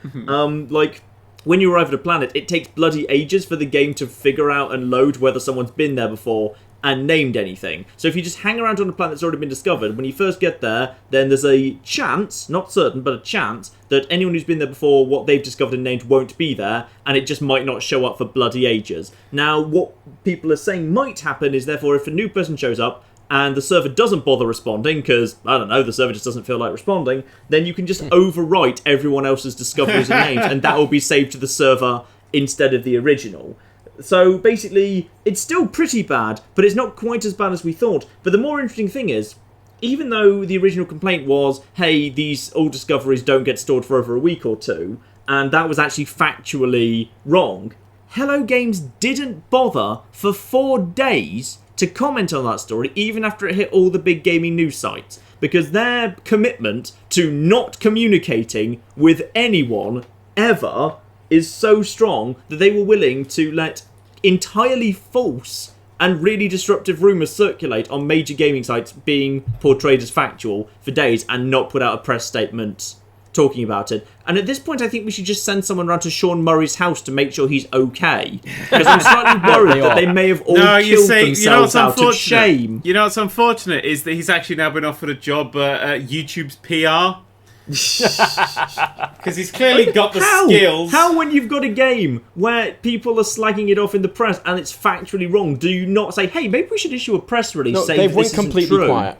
like when you arrive at a planet, it takes bloody ages for the game to figure out and load whether someone's been there before and named anything. So if you just hang around on a planet that's already been discovered, when you first get there, then there's a chance, not certain, but a chance, that anyone who's been there before, what they've discovered and named won't be there, and it just might not show up for bloody ages. Now, what people are saying might happen is, therefore, if a new person shows up, and the server doesn't bother responding, because, I don't know, the server just doesn't feel like responding, then you can just overwrite everyone else's discoveries and names, and that will be saved to the server instead of the original. So basically, it's still pretty bad, but it's not quite as bad as we thought. But the more interesting thing is, even though the original complaint was, hey, these old discoveries don't get stored for over a week or two, and that was actually factually wrong, Hello Games didn't bother for 4 days to comment on that story, even after it hit all the big gaming news sites, because their commitment to not communicating with anyone ever is so strong that they were willing to let entirely false and really disruptive rumours circulate on major gaming sites being portrayed as factual for days and not put out a press statement talking about it. And at this point, I think we should just send someone around to Sean Murray's house to make sure he's okay. Because I'm slightly worried that they may have all killed themselves out of shame. You know what's unfortunate is that he's actually now been offered a job at YouTube's PR. Because he's clearly got the skills. How, when you've got a game where people are slagging it off in the press and it's factually wrong, do you not say, hey, maybe we should issue a press release saying they this went isn't true? Quiet.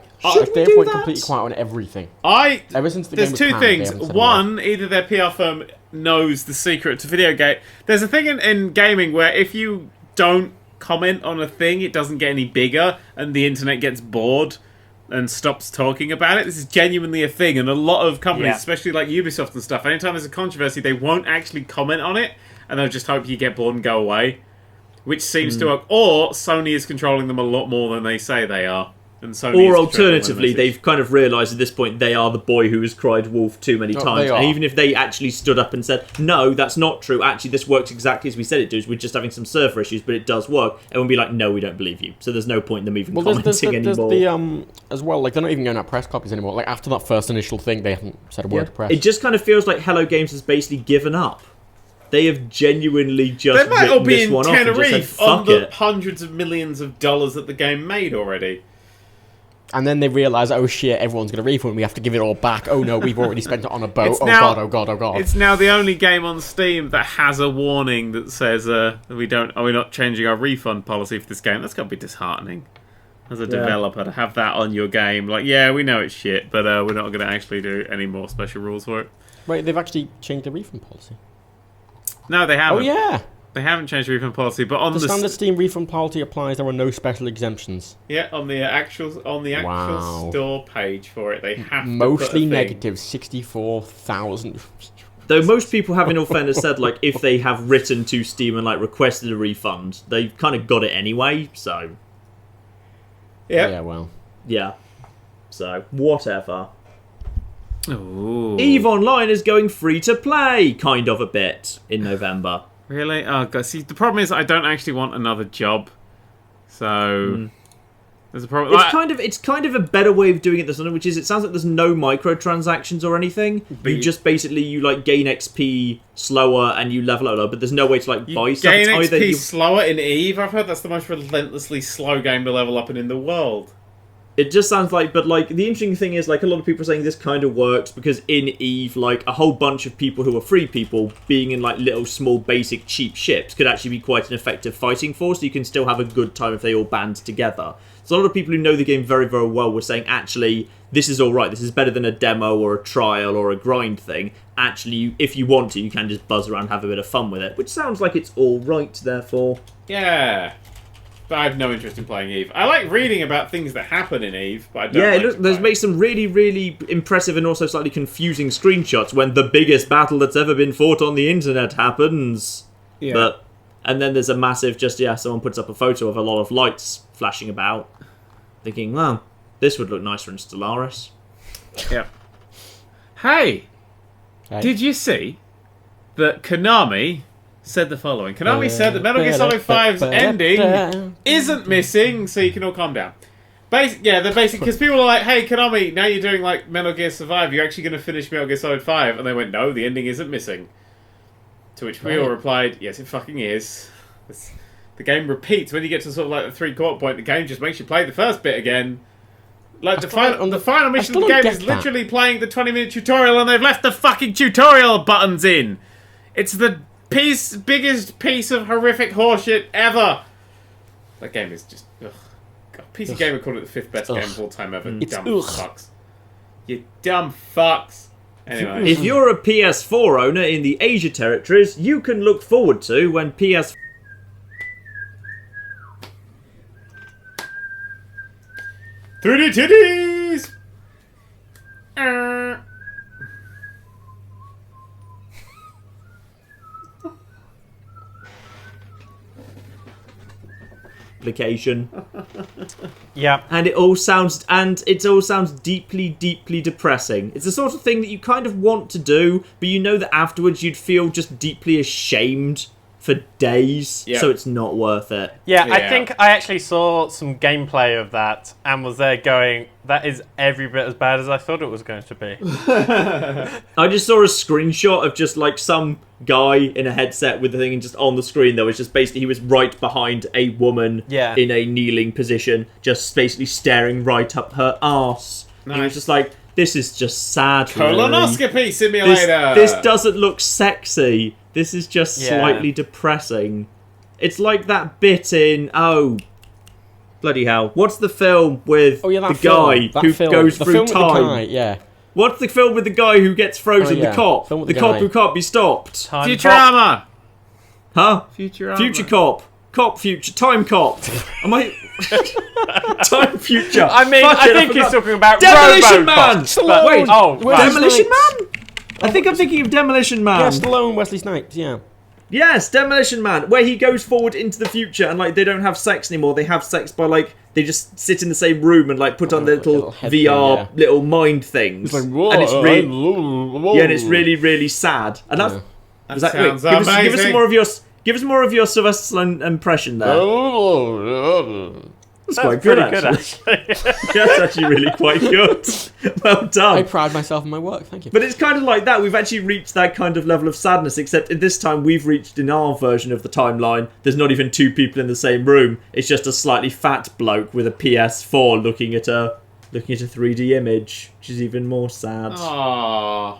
They went completely quiet on everything. Ever since the game was two canned, things. One, either their PR firm knows the secret to Videogate. There's a thing in gaming where if you don't comment on a thing, it doesn't get any bigger and the internet gets bored and stops talking about it. This is genuinely a thing, and a lot of companies, especially like Ubisoft and stuff, anytime there's a controversy, they won't actually comment on it, and they'll just hope you get bored and go away, which seems to work. Or Sony is controlling them a lot more than they say they are. And Sony or alternatively, they've kind of realised at this point they are the boy who has cried wolf too many times. And even if they actually stood up and said, no, that's not true, actually this works exactly as we said it does, we're just having some server issues, but it does work, everyone would be like, no, we don't believe you. So there's no point in them even commenting anymore. There's as well, like, they're not even going out press copies anymore. Like, after that first initial thing, they haven't said a word to press. It just kind of feels like Hello Games has basically given up. They have genuinely just they might all be in Tenerife on the hundreds of millions of dollars that the game made already. And then they realise, oh shit, everyone's going to refund, we have to give it all back. Oh no, we've already spent it on a boat. Oh god. It's now the only game on Steam that has a warning that says, we're not changing our refund policy for this game. That's got to be disheartening as a developer to have that on your game. Like, yeah, we know it's shit, but we're not going to actually do any more special rules for it. Wait, they've actually changed the refund policy? No, they haven't. Oh yeah! They haven't changed the refund policy, but on the standard Steam refund policy applies. There are no special exemptions. Yeah, on the actual store page for it, they have mostly negative 64,000. Though most people have, in all fairness, said like if they have written to Steam and like requested a refund, they've kind of got it anyway. So yeah, well, yeah. So whatever. Ooh. EVE Online is going free to play, kind of a bit in November. Really? Oh god. See, the problem is I don't actually want another job. So there's a problem. It's kind of a better way of doing it than which is it sounds like there's no microtransactions or anything. You just basically gain XP slower and you level up, but there's no way to buy stuff. Gain XP slower in EVE. I've heard that's the most relentlessly slow game to level up in the world. It just sounds like, but the interesting thing is, a lot of people are saying this kind of works because in EVE, a whole bunch of people who are free people being in little, small, basic, cheap ships could actually be quite an effective fighting force. So you can still have a good time if they all band together. So a lot of people who know the game very, very well were saying, actually, this is alright, this is better than a demo or a trial or a grind thing. Actually, if you want to, you can just buzz around and have a bit of fun with it, which sounds like it's alright, therefore. Yeah. But I have no interest in playing Eve. I like reading about things that happen in Eve, but I don't like there's made some really, really impressive and also slightly confusing screenshots when the biggest battle that's ever been fought on the internet happens. Yeah. And then there's a massive, someone puts up a photo of a lot of lights flashing about, thinking, well, this would look nicer in Stellaris. Yeah. Hey! Did you see that Konami said the following? Konami said that Metal Gear Solid 5's ending isn't missing, so you can all calm down. They're basically, because people are like, hey, Konami, now you're doing like Metal Gear Survive, you're actually going to finish Metal Gear Solid 5, and they went, no, the ending isn't missing. To which we all replied, yes, it fucking is. The game repeats when you get to sort of like the 3/4 point. The game just makes you play the first bit again. Like the final mission of the game is literally playing the 20-minute tutorial, and they've left the fucking tutorial buttons in. It's the biggest piece of horrific horseshit ever. That game is just God, PC Gamer called it the 5th best game of all time ever. It's dumb fucks. You dumb fucks. Anyway, If you're a PS4 owner in the Asia territories, you can look forward to when PS4 3D titties. application. Yeah. And it all sounds deeply, deeply depressing. It's the sort of thing that you kind of want to do, but you know that afterwards you'd feel just deeply ashamed for days, so it's not worth it. Yeah, I think I actually saw some gameplay of that and was there going, that is every bit as bad as I thought it was going to be. I just saw a screenshot of just like some guy in a headset with the thing, and just on the screen there was just basically he was right behind a woman in a kneeling position, just basically staring right up her arse. Nice. He was just like, this is just sad. Colonoscopy really. simulator. This doesn't look sexy. This is just slightly depressing. It's like that bit in bloody hell! What's the film with the guy who goes through time? What's the film with the guy who gets frozen? The cop. The cop who can't be stopped. Futurama. Huh? Futurama. Future cop. Cop future. Time cop. Am I? Time future. I mean, I think he's talking about Demolition Man. Wait. Demolition Man. I think I'm thinking of Demolition Man. Yeah, Stallone, Wesley Snipes, yeah. Yes, Demolition Man, where he goes forward into the future and like they don't have sex anymore. They have sex by like they just sit in the same room and like put on their little VR little mind things. It's like, and it's really, and it's really, really sad. And that's sounds amazing. Give us more of your Sylvester Stallone impression there. That's quite good, actually. That's actually really quite good. Well done. I pride myself in my work, thank you. But it's kind of like that. We've actually reached that kind of level of sadness, except at this time we've reached in our version of the timeline, there's not even two people in the same room. It's just a slightly fat bloke with a PS4 looking at a 3D image, which is even more sad. Oh,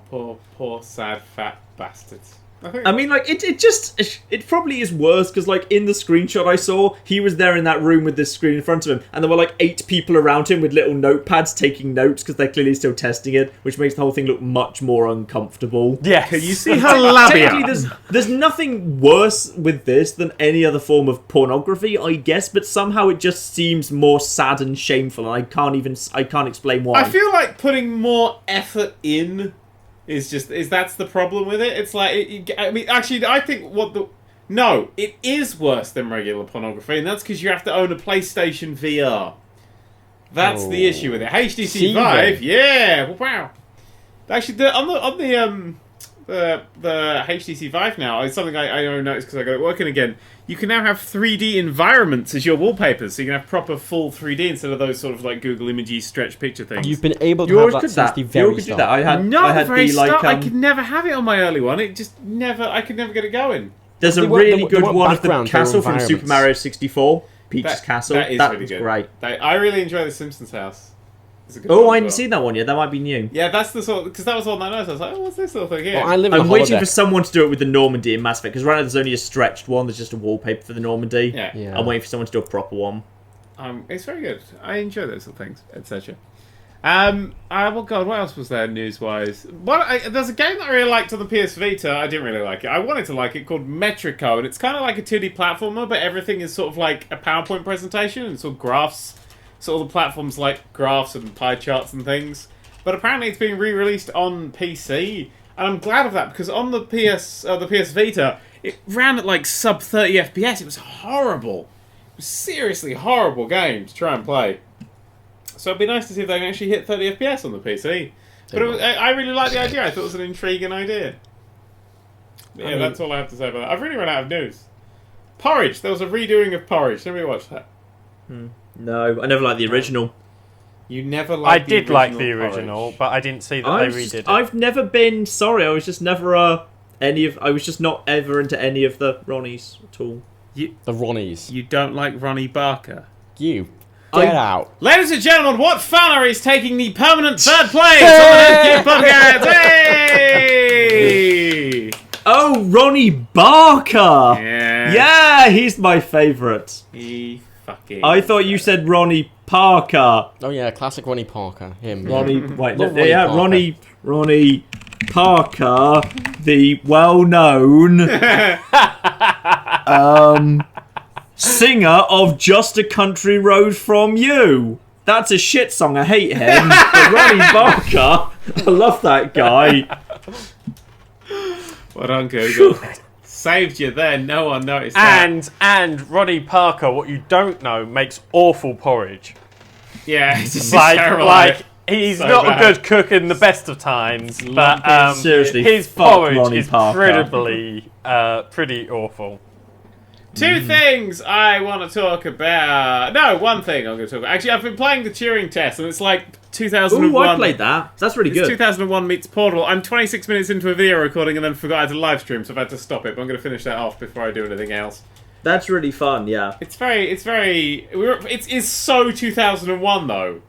poor sad fat bastards. I mean, like, it probably is worse, because, like, in the screenshot I saw, he was there in that room with this screen in front of him, and there were, like, 8 people around him with little notepads taking notes, because they're clearly still testing it, which makes the whole thing look much more uncomfortable. Yeah. Can you see her labia? Technically, there's nothing worse with this than any other form of pornography, I guess, but somehow it just seems more sad and shameful, and I can't explain why. I feel like putting more effort in is that's the problem with it. It's like, I mean, actually, I think no, it is worse than regular pornography, and that's because you have to own a PlayStation VR. That's the issue with it. HTC Vive, yeah, wow. Actually, on the HTC Vive now, it's something I only noticed because I got it working again. You can now have 3D environments as your wallpapers, so you can have proper full 3D instead of those sort of like Google Images stretch picture things. You've been able to have that since the very start. I could never have it on my early one. It just never. I could never get it going. There's a really good one of the castle from Super Mario 64, Peach's Castle. That is really good. Great. I really enjoy the Simpsons house. is a good Oh, one I as hadn't well. seen that one yet. That might be new. Yeah, that's the sort because that was one that I noticed. I was like, oh, what's this little thing here? Well, I live in a I'm waiting holodeck. for someone to do it with the Normandy in Mass Effect, because right now there's only a stretched one. There's just a wallpaper for the Normandy. Yeah. Yeah. I'm waiting for someone to do a proper one. It's very good. I enjoy those little things, etc. Well, God, what else was there news-wise? There's a game that I really liked on the PS Vita. I didn't really like it. I wanted to like it, called Metrico, and it's kind of like a 2D platformer, but everything is sort of like a PowerPoint presentation, and sort of graphs. So all the platforms like graphs and pie charts and things. But apparently it's being re-released on PC, and I'm glad of that, because on the PS Vita, it ran at like sub 30 FPS. It was horrible. It was seriously horrible game to try and play. So it'd be nice to see if they can actually hit 30 FPS on the PC. But I really like the idea. I thought it was an intriguing idea. But yeah, that's all I have to say about that. I've really run out of news. Porridge. There was a redoing of Porridge. Nobody watched that. No, I never liked the original. You never I liked the did like the Porridge. original, but I didn't see that they redid it. I've never been sorry. I was just never I was just not ever into any of the Ronnies at all. The Ronnies. You don't like Ronnie Barker. You. Get out. Ladies and gentlemen, what funner is taking the permanent third place on the Nerd³ Podcast? Hey! Oh, Ronnie Barker! Yeah. Yeah, he's my favourite. He fucking... I thought you said Ronnie Parker. Oh yeah, classic Ronnie Parker. Him. Ronnie, wait, Love Ronnie yeah, Parker. Ronnie Parker, the well-known singer of "Just a Country Road from You." That's a shit song. I hate him. But Ronnie Barker, I love that guy. Well done, Google. Saved you there. No one noticed that. And Ronnie Parker, what you don't know, makes awful porridge. Yeah, it's just Like, terrible. he's So not bad. a good cook in the best of times, but Seriously, his fuck porridge Ronnie is Parker. pretty awful. Two things I want to talk about. No, one thing I'm going to talk about. Actually, I've been playing the Turing test, and it's like 2001. Ooh, I played that. That's really It's good. 2001 meets Portal. I'm 26 minutes into a video recording and then forgot I had to live stream, so I've had to stop it. But I'm going to finish that off before I do anything else. That's really fun. Yeah. It's so 2001 though.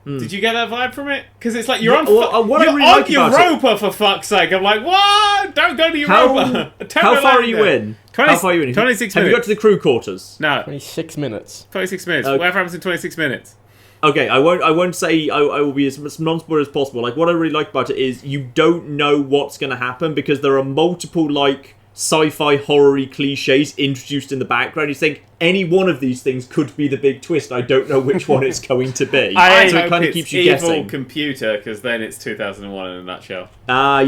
Did you get that vibe from it? Because it's like you're Yeah, on, what I you're really on like about Europa for fuck's sake. I'm like, what? Don't go to Europa. How far are you in? 20, How far are you in? 26 Have you got minutes. to the crew quarters? No, 26 minutes. 26 minutes. Okay. Whatever happens in 26 minutes. Okay, I won't say I will be as non-spoiler as possible. Like, what I really like about it is you don't know what's going to happen because there are multiple, like, sci-fi horror-y cliches introduced in the background. You think any one of these things could be the big twist. I don't know which one it's going to be. I So it hope kind of it's keeps you evil guessing. computer, because then it's 2001 in a nutshell. Right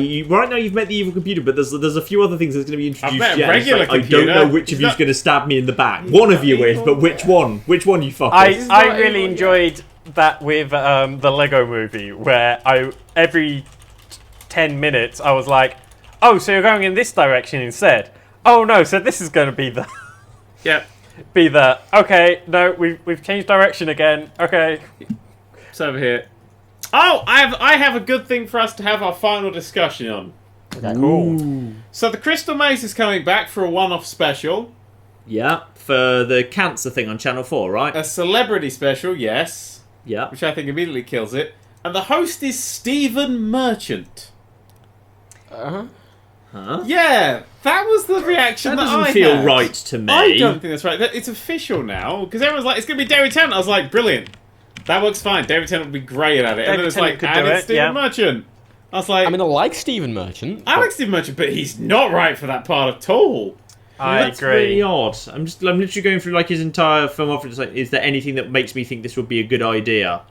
now you've met the evil computer, but there's a few other things that's going to be introduced met a yet. It's regular like, I don't computer. know which of He's you's not- going to stab me in the back. One of you is, but which one? Which one, you fuckers? I really enjoyed that with the Lego movie, where every 10 minutes I was like, oh, so you're going in this direction instead. Oh no, so this is going to be the... Yep. Okay, no, we've changed direction again. Okay. It's over here. Oh, I have a good thing for us to have our final discussion on. Okay. Cool. So the Crystal Maze is coming back for a one-off special. Yeah, for the cancer thing on Channel 4, right? A celebrity special, yes. Yeah. Which I think immediately kills it. And the host is Stephen Merchant. Huh? Yeah, that was the reaction That that, doesn't I feel had. right to me. I don't think that's right. It's official now, because everyone's like, it's going to be David Tennant. I was like, brilliant. That works fine. David Tennant would be great at it. And David then it's Tennant like, could and do it's it, Stephen yeah. Merchant. I was like, I mean, I like Stephen Merchant. I like Stephen Merchant, but he's not right for that part at all. I That's agree. really odd. I'm literally going through like his entire filmography. Like, is there anything that makes me think this would be a good idea?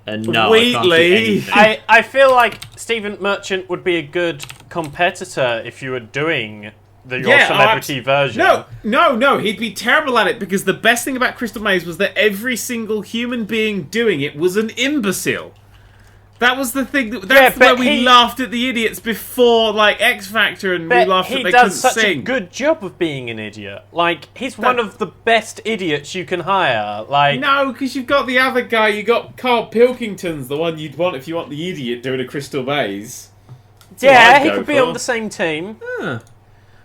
And no, I can't see Wheatley. anything. I feel like Stephen Merchant would be a good competitor if you were doing your celebrity version. No, he'd be terrible at it because the best thing about Crystal Maze was that every single human being doing it was an imbecile. That was the thing. That's but where we laughed at the idiots before, like X Factor, and we But laughed that he they couldn't does such sing. a good job of being an idiot. Like, he's one of the best idiots you can hire. Like, No, because you've got the other guy. You got Carl Pilkington's the one you'd want if you want the idiot doing a Crystal Maze. That's what yeah, I'd he go could be for. on the same team.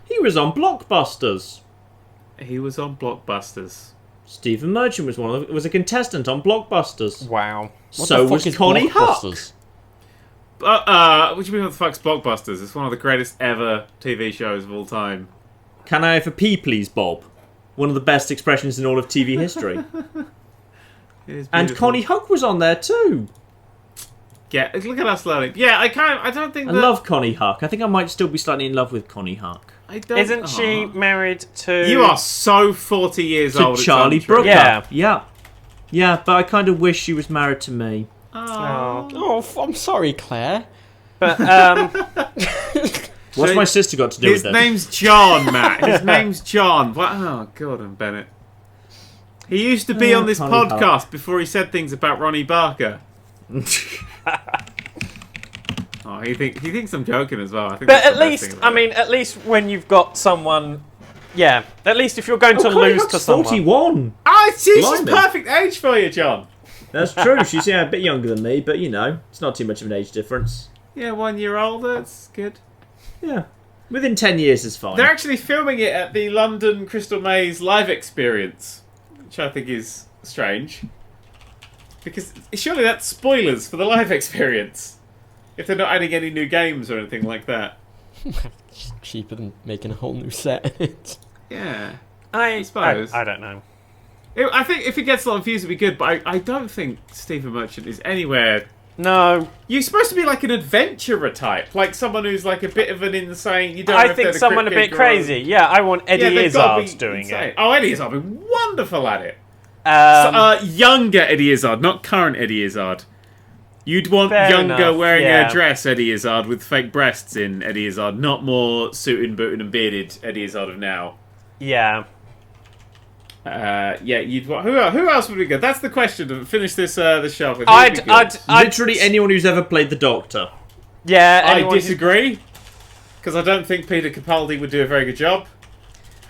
He was on Blockbusters. He was on Blockbusters. Stephen Merchant was a contestant on Blockbusters. Wow. So was Connie Huck. What do you mean what the fuck's Blockbusters? It's one of the greatest ever TV shows of all time. Can I have a pee, please, Bob? One of the best expressions in all of TV history. And Connie Huck was on there too. Yeah, look at us learning. Yeah, I don't think I love Connie Huck. I think I might still be slightly in love with Connie Huck. Isn't she married to... You are so 40 years to old. Charlie it's untrue. Brooker. Yeah. Yeah, but I kind of wish she was married to me. Oh. I'm sorry, Claire. But, What's my sister got to do with His it? name's John, Matt. His name's John. What? Oh, Gordon Bennett. He used to be on this Connie podcast Huck. before he said things about Ronnie Barker. Oh, he thinks I'm joking as well. I think but that's at the best least, thing about I mean, at least when you've got someone... Yeah, at least if you're going to Connie lose Huck's to someone... 41. she's Blimey. perfect age for you, John. That's true. She's a bit younger than me, but it's not too much of an age difference. Yeah, 1 year older. It's good. Yeah. Within 10 years is fine. They're actually filming it at the London Crystal Maze live experience, which I think is strange. Because surely that's spoilers for the live experience. If they're not adding any new games or anything like that. It's cheaper than making a whole new set. Yeah. I suppose. I don't know. I think if it gets a lot of views, it'd be good, but I don't think Stephen Merchant is anywhere... No. You're supposed to be like an adventurer type, like someone who's like a bit of an insane... You don't know I if think they're the someone a Crypt bit Keeper or- crazy. Yeah, I want Eddie they've gotta Izzard be doing insane. it. Oh, Eddie Izzard would be wonderful at it. Younger Eddie Izzard, not current Eddie Izzard. You'd want Fair younger, enough, wearing yeah. a dress Eddie Izzard with fake breasts in Eddie Izzard, not more suited, booted, and bearded Eddie Izzard of now. Yeah. You'd want... Who else would be good? That's the question to finish this the show with. I'd Literally anyone who's ever played the Doctor. Yeah, I anyone who's- disagree, because I don't think Peter Capaldi would do a very good job.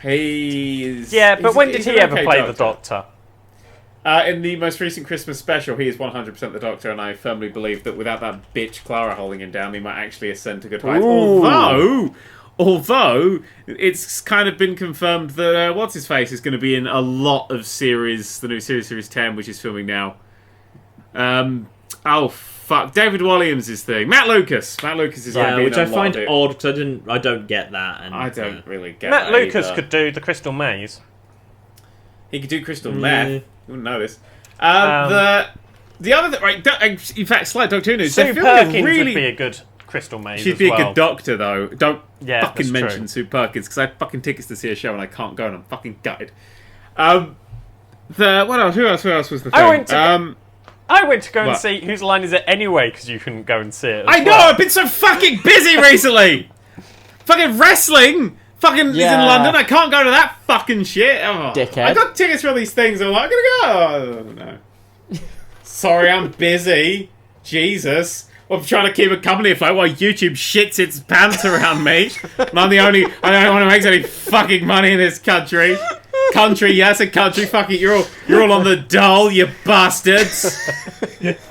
He's... Yeah, but when did he's he an ever okay play the Doctor? In the most recent Christmas special, he is 100% the Doctor, and I firmly believe that without that bitch Clara holding him down, he might actually ascend to good heights. Although, it's kind of been confirmed that What's-His-Face is going to be in a lot of series, the new Series 10, which is filming now. David Walliams' thing. Matt Lucas is going to be which in a I lot find of it. odd because I don't get that. And I don't really get Matt that Lucas either. could do the Crystal Maze. He could do crystal meth. You wouldn't know this. The other thing, right? In fact, slight Doctor Who news. Sue They're filming Perkins a really... would be a good Crystal Maze She'd as be a well. good Doctor, though. Don't Yeah, fucking that's mention true. Sue Perkins, because I had fucking tickets to see a show and I can't go, and I'm fucking gutted. What else? Who else was the thing? I went to go and What? see Whose Line Is It Anyway, because you couldn't go and see it. I know, I've been so fucking busy recently! Fucking wrestling! Fucking is in Yeah. London, I can't go to that fucking shit! Oh. Dickhead. I got tickets for all these things, I'm like, I'm gonna go! No. Sorry, I'm busy. Jesus. I'm trying to keep a company afloat while YouTube shits its pants around me. And I'm the only one who makes any fucking money in this country. Yes, a country. Fuck it, you're all on the dole, you bastards.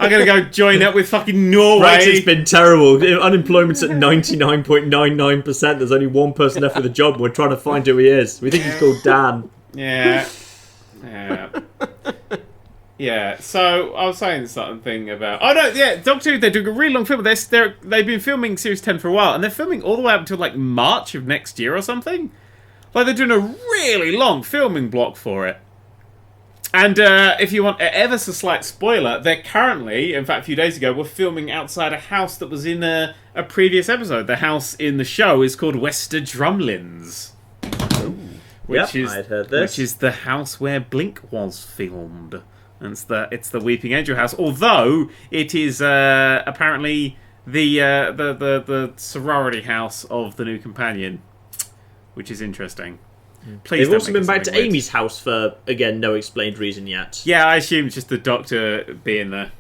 I'm gonna go join up with fucking Norway. Brexit's been terrible. Unemployment's at 99.99%. There's only one person left with a job. We're trying to find who he is. We think he's called Dan. Yeah. Yeah, so I was saying something about... Oh, no, yeah, Doctor Who, they're doing a really long film. They've been filming Series 10 for a while, and they're filming all the way up until, like, March of next year or something. Like, they're doing a really long filming block for it. And if you want ever so slight spoiler, they're currently, in fact, a few days ago, were filming outside a house that was in a previous episode. The house in the show is called Wester Drumlins. I'd heard this. Which is the house where Blink was filmed. And it's the Weeping Angel house, although it is apparently the sorority house of the new companion, which is interesting. Please They've don't also make been it back to something weird. Amy's house for, again, no explained reason yet. Yeah, I assume it's just the Doctor being there.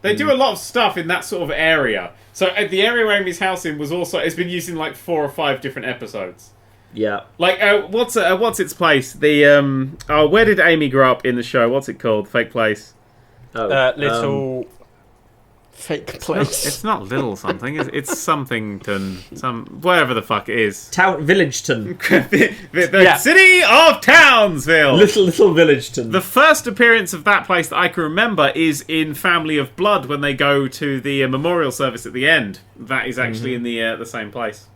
They do a lot of stuff in that sort of area. So the area where Amy's house in was also... It's been used in like 4 or 5 different episodes. Yeah. Like, what's its place? The where did Amy grow up in the show? What's it called? Fake place. Little fake place. It's not little something. It's somethington. Whatever the fuck it is. Villageton. The city of Townsville. Little Villageton. The first appearance of that place that I can remember is in Family of Blood when they go to the memorial service at the end. That is actually in the same place.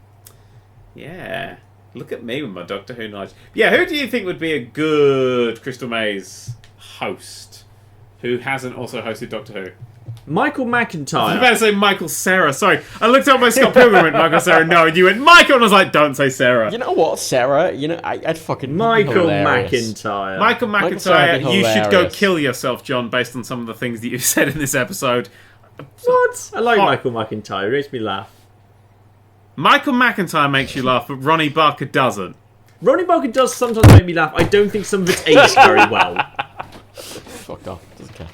Yeah. Look at me with my Doctor Who knowledge. Yeah, who do you think would be a good Crystal Maze host who hasn't also hosted Doctor Who? Michael I was McIntyre. about to say Michael Sarah. Sorry. I looked up my Scott Pilgrim and went Michael Sarah. No, and you went Michael, and I was like, don't say Sarah. You know what, Sarah? You know, I'd fucking Michael hilarious. McIntyre. Michael Sarah McIntyre, would be you should go hilarious. kill yourself, John, based on some of the things that you've said in this episode. What? I like Hot. Michael McIntyre. He makes me laugh. Michael McIntyre makes you laugh, but Ronnie Barker doesn't. Ronnie Barker does sometimes make me laugh. I don't think some of it's aged very well. Fuck off. Doesn't care.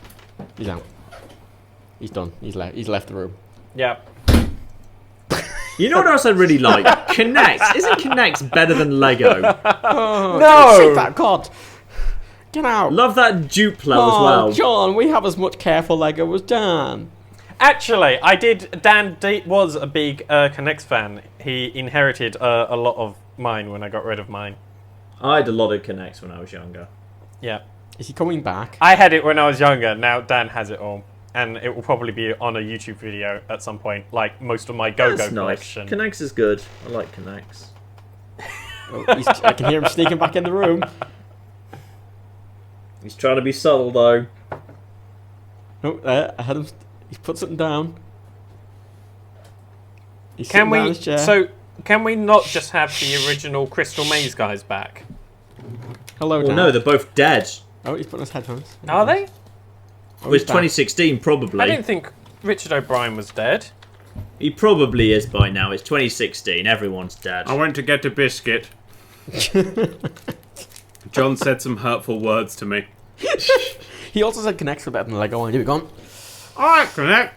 He's out. He's done. He's left the room. Yeah. You know what else I really like? Connects. Isn't Connects better than Lego? No! Shake that cod. Get out. Love that Duplo as Oh, well. John, we have as much care for Lego as Dan. Actually, Dan was a big Connects fan. He inherited a lot of mine when I got rid of mine. I had a lot of Connects when I was younger. Yeah. Is he coming back? I had it when I was younger. Now Dan has it all. And it will probably be on a YouTube video at some point, like most of my Go-Go That's nice. collection. Connects is good. I like Connects. Oh, I can hear him sneaking back in the room. He's trying to be subtle though. Oh, I had him. He's put something down. He's Can sitting down in we? his chair. So can we not just have the original Crystal Maze guys back? Hello, Well, Dan. no, they're both dead. Oh, he's putting his headphones. Are they? Oh, It was he's back. 2016, probably. I didn't think Richard O'Brien was dead. He probably is by now. It's 2016. Everyone's dead. I went to get a biscuit. John said some hurtful words to me. He also said Connects were better than Lego. And he was gone. Alright, Connect.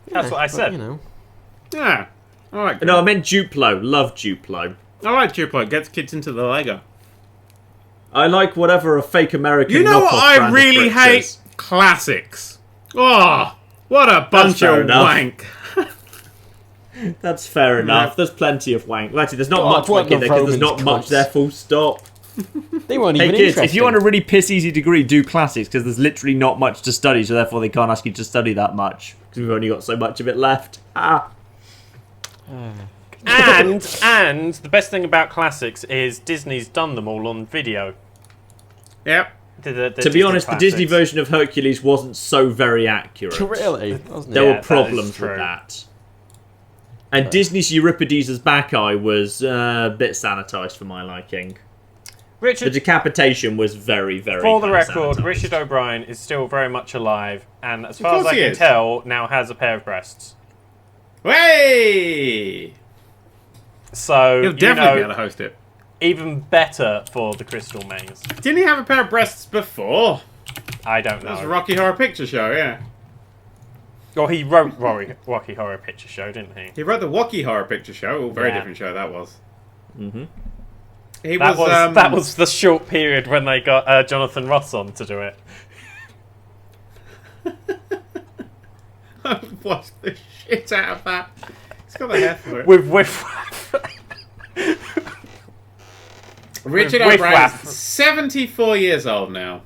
That's what I But, said. you know. Yeah. Alright. No, I meant Duplo. Love Duplo. Alright, Duplo. Gets kids into the Lego. I like whatever a fake American You know what knockoff I brand of really bricks hate? is. Classics. Oh, what a bunch fair of enough. wank. That's fair enough. There's plenty of wank. Well, actually, there's not God, much what wank in the there because there's Romans not much cunts. there, full stop. They weren't Hey even kids, interesting. if you want a really piss easy degree, do classics because there's literally not much to study, so therefore they can't ask you to study that much because we've only got so much of it left. Ah. And the best thing about classics is Disney's done them all on video. Yep. The To be honest, the Disney classics. version of Hercules wasn't so very accurate. Really? Wasn't There it? Yeah, were that is problems true. with that. And Disney's Euripides' back eye was a bit sanitised for my liking. The Richard, decapitation was very, very for the kinda record, sanitised. Richard O'Brien is still very much alive, and as far course as I he can is. tell, now has a pair of breasts. Hey! So He'll you definitely be know, able to host it. even better for the Crystal Maze. Didn't he have a pair of breasts before? I don't That was a know. Rocky Horror Picture Show, yeah. Well, he wrote Rocky Horror Picture Show, didn't he? He wrote the Wacky Horror Picture Show. Very Yeah. different show that was. Mm-hmm. He That was the short period when they got Jonathan Ross on to do it. I've watched the shit out of that. He's got the hair for it. With Richard with O'Brien's Waff. 74 years old now.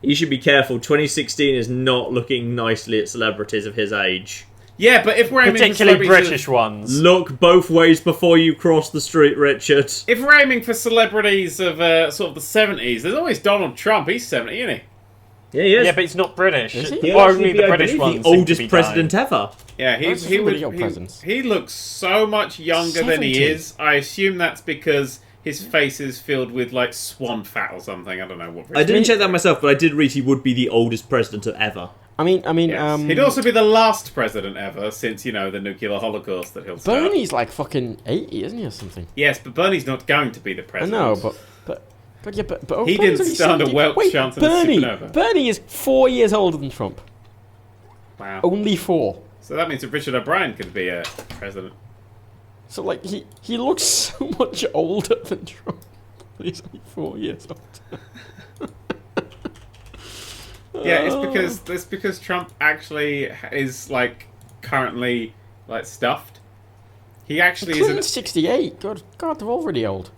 You should be careful. 2016 is not looking nicely at celebrities of his age. Yeah, but if we're aiming particularly for celebrities British ones. Look both ways before you cross the street, Richard. if we're aiming for celebrities of sort of the 70s, there's always Donald Trump. He's 70, isn't he? Yeah, he is. Yeah, but he's not British. Is he? He'll Or actually only be, the I British believe, ones. the seem to oldest be president dying. ever. Yeah, That's some really young presents. he looks so much younger than he 70. is. I assume that's because his face is filled with like swan fat or something. I don't know what. I didn't check that myself, but I did read he would be the oldest president ever. I mean, Yes. He'd also be the last president ever since, the nuclear holocaust that he'll start. Bernie's like fucking 80, isn't he, or something? Yes, but Bernie's not going to be the I president. know, but yeah, but He Bernie's didn't only stand a 70. Welch Wait, chance in a supernova. Bernie is 4 years older than Trump. Wow. Only 4. So that means that Richard O'Brien could be a president. So like he looks so much older than Trump. He's only 4 years old. Yeah, it's because Trump actually is like currently like stuffed. He actually Clinton's isn't. 68. God, they're all really old.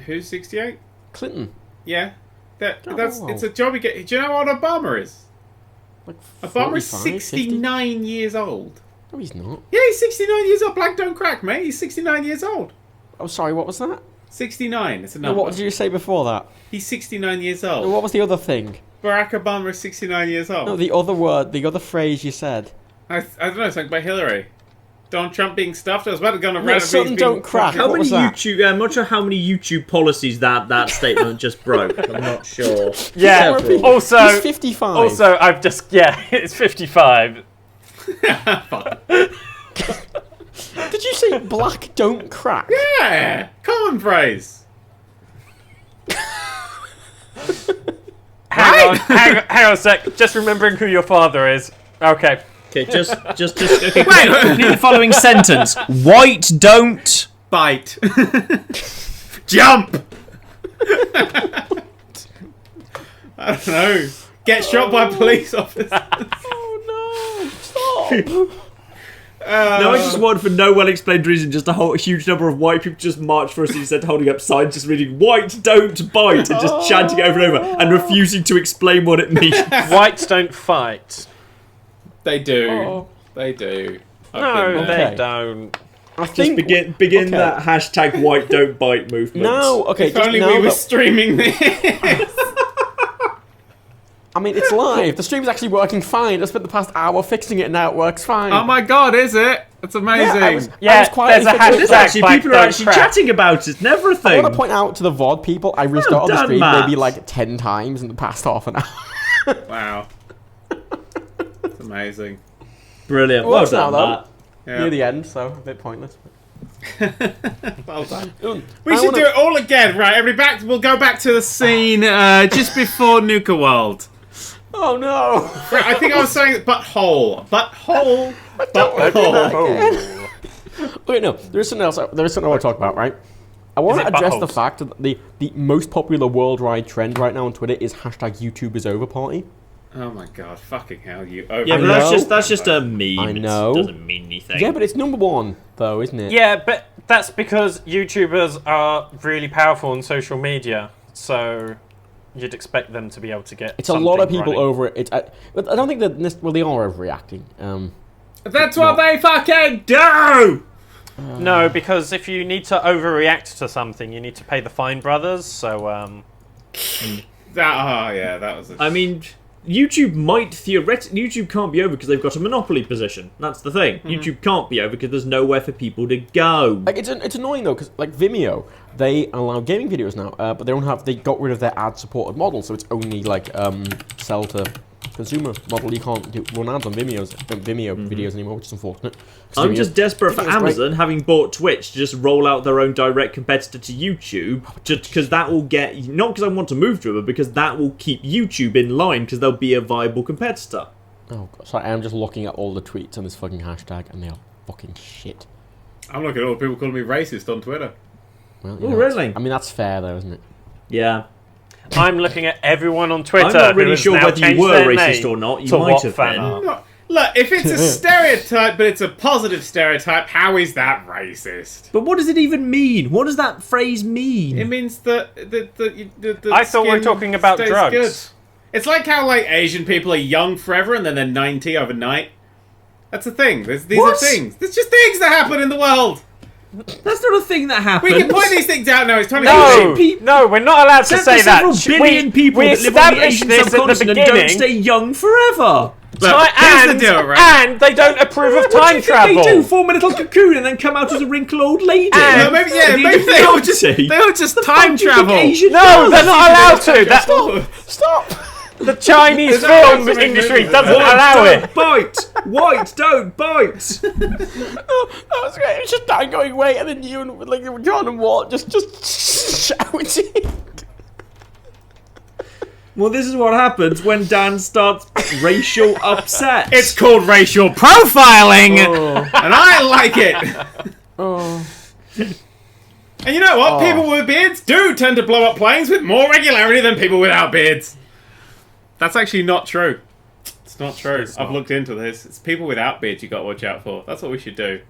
Who's 68? Clinton, Yeah, that's wow. it's a job you get. Do you know what Obama is? like Obama is 45, 50? 69 years old. No, he's not. Yeah, he's 69 years old. Black don't crack, mate. He's 69 years old. Oh, sorry, what was that? 69. It's a No, number. what did you say before that? He's 69 years No, old. what was the other thing? Barack Obama is 69 years old. No, the other word, the other phrase you said. I don't know, something about Hillary. Donald Trump being stuffed. I was about to go on a No, rant. something don't crack. How What many was that? YouTube? I'm not sure how many YouTube policies that statement just broke. I'm not sure. Yeah. Several. Also, He's 55. also, I've just it's 55. Fine. Did you say black don't crack? Yeah, common phrase. Hang on a sec. Just remembering who your father is. Okay. Okay, just okay, complete the following sentence. White don't. Bite. Jump. I don't know. Get shot by police officers. Oh no! Stop! No, I just want, for no well-explained reason, just a whole huge number of white people just march for us instead, holding up signs, just reading "White don't bite" and just chanting over and over and refusing to explain what it means. Whites don't fight. They do. Oh. They do. No, I've been there. they don't. I Just think begin okay. that hashtag "White don't bite" movement. No, okay. If Just only now we were that- streaming this. I mean, it's live. The stream's actually working fine. I spent the past hour fixing it, and now it works fine. Oh my god, is it? That's amazing. I was Yeah, quietly there's a fixing it. There's hashtag. actually Black people are don't actually crack. chatting about it and I everything. want to point out to the VOD people, I restarted the done, stream Matt. maybe like 10 times in the past half an hour. Wow. That's amazing. Brilliant. Well, Well that's now, done, though. Matt. Yeah. Near the end, so a bit pointless. Well done. We We should do it all again, right? We'll go back to the scene just before Nuka World. Oh no! Right, I think I was saying butthole. Butthole. Butthole. Wait, no. There is something else. There is something I want to talk about, right? I want Is to it address the buttholes? fact that the most popular worldwide trend right now on Twitter is hashtag YouTube is over party. Oh my god, fucking hell, you over. Yeah, but know. that's just a meme. I know. It doesn't mean anything. Yeah, but it's number one, though, isn't it? Yeah, but that's because YouTubers are really powerful on social media, so you'd expect them to be able to get. It's a lot of something people running. over it. But I don't think that well, they are overreacting. That's what they fucking do! No, because if you need to overreact to something, you need to pay the fine, brothers. So, That was a... I mean, YouTube might theoretically... YouTube can't be over because they've got a monopoly position. That's the thing. YouTube can't be over because there's nowhere for people to go. Like it's annoying though, because like Vimeo, they allow gaming videos now, but they got rid of their ad-supported model, so it's only like sell to consumer model. You can't run ads on Vimeo videos anymore, which is unfortunate. I'm just desperate for Vimeo is great. Amazon, having bought Twitch, to just roll out their own direct competitor to YouTube, just because that will get... Not because I want to move to it, but because that will keep YouTube in line, because they'll be a viable competitor. Oh god, sorry, I'm just looking at all the tweets on this fucking hashtag, and they are fucking shit. I'm looking at all the people calling me racist on Twitter. Well, Oh, know, really? I mean, that's fair though, isn't it? Yeah. I'm looking at everyone on Twitter. I'm not who really has sure now whether you changed were their racist name or not. You to might what have fan been. are. Look, if it's a stereotype, but it's a positive stereotype, how is that racist? But what does it even mean? What does that phrase mean? It means that the I thought we were skin talking about stays drugs. good. It's like how like Asian people are young forever and then they're 90 overnight. That's a thing. These are What? things. There's just things that happen in the world. That's not a thing that happens. We can point these things out now. It's 20. No, People- no, we're not allowed to Except say for that. several billion people we that live on the established Asian this at the subcontinent and don't beginning. stay young forever. Look, here's the deal, right? And they don't approve of What do time you think travel. they do? Form a little cocoon and then come out as a wrinkled old lady? And- No, maybe The they all Illuminati. just time Do you think travel. Asian No, does? they're not allowed to. That, Stop! the Chinese There's no film way to make industry movies. doesn't White, allow don't it. bite! White, don't bite! Oh, that was great. It's just Dan going, wait, and then you and like John and Walt just shouting. Well, this is what happens when Dan starts racial upset. It's called racial profiling, Oh. and I like it. Oh. And you know what? People with beards do tend to blow up planes with more regularity than people without beards. That's actually not true. It's not true. It's I've not. looked into this. It's people without beards you got to watch out for. That's what we should do.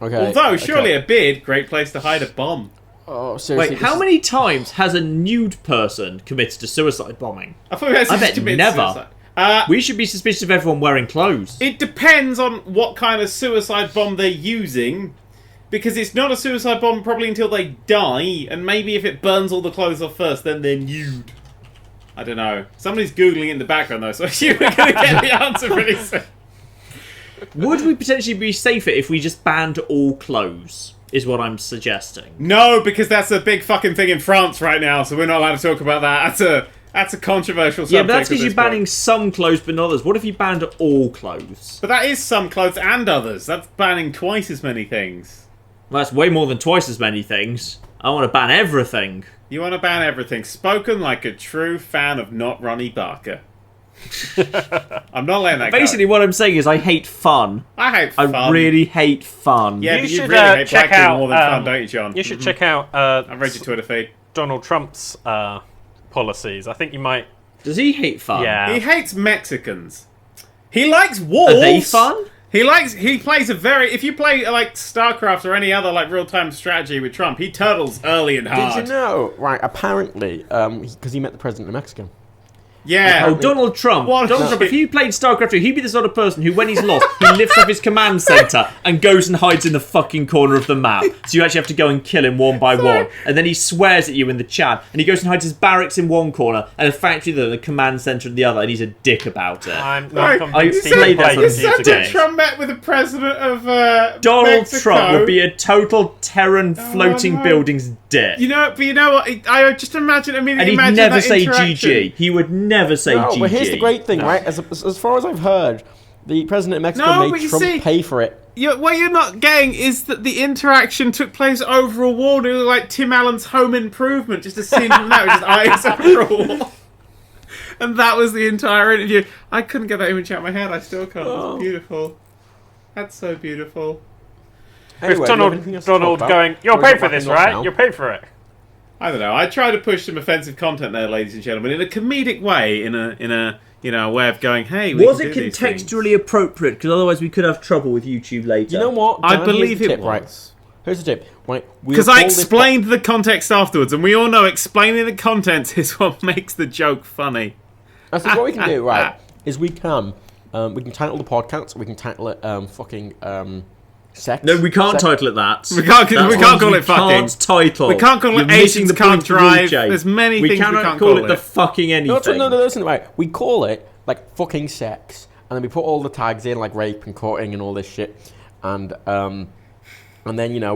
Okay. Although, surely a beard, great place to hide a bomb. Oh, seriously. Wait, how many times has a nude person committed a suicide bombing? I thought we had I bet to commit never. suicide. We should be suspicious of everyone wearing clothes. It depends on what kind of suicide bomb they're using. Because it's not a suicide bomb probably until they die. And maybe if it burns all the clothes off first, then they're nude. I don't know. Somebody's Googling in the background though, so we're going to get the answer pretty soon. Would we potentially be safer if we just banned all clothes? Is what I'm suggesting. No, because that's a big fucking thing in France right now, so we're not allowed to talk about that. That's a controversial subject. Yeah, but that's at because you're this point. banning some clothes but not others. What if you banned all clothes? But that is some clothes and others. That's banning twice as many things. Well, that's way more than twice as many things. I want to ban everything. You want to ban everything. Spoken like a true fan of not Ronnie Barker. I'm not letting that Basically, what I'm saying is I hate fun. go. I hate fun. I really hate fun. Yeah, You but you should, really hate check black people out, more than fun, don't you, John? You should check out I've read your Twitter feed. Donald Trump's policies. I think you might. Does he hate fun? Yeah. He hates Mexicans. He likes wolves. Are they fun? He plays a very... If you play, like, StarCraft or any other, like, real-time strategy with Trump, he turtles early and hard. Did you know? Right, apparently, because he met the president of Mexico. Yeah. Oh, Donald Trump. What? Donald Trump, if he played StarCraft 2, he'd be the sort of person who, when he's lost, he lifts up his command center and goes and hides in the fucking corner of the map. So you actually have to go and kill him one by one. And then he swears at you in the chat. And he goes and hides his barracks in one corner and a factory in the command center in the other. And he's a dick about it. I'm Sorry, not convinced I he played can that play on You computer said Tuesday. that Trump met with the president of Donald Mexico. Trump would be a total Terran floating no. buildings dick. You know what? I just immediately And he'd imagine never that say interaction. GG. He would never say No, GG. but here's the great thing, No. right? As far as I've heard, the president of Mexico No, but made you Trump see- pay for it. What you're not getting is that the interaction took place over a wall. It was like Tim Allen's Home Improvement, just a scene from that, with just eyes over a wall. And that was the entire interview. I couldn't get that image out of my head. I still can't. Oh. It's beautiful. That's so beautiful. Anyway, With do you have anything else to talk Donald about? going, you're Or is paid it for this, wrapping up right? now? You're paid for it. I don't know. I try to push some offensive content there, ladies and gentlemen, in a comedic way, in a way of going, hey, we Was can it do these things. contextually appropriate? Because otherwise we could have trouble with YouTube later. You know what? I Dan, believe here's the it tip, right? was. Here's the tip. Right? Because I explained the context afterwards, and we all know explaining the content is what makes the joke funny. I think what we can do, right, is we can title the podcast. We can title it sex. No, we can't Sex- title it that. We can't- That's we can't one call we it fucking. Can't title. We can't call it You're missing Asians the can't point of the rule, drive. Jay. There's many we things we cannot can't call call it the it. fucking anything. No, listen, right. We call it like fucking sex, and then we put all the tags in like rape and cutting and all this shit, and then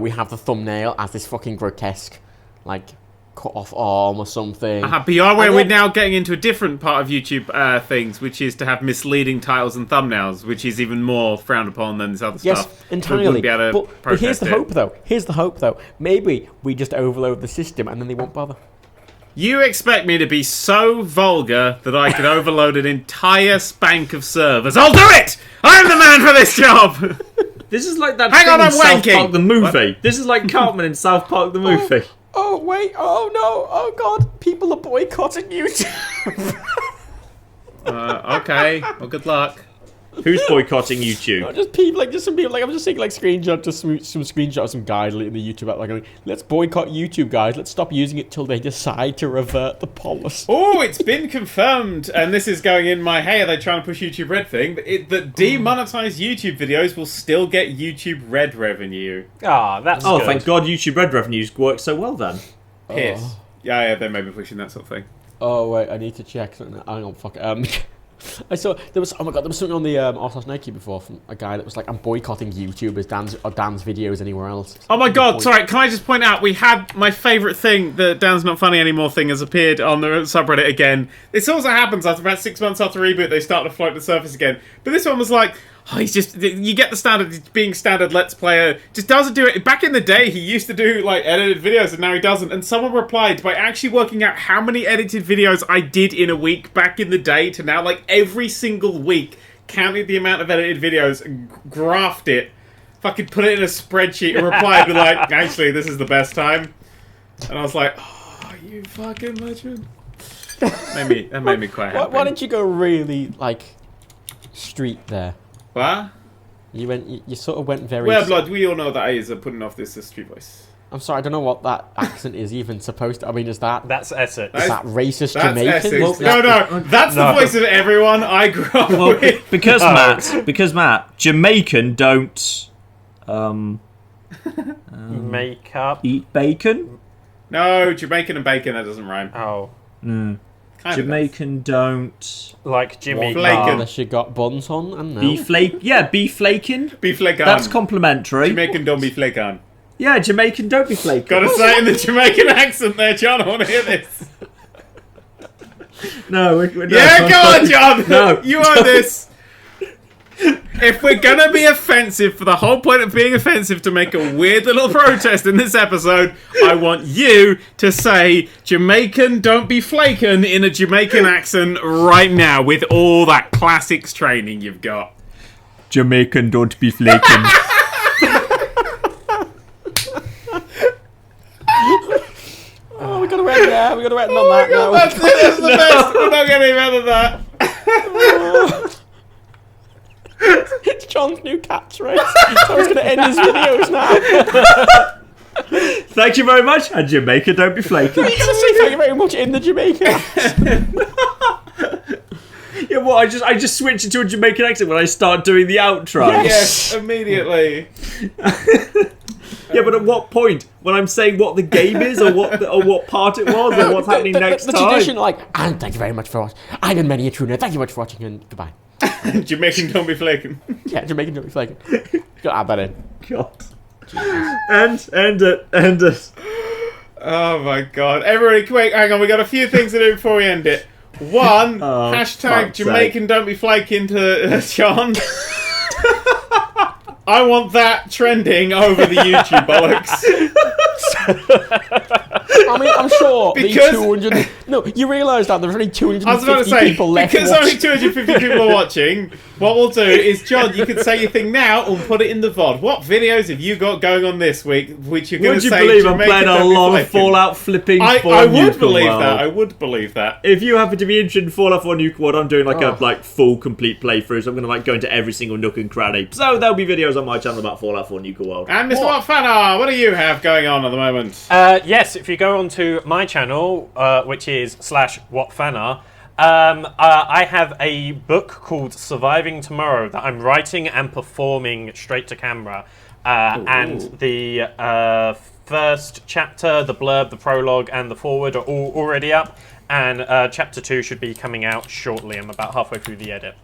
we have the thumbnail as this fucking grotesque, like cut off arm or something. But you are aware And we're then- now getting into a different part of YouTube things, which is to have misleading titles and thumbnails, which is even more frowned upon than this other Yes, stuff. So we entirely. wouldn't be able to But here's protest the it. hope, though. Here's the hope, though. Maybe we just overload the system and then they won't bother. You expect me to be so vulgar that I could overload an entire spank of servers? I'll do it! I'm the man for this job! This is like that Hang thing on, in I'm South wanking. Park the movie. This is like Cartman in South Park the movie. Oh, wait. Oh, no. Oh, God. People are boycotting YouTube. Okay, well, good luck. Who's boycotting YouTube? Just people, just some people, I'm just seeing, screenshot, just some screenshot of some guy in the YouTube app, going, let's boycott YouTube, guys. Let's stop using it till they decide to revert the policy. Oh, it's been confirmed, and this is going in my, hey, are they trying to push YouTube Red thing, that demonetized YouTube videos will still get YouTube Red revenue. Ah, that's Oh, good. thank God YouTube Red revenues work so well then. Piss. Yeah, they may be pushing that sort of thing. Oh, wait, I need to check something. Hang on, fuck it. I saw there was there was something on the r/Nike before from a guy that was like, I'm boycotting YouTube as Dan's videos anywhere else. Oh my god, sorry, can I just point out, we had my favourite thing, the Dan's Not Funny Anymore thing has appeared on the subreddit again. This also happens after about 6 months after reboot, they start to float to the surface again. But this one was like, oh, he's just, you get the standard, being standard Let's Player, just doesn't do it. Back in the day, he used to do, like, edited videos, and now he doesn't. And someone replied by actually working out how many edited videos I did in a week back in the day to now, like, every single week, counted the amount of edited videos, and graphed it, fucking put it in a spreadsheet, and replied with, like, actually, this is the best time. And I was like, oh, you fucking legend. That made me quite happy. Why didn't you go really like street there? What? You sort of went very. Well, blood. We all know that is putting off this street voice. I'm sorry, I don't know what that accent is even supposed to. I mean, is that Essex. racist That's Jamaican? Essex. Well, No, that's the voice of everyone I grew up with. Because Matt, Jamaican don't Make up. eat bacon. No, Jamaican and bacon, that doesn't rhyme. Oh, Kind of Jamaican don't like Jimmy. Flaking. unless you got buns on, and no. beef flake. Yeah, beef flaking. does. Be flaking. That's complimentary. Jamaican don't be flaking. Yeah, Jamaican don't be flaking. Gotta say it in the Jamaican accent there, John. I want to hear this. No, no. Yeah, go on, John. No. You own this. If we're gonna be offensive, for the whole point of being offensive, to make a weird little protest in this episode, I want you to say Jamaican don't be flaking in a Jamaican accent right now with all that classics training you've got. Jamaican don't be flaking. Oh, we gotta end there. We gotta end on that. God, that's it. That's the best. We're not getting better than that. It's John's new catchphrase. So he's gonna end his videos now. Thank you very much, and Jamaica don't be flaking. He's gonna say thank you very much in the Jamaican accent. Yeah, well, I just switch into a Jamaican accent when I start doing the outro. Yes, immediately. Yeah, but at what point? When I'm saying what the game is, or what part it was, or what's happening next the time? tradition, like, and thank you very much for watching. I've been many a tuner. Thank you much for watching, and goodbye. Jamaican don't be flaking. Yeah, Jamaican don't be flaking. Gotta add that in. God. End it. Oh my god. Everybody, wait, hang on. We got a few things to do before we end it. One, hashtag fuck's Jamaican don't be flaking to John. I want that trending over the YouTube bollocks. I mean, I'm sure Because- the 200... No, you realise that there's only I was about to 250 say, people left because only watching. 250 people are watching, what we'll do is, John, you can say your thing now and put it in the VOD. What videos have you got going on this week, which you're going Would to you say believe I'm Jamaican playing a don't be lot of flaking? Fallout flipping I for would Nuka believe World? that. I would believe that. If you happen to be interested in Fallout 4 Nuka World, I'm doing like Oh. a full complete playthrough, so I'm going to go into every single nook and cranny. So there'll be videos on my channel about Fallout 4 Nuka World. And Mr. What Fana, what do you have going on at the moment? Yes, if you go onto my channel, which is /whatfana, I have a book called Surviving Tomorrow that I'm writing and performing straight to camera. And the first chapter, the blurb, the prologue, and the foreword are all already up. And chapter 2 should be coming out shortly. I'm about halfway through the edit.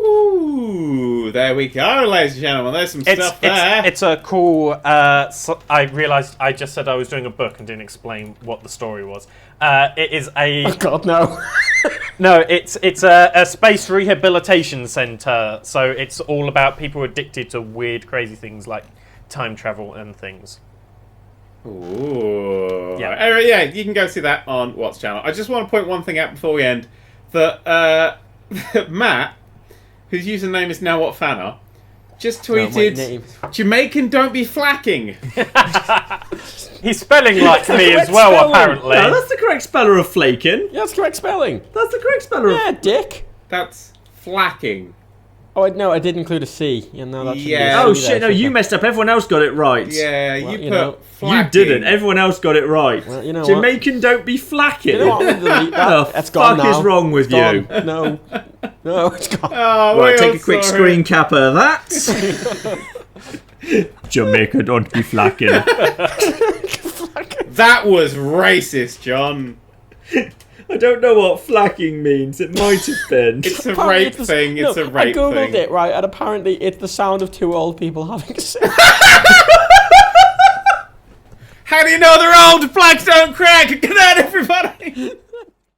Ooh, there we go, ladies and gentlemen. There's some stuff there. It's a cool. I realised I just said I was doing a book and didn't explain what the story was. It is a Oh, God, no. no. It's a space rehabilitation centre. So it's all about people addicted to weird, crazy things like time travel and things. Ooh. Yeah. Anyway, yeah, you can go see that on What's channel. I just want to point one thing out before we end. That Matt, whose username is now What Fana, just No, my tweeted, name. Jamaican don't be flacking. He's spelling like me as correct well, spelling. apparently. No, that's the correct speller of flaking. Yeah, that's correct spelling. That's the correct speller of... Yeah, dick. That's flacking. Oh, no, I did include a C. Yeah, no, that should be a Yeah. C Oh there, shit, no, shouldn't you it? messed up. Everyone else got it right. Yeah, Well, you you put know, flacking. You didn't. Everyone else got it right. Well, you know what? Jamaican don't be flacking. You know what? I'm gonna delete that. What the That's gone fuck now. is wrong with It's you? gone. No. No, it's gone. Oh, Right, we take are a quick sorry. screen cap of that. Jamaica don't be flacking. That was racist, John. I don't know what flacking means. It might have been. It's a Apparently rape it's the- thing. It's no, a rape I googled thing. it, right, and apparently it's the sound of two old people having sex. How do you know they're old? Blacks don't crack. Good night, everybody.